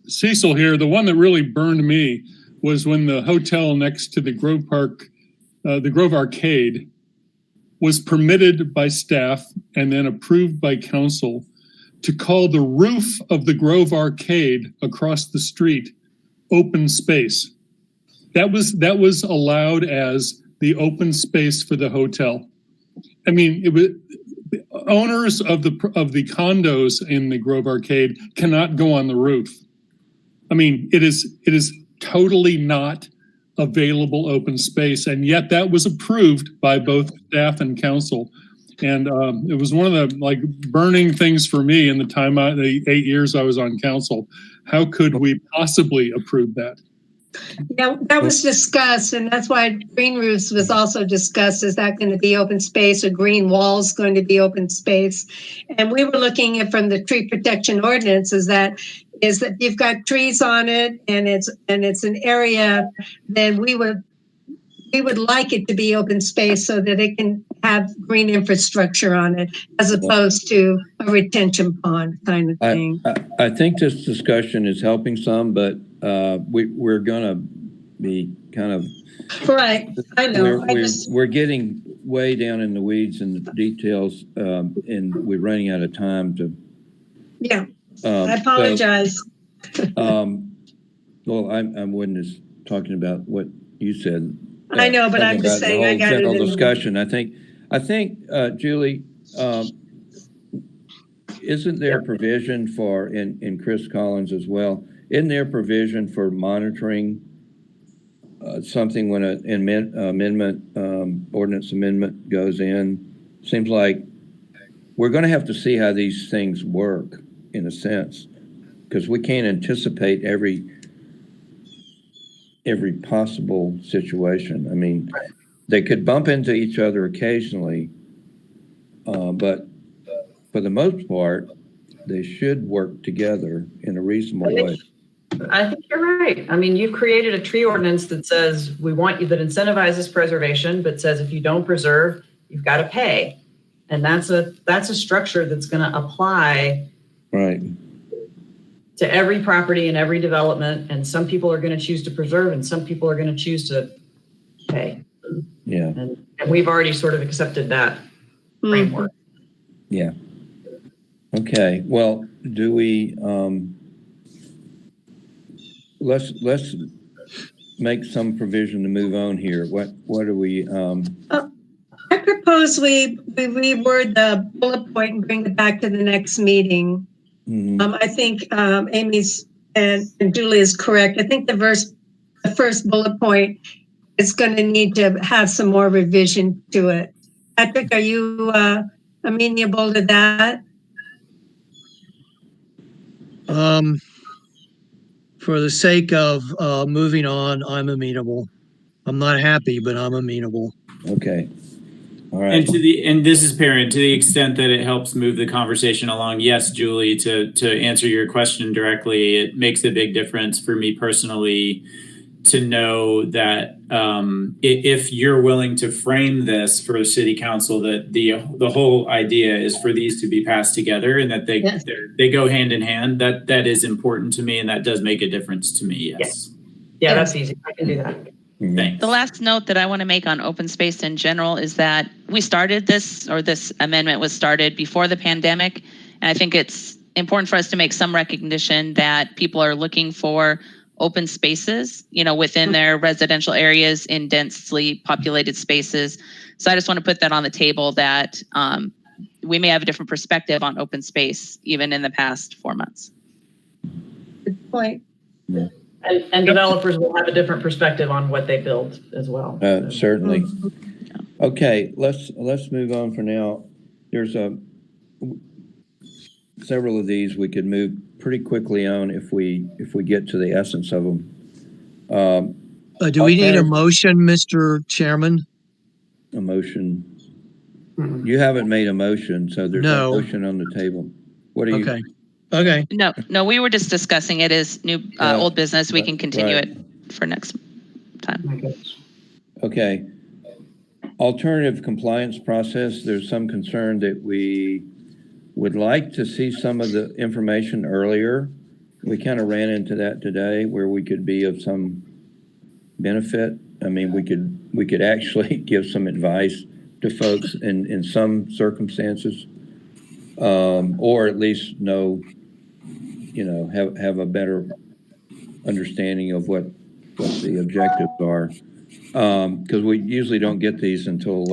Cecil here, the one that really burned me was when the hotel next to the Grove Park, the Grove Arcade, was permitted by staff and then approved by council to call the roof of the Grove Arcade across the street open space. That was allowed as the open space for the hotel. I mean, it was owners of the condos in the Grove Arcade cannot go on the roof. I mean, it is totally not available open space, and yet that was approved by both staff and council. And it was one of the burning things for me in the 8 years I was on council. How could we possibly approve that? Yeah, that was discussed, and that's why green roofs was also discussed. Is that going to be open space, or green walls going to be open space? And we were looking at from the tree protection ordinance is that you've got trees on it, and it's an area, then we would like it to be open space so that it can have green infrastructure on it, as opposed to a retention pond kind of thing. I think this discussion is helping some, but we're going to be kind of right. I know. We're getting way down in the weeds and the details, and we're running out of time to. Yeah, I apologize. Well, I wasn't just talking about what you said. I know, but I'm just saying I got it in discussion. I think, Julie, isn't there provision for in Chris Collins as well? Isn't there provision for monitoring something when an ordinance amendment goes in? Seems like we're going to have to see how these things work in a sense, because we can't anticipate every possible situation. I mean, they could bump into each other occasionally, but for the most part, they should work together in a reasonable way. I think you're right. I mean, you've created a tree ordinance that says that incentivizes preservation, but says if you don't preserve, you've got to pay. And that's a structure that's going to apply right to every property and every development. And some people are going to choose to preserve, and some people are going to choose to pay. Yeah. And we've already sort of accepted that framework. Yeah. Okay. Well, do we let's make some provision to move on here. What do we I propose we reword the bullet point and bring it back to the next meeting. I think Amy's and Julie is correct. I think the first bullet point is going to need to have some more revision to it. Patrick, are you amenable to that? For the sake of moving on, I'm amenable. I'm not happy, but I'm amenable. Okay. All right. And this is Perrin, to the extent that it helps move the conversation along. Yes, Julie, to answer your question directly, it makes a big difference for me personally to know that if you're willing to frame this for the city council, that the whole idea is for these to be passed together and that they go hand in hand. That is important to me, and that does make a difference to me. Yes. Yeah, that's easy. I can do that. Thanks. The last note that I want to make on open space in general is that we started this amendment was started before the pandemic. And I think it's important for us to make some recognition that people are looking for open spaces, within their residential areas in densely populated spaces. So I just want to put that on the table that we may have a different perspective on open space, even in the past 4 months. Good point. Yeah. And developers will have a different perspective on what they build as well. Certainly. Okay, let's move on for now. There's several of these we could move pretty quickly on if we get to the essence of them. Do we need a motion, Mr. Chairman? A motion? You haven't made a motion, so there's no motion on the table. What are you? Okay. No, we were just discussing it as new old business. We can continue it for next time. Okay. Alternative compliance process. There's some concern that we would like to see some of the information earlier. We kind of ran into that today where we could be of some benefit. I mean, we could actually give some advice to folks in some circumstances, or at least know, have a better understanding of what the objectives are. Because we usually don't get these until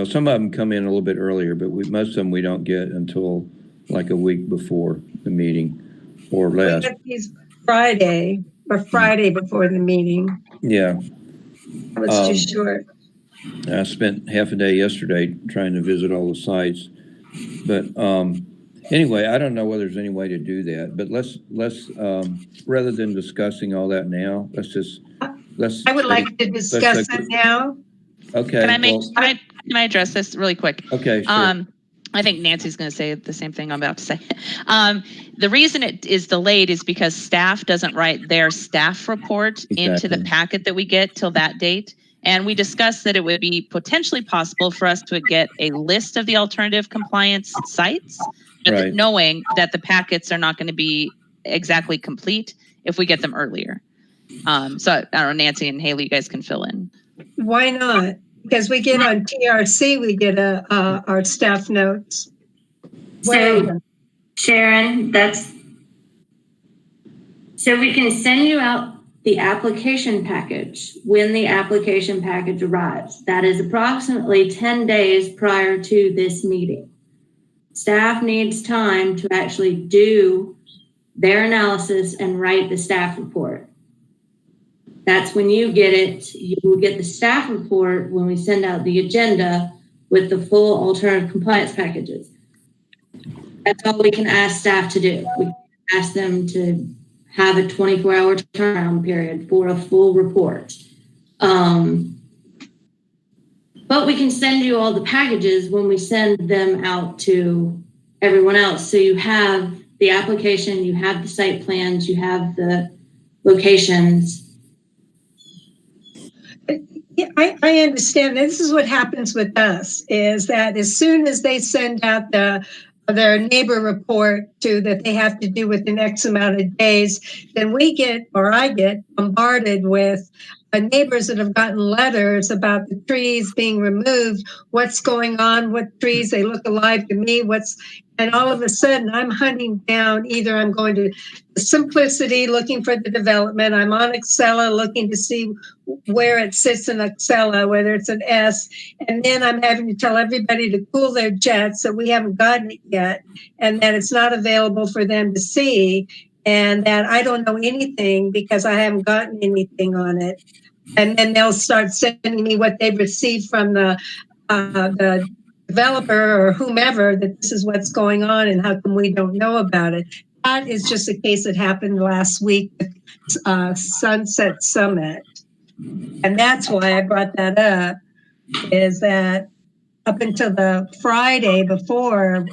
some of them come in a little bit earlier, but most of them we don't get until like a week before the meeting or less. We get these Friday before the meeting. Yeah. That was too short. I spent half a day yesterday trying to visit all the sites, but anyway, I don't know whether there's any way to do that, but let's rather than discussing all that now, let's. I would like to discuss it now. Okay. Can I address this really quick? Okay. Sure. I think Nancy's going to say the same thing I'm about to say. The reason it is delayed is because staff doesn't write their staff report into the packet that we get till that date. And we discussed that it would be potentially possible for us to get a list of the alternative compliance sites, but knowing that the packets are not going to be exactly complete if we get them earlier. So I don't know, Nancy and Haley, you guys can fill in. Why not? Because we get on TRC, we get our staff notes. So, Sharon, so we can send you out the application package when the application package arrives. That is approximately 10 days prior to this meeting. Staff needs time to actually do their analysis and write the staff report. That's when you get it. You will get the staff report when we send out the agenda with the full alternative compliance packages. That's all we can ask staff to do. We can ask them to have a 24-hour turnaround period for a full report. But we can send you all the packages when we send them out to everyone else. So you have the application, you have the site plans, you have the locations. Yeah, I understand. This is what happens with us, is that as soon as they send out their neighbor report that they have to do within X amount of days, then I get bombarded with neighbors that have gotten letters about the trees being removed, what's going on, what trees, they look alive to me, and all of a sudden I'm hunting down, either I'm going to Simplicity looking for the development, I'm on Excella looking to see where it sits in Excella, whether it's an S, and then I'm having to tell everybody to cool their jets that we haven't gotten it yet, and that it's not available for them to see, and that I don't know anything because I haven't gotten anything on it. And then they'll start sending me what they've received from the developer or whomever, that this is what's going on and how come we don't know about it. That is just a case that happened last week with Sunset Summit. And that's why I brought that up, is that up until the Friday before,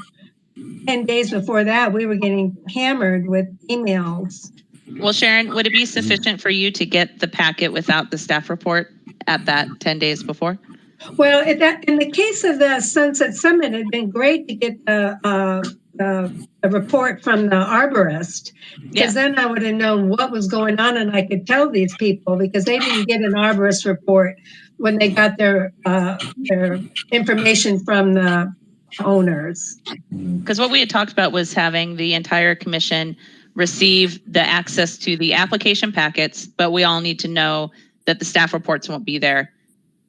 10 days before that, we were getting hammered with emails. Well, Sharon, would it be sufficient for you to get the packet without the staff report at that 10 days before? Well, in the case of the Sunset Summit, it'd been great to get the report from the arborist, because then I would have known what was going on and I could tell these people, because they didn't get an arborist report when they got their information from the owners. Because what we had talked about was having the entire commission receive the access to the application packets, but we all need to know that the staff reports won't be there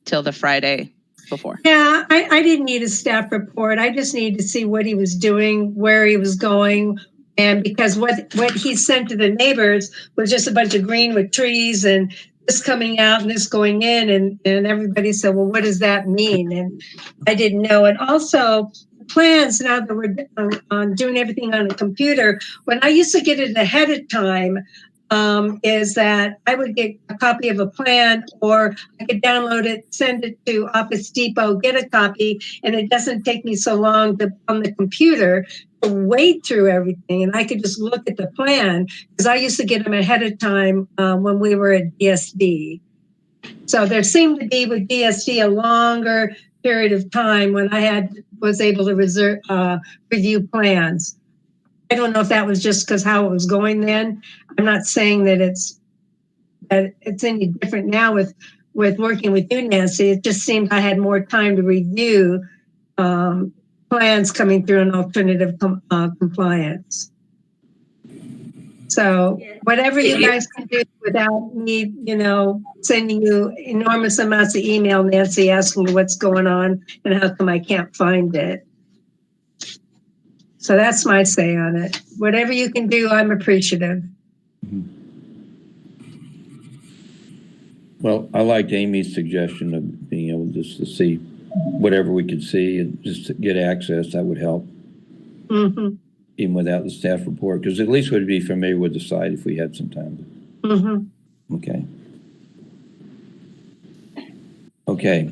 till the Friday before. Yeah, I didn't need a staff report. I just needed to see what he was doing, where he was going. And because what he sent to the neighbors was just a bunch of green with trees and this coming out and this going in. And everybody said, well, what does that mean? And I didn't know. And also plans, now that we're doing everything on a computer, when I used to get it ahead of time, is that I would get a copy of a plan, or I could download it, send it to Office Depot, get a copy, and it doesn't take me so long on the computer to wade through everything, and I could just look at the plan, because I used to get them ahead of time when we were at DSD. So there seemed to be with DSD a longer period of time when I was able to review plans. I don't know if that was just because how it was going then. I'm not saying that it's any different now with working with you, Nancy. It just seemed I had more time to review plans coming through an alternative compliance. So whatever you guys can do without me, sending you enormous amounts of email, Nancy, asking you what's going on and how come I can't find it. So that's my say on it. Whatever you can do, I'm appreciative. Well, I liked Amy's suggestion of being able just to see whatever we could see and just to get access. That would help, even without the staff report, because at least we'd be familiar with the site if we had some time. Okay. Okay.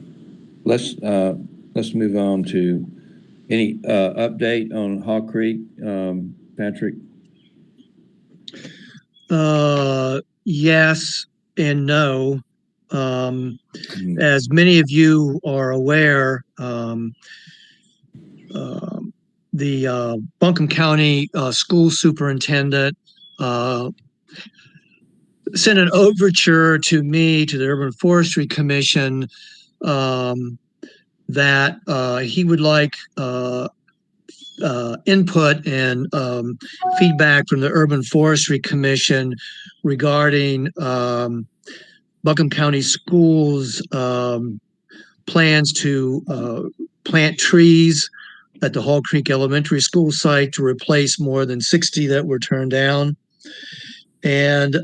Let's move on to any update on Hawk Creek, Patrick? Yes and no. As many of you are aware, the Buncombe County school superintendent sent an overture to me, to the Urban Forestry Commission, that he would like input and feedback from the Urban Forestry Commission regarding Buncombe County Schools' plans to plant trees at the Hall Creek Elementary School site to replace more than 60 that were turned down. And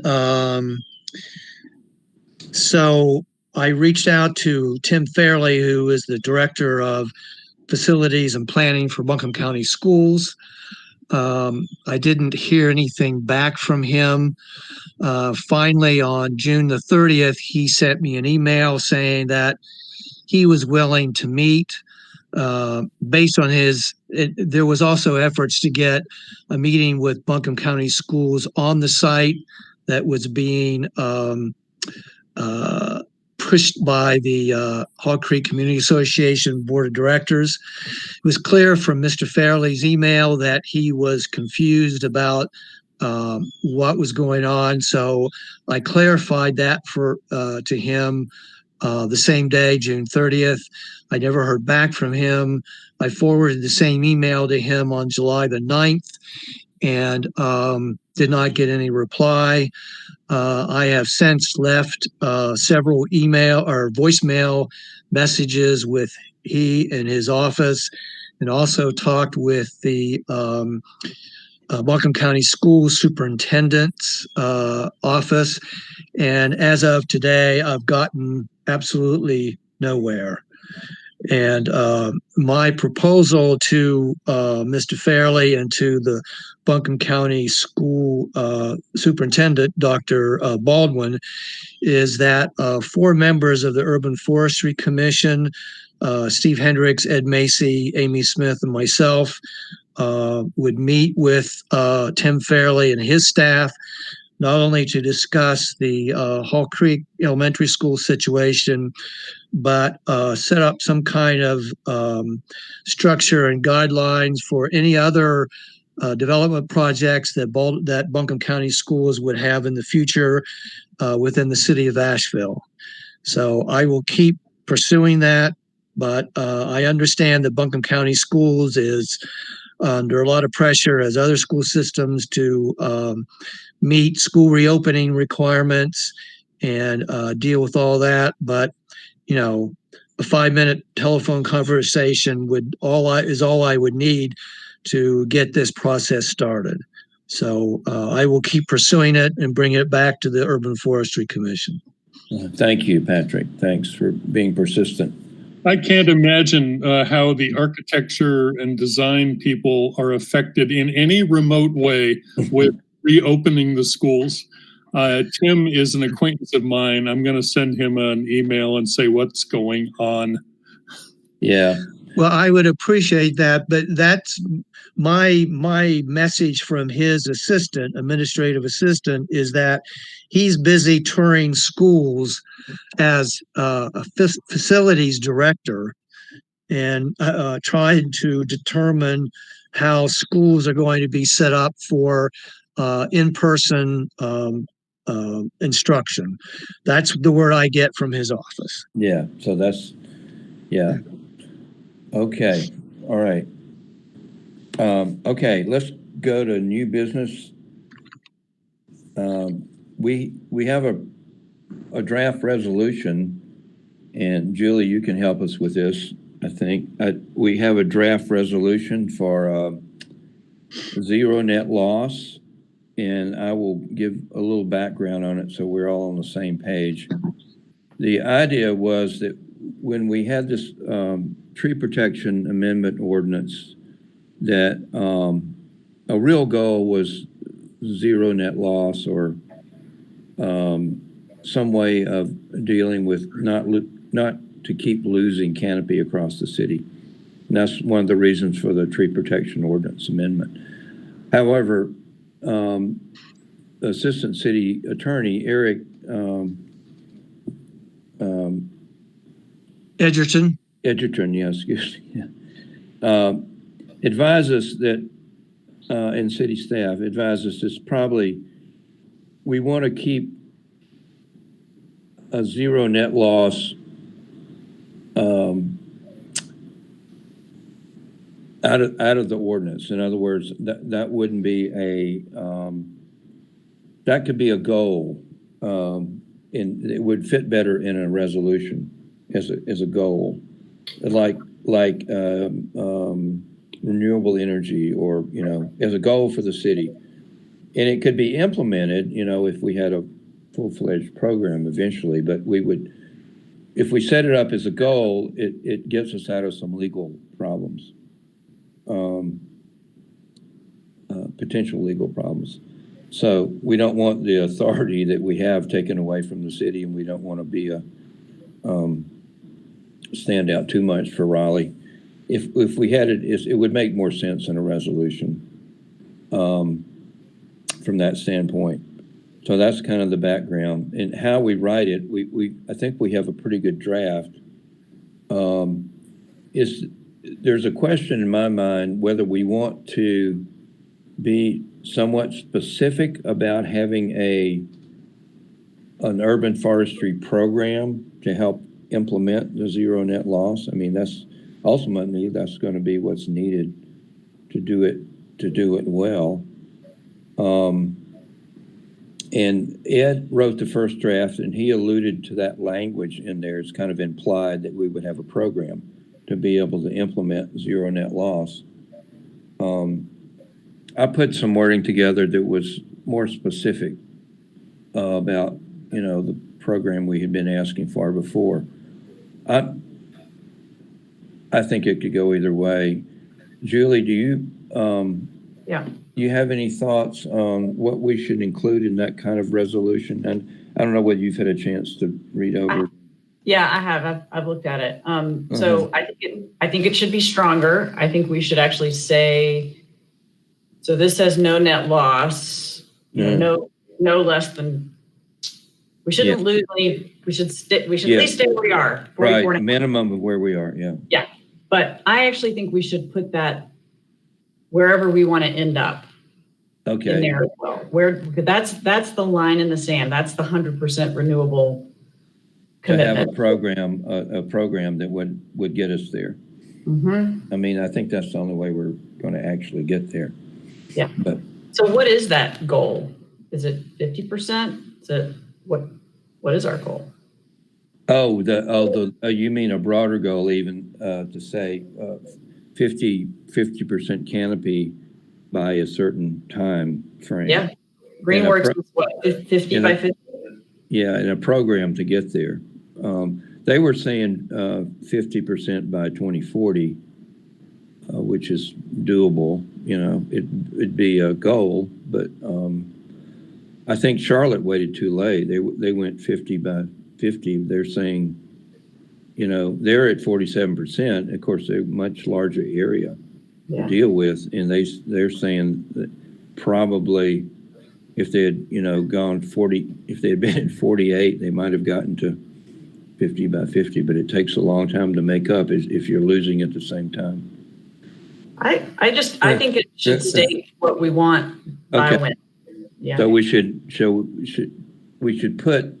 so I reached out to Tim Fairley, who is the director of facilities and planning for Buncombe County Schools. I didn't hear anything back from him. Finally, on June the 30th, he sent me an email saying that he was willing to meet based on there was also efforts to get a meeting with Buncombe County Schools on the site that was being pushed by the Hog Creek Community Association Board of Directors. It was clear from Mr. Fairley's email that he was confused about what was going on. So I clarified that to him the same day, June 30th. I never heard back from him. I forwarded the same email to him on July the 9th and did not get any reply. I have since left several email or voicemail messages with he and his office, and also talked with the Buncombe County School Superintendent's office. And as of today, I've gotten absolutely nowhere. And my proposal to Mr. Fairley and to the Buncombe County School Superintendent, Dr. Baldwin, is that 4 members of the Urban Forestry Commission, Steve Hendricks, Ed Macy, Amy Smith, and myself, would meet with Tim Fairley and his staff, not only to discuss the Hall Creek Elementary School situation, but set up some kind of structure and guidelines for any other development projects that Buncombe County Schools would have in the future within the city of Asheville. So I will keep pursuing that, but I understand that Buncombe County Schools is under a lot of pressure as other school systems to meet school reopening requirements and deal with all that. But, you know, a 5-minute telephone conversation is all I would need to get this process started. So I will keep pursuing it and bring it back to the Urban Forestry Commission. Thank you, Patrick. Thanks for being persistent. I can't imagine how the architecture and design people are affected in any remote way with reopening the schools. Tim is an acquaintance of mine. I'm going to send him an email and say what's going on. Yeah. Well, I would appreciate that, but that's my message from his administrative assistant, is that he's busy touring schools as a facilities director and trying to determine how schools are going to be set up for in-person instruction. That's the word I get from his office. Yeah. So that's, yeah. Okay. All right. Okay. Let's go to new business. We have a draft resolution, and Julie, you can help us with this. I think we have a draft resolution for zero net loss, and I will give a little background on it so we're all on the same page. The idea was that when we had this tree protection amendment ordinance, that a real goal was zero net loss, or some way of dealing with not to keep losing canopy across the city. And that's one of the reasons for the tree protection ordinance amendment. However, Assistant City Attorney Eric Edgerton, yes, excuse me. Advises that, and city staff advises us probably we want to keep a zero net loss out of the ordinance. In other words, that wouldn't be that could be a goal, and it would fit better in a resolution as a goal, like renewable energy, or as a goal for the city, and it could be implemented, if we had a full-fledged program eventually. But if we set it up as a goal, it gets us out of some legal problems, potential legal problems. So we don't want the authority that we have taken away from the city, and we don't want to be stand out too much for Raleigh. If we had it would make more sense in a resolution from that standpoint. So that's kind of the background, and how we write it. I think we have a pretty good draft. There's a question in my mind whether we want to be somewhat specific about having an urban forestry program to help implement the zero net loss. I mean, that's going to be what's needed to do it well. And Ed wrote the first draft, and he alluded to that language in there. It's kind of implied that we would have a program to be able to implement zero net loss. I put some wording together that was more specific about, the program we had been asking for before. I think it could go either way. Julie, do you you have any thoughts on what we should include in that kind of resolution? And I don't know whether you've had a chance to read over. Yeah, I have. I've looked at it. So I think it should be stronger. I think we should actually say. So this says no net loss. No less than. We shouldn't lose any. We should at least stay where we are. Right, minimum of where we are. Yeah. Yeah, but I actually think we should put that wherever we want to end up. Okay. In there as well. That's the line in the sand. That's the 100% renewable commitment. To have a program that would get us there. Mm-hmm. I mean, I think that's the only way we're going to actually get there. Yeah. But so what is that goal? Is it 50%? Is it what is our goal? You mean a broader goal even to say 50% canopy by a certain time frame. Yeah. Greenworks is what, 50 by 50? Yeah, in a program to get there. They were saying 50% by 2040, which is doable. It'd be a goal, but I think Charlotte waited too late. They went 50 by 50. They're saying, they're at 47%. Of course, they're a much larger area to deal with, and they're saying that probably if they had gone 40, if they had been at 48, they might have gotten to 50 by 50, but it takes a long time to make up if you're losing at the same time. I think it should state what we want by when. Yeah. So we should put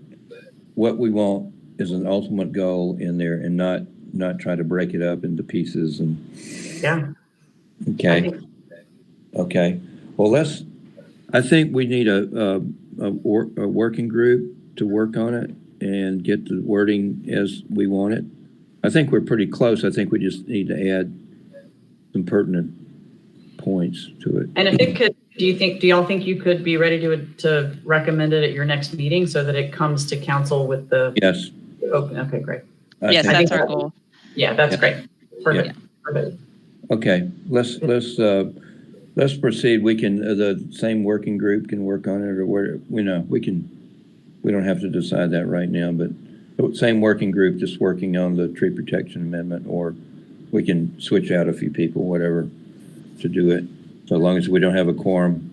what we want as an ultimate goal in there and not try to break it up into pieces and. Yeah. Okay. Okay. Well, I think we need a working group to work on it and get the wording as we want it. I think we're pretty close. I think we just need to add some pertinent points to it. And if it could, do y'all think you could be ready to recommend it at your next meeting so that it comes to council with the? Yes. Okay, great. Yes, that's our goal. Yeah, that's great. Perfect. Yeah. Perfect. Okay, let's proceed. We can the same working group can work on it, or where we don't have to decide that right now, but the same working group just working on the tree protection amendment, or we can switch out a few people, whatever, to do it, so long as we don't have a quorum.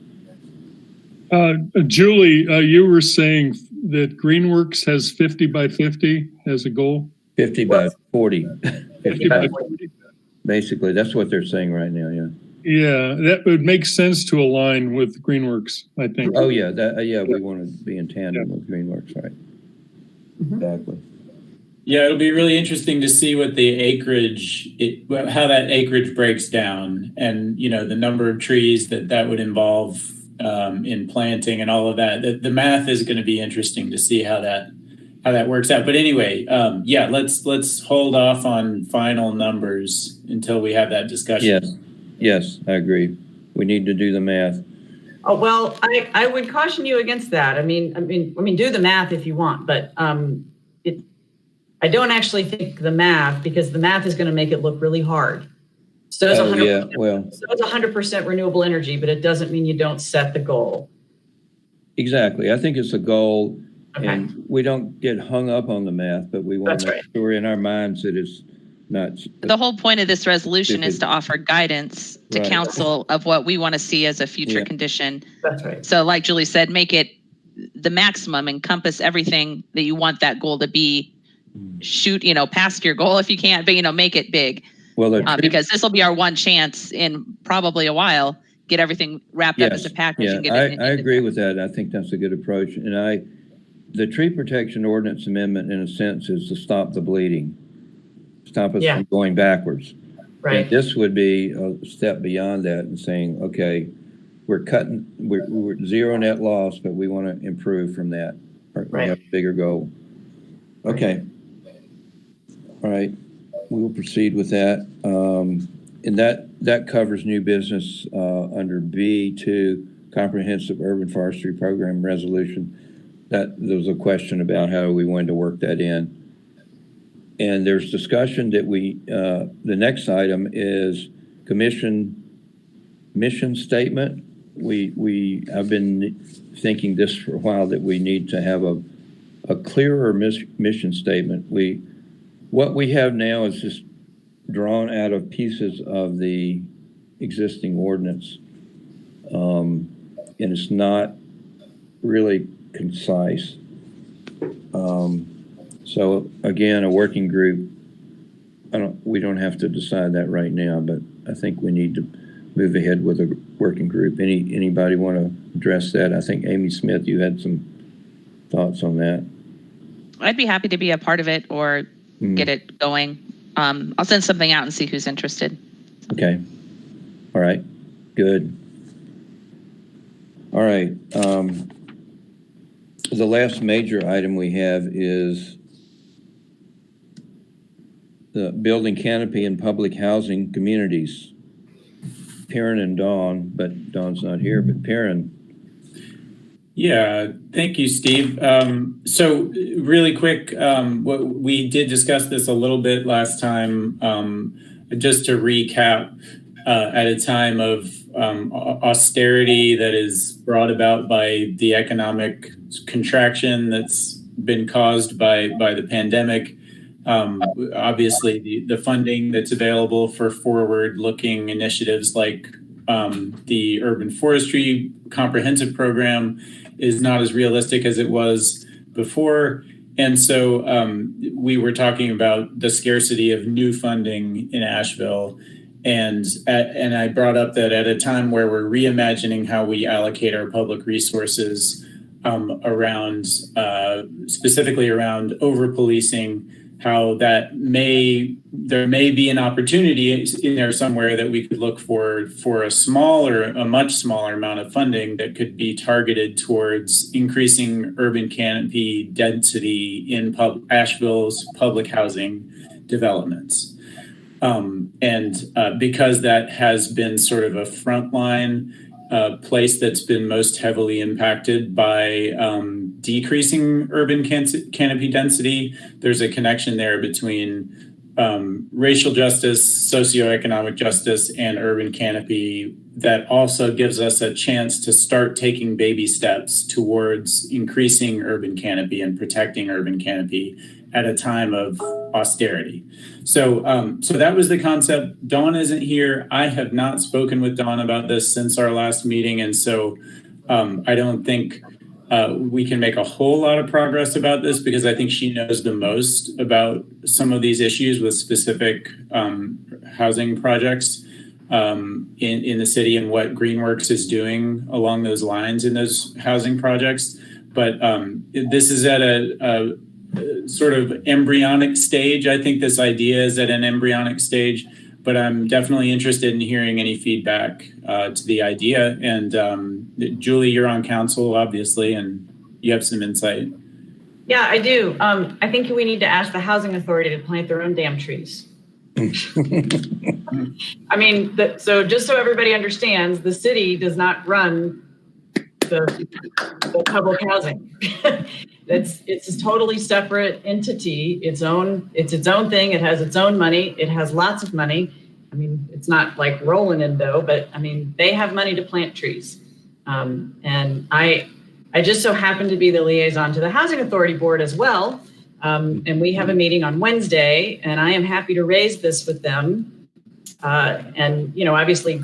Julie, you were saying that Greenworks has 50 by 50 as a goal? 50 by 40. 50 by 40. Basically, that's what they're saying right now, yeah. Yeah, that would make sense to align with Greenworks, I think. Oh, yeah, we want to be in tandem with Greenworks, right? Mm-hmm. Exactly. Yeah, it'll be really interesting to see what the acreage, how that acreage breaks down, and the number of trees that would involve in planting and all of that. The math is going to be interesting to see how that works out. But anyway, let's hold off on final numbers until we have that discussion. Yes, I agree. We need to do the math. Oh, well, I would caution you against that. I mean, do the math if you want, but I don't actually think the math, because the math is going to make it look really hard. So it's 100% renewable energy, but it doesn't mean you don't set the goal. Exactly. I think it's a goal, and we don't get hung up on the math, but we want to make sure in our minds that it's not. The whole point of this resolution is to offer guidance to council of what we want to see as a future condition. That's right. So like Julie said, make it the maximum, encompass everything that you want that goal to be. Shoot, past your goal if you can't, but make it big. Well, because this will be our one chance in probably a while, get everything wrapped up as a package and get it. I agree with that. I think that's a good approach. And the tree protection ordinance amendment, in a sense, is to stop the bleeding, stop us from going backwards. Right. And this would be a step beyond that and saying, okay, we're zero net loss, but we want to improve from that. We have a bigger goal. Okay. All right. We will proceed with that. And that covers new business under B2, Comprehensive Urban Forestry Program Resolution. There was a question about how we wanted to work that in. And there's discussion that the next item is commission mission statement. I've been thinking this for a while, that we need to have a clearer mission statement. What we have now is just drawn out of pieces of the existing ordinance. And it's not really concise. So again, a working group, we don't have to decide that right now, but I think we need to move ahead with a working group. Anybody want to address that? I think Amy Smith, you had some thoughts on that. I'd be happy to be a part of it or get it going. I'll send something out and see who's interested. Okay. All right. Good. All right. The last major item we have is the building canopy and public housing communities. Perrin and Dawn, but Dawn's not here, but Perrin. Yeah, thank you, Steve. So really quick, we did discuss this a little bit last time. Just to recap, at a time of austerity that is brought about by the economic contraction that's been caused by the pandemic, obviously the funding that's available for forward-looking initiatives like the Urban Forestry Comprehensive Program is not as realistic as it was before. And so we were talking about the scarcity of new funding in Asheville. And I brought up that at a time where we're reimagining how we allocate our public resources around, specifically around over-policing, how there may be an opportunity in there somewhere that we could look for a much smaller amount of funding that could be targeted towards increasing urban canopy density in Asheville's public housing developments. Because that has been sort of a frontline place that's been most heavily impacted by decreasing urban canopy density, there's a connection there between racial justice, socioeconomic justice, and urban canopy that also gives us a chance to start taking baby steps towards increasing urban canopy and protecting urban canopy at a time of austerity. So that was the concept. Dawn isn't here. I have not spoken with Dawn about this since our last meeting. And so I don't think we can make a whole lot of progress about this because I think she knows the most about some of these issues with specific housing projects in the city and what Greenworks is doing along those lines in those housing projects. But this is at a sort of embryonic stage. I think this idea is at an embryonic stage, but I'm definitely interested in hearing any feedback to the idea. And Julie, you're on council, obviously, and you have some insight. Yeah, I do. I think we need to ask the housing authority to plant their own damn trees. I mean, so just so everybody understands, the city does not run the public housing. It's a totally separate entity, it's its own thing. It has its own money. It has lots of money. I mean, it's not like rolling in dough, but I mean, they have money to plant trees. And I just so happen to be the liaison to the Housing Authority Board as well. And we have a meeting on Wednesday, and I am happy to raise this with them. And, you know, obviously,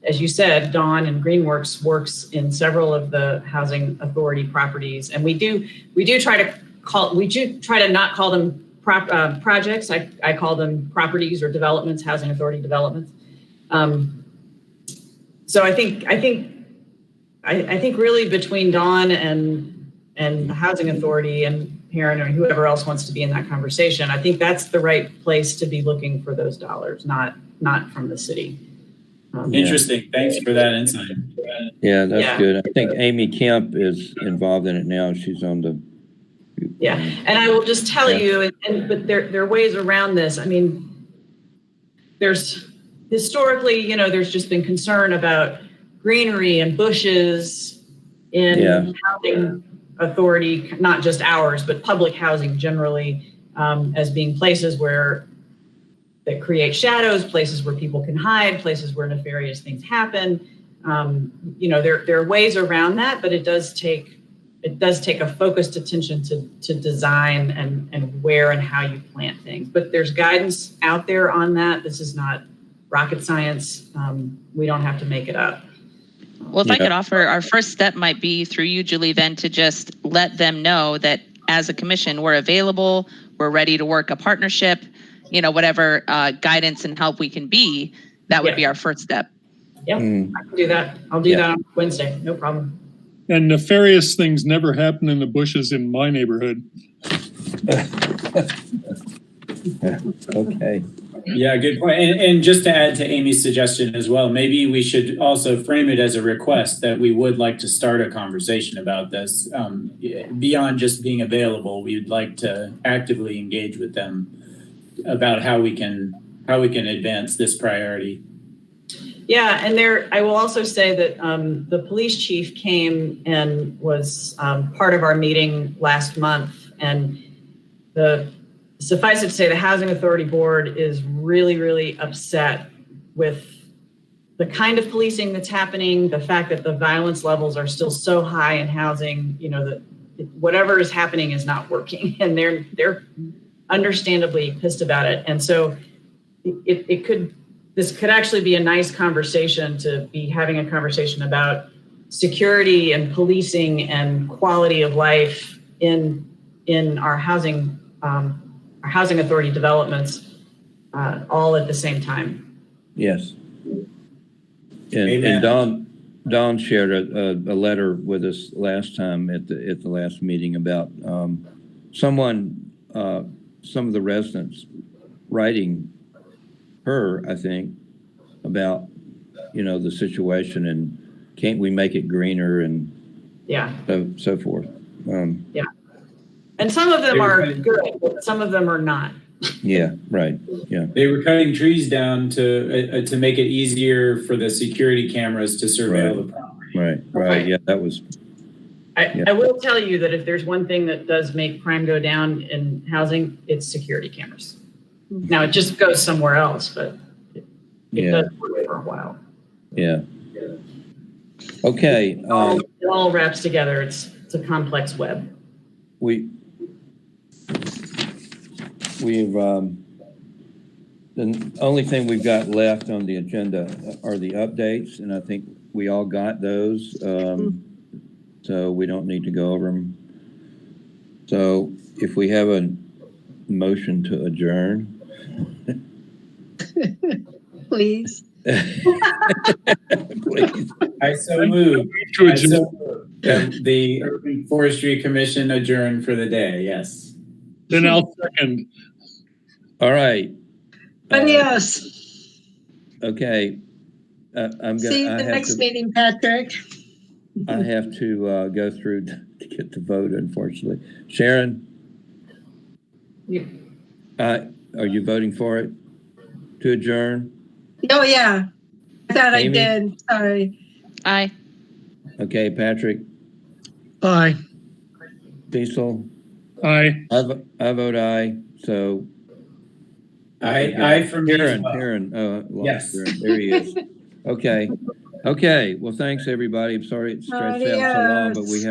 as you said, Dawn and Greenworks works in several of the Housing Authority properties, and we do try to not call them projects. I call them properties or developments, Housing Authority developments. So I think really between Dawn and the Housing Authority and Perrin or whoever else wants to be in that conversation, I think that's the right place to be looking for those dollars, not from the city. Interesting. Thanks for that insight. Yeah, that's good. I think Amy Kemp is involved in it now. She's on the. Yeah, and I will just tell you, but there are ways around this. I mean, there's historically, there's just been concern about greenery and bushes in housing authority, not just ours, but public housing generally, as being places that create shadows, places where people can hide, places where nefarious things happen. There are ways around that, but it does take a focused attention to design and where and how you plant things. But there's guidance out there on that. This is not rocket science. We don't have to make it up. Well, if I could offer, our first step might be through you, Julie, then to just let them know that as a commission, we're available, we're ready to work a partnership, whatever guidance and help we can be, that would be our first step. Yep, I can do that. I'll do that on Wednesday, no problem. And nefarious things never happen in the bushes in my neighborhood. Okay. Yeah, good point. And just to add to Amy's suggestion as well, maybe we should also frame it as a request that we would like to start a conversation about this. Beyond just being available, we'd like to actively engage with them about how we can advance this priority. Yeah, and I will also say that the police chief came and was part of our meeting last month, and suffice it to say, the Housing Authority Board is really, really upset with the kind of policing that's happening, the fact that the violence levels are still so high in housing, that whatever is happening is not working, and they're understandably pissed about it. And so this could actually be a nice conversation to be having a conversation about security and policing and quality of life in our housing authority developments, all at the same time. Yes. And Don shared a letter with us last time at the last meeting about some of the residents writing her, I think, about the situation and can't we make it greener and so forth. And some of them are good, but some of them are not. Yeah, right. Yeah. They were cutting trees down to make it easier for the security cameras to surveil the property. Right. Yeah, that was. I will tell you that if there's one thing that does make crime go down in housing, it's security cameras. Now it just goes somewhere else, but it does work for a while. Yeah. Okay. It all wraps together. It's a complex web. We've the only thing we've got left on the agenda are the updates, and I think we all got those. So we don't need to go over them. So if we have a motion to adjourn. Please. Please. I so move. The Urban Forestry Commission adjourned for the day. Yes. Then I'll second. All right. Adios. Okay. I'm See you the next meeting, Patrick. I have to go through to get the vote, unfortunately. Sharon? Are you voting for it? To adjourn? Oh, yeah. I thought Amy? I did. Sorry. Aye. Okay, Patrick? Aye. Cecil? Aye. I vote aye. So. Aye for me. Karen. Yes. There he is. Okay. Well, thanks, everybody. I'm sorry it stretched out so long, but we have.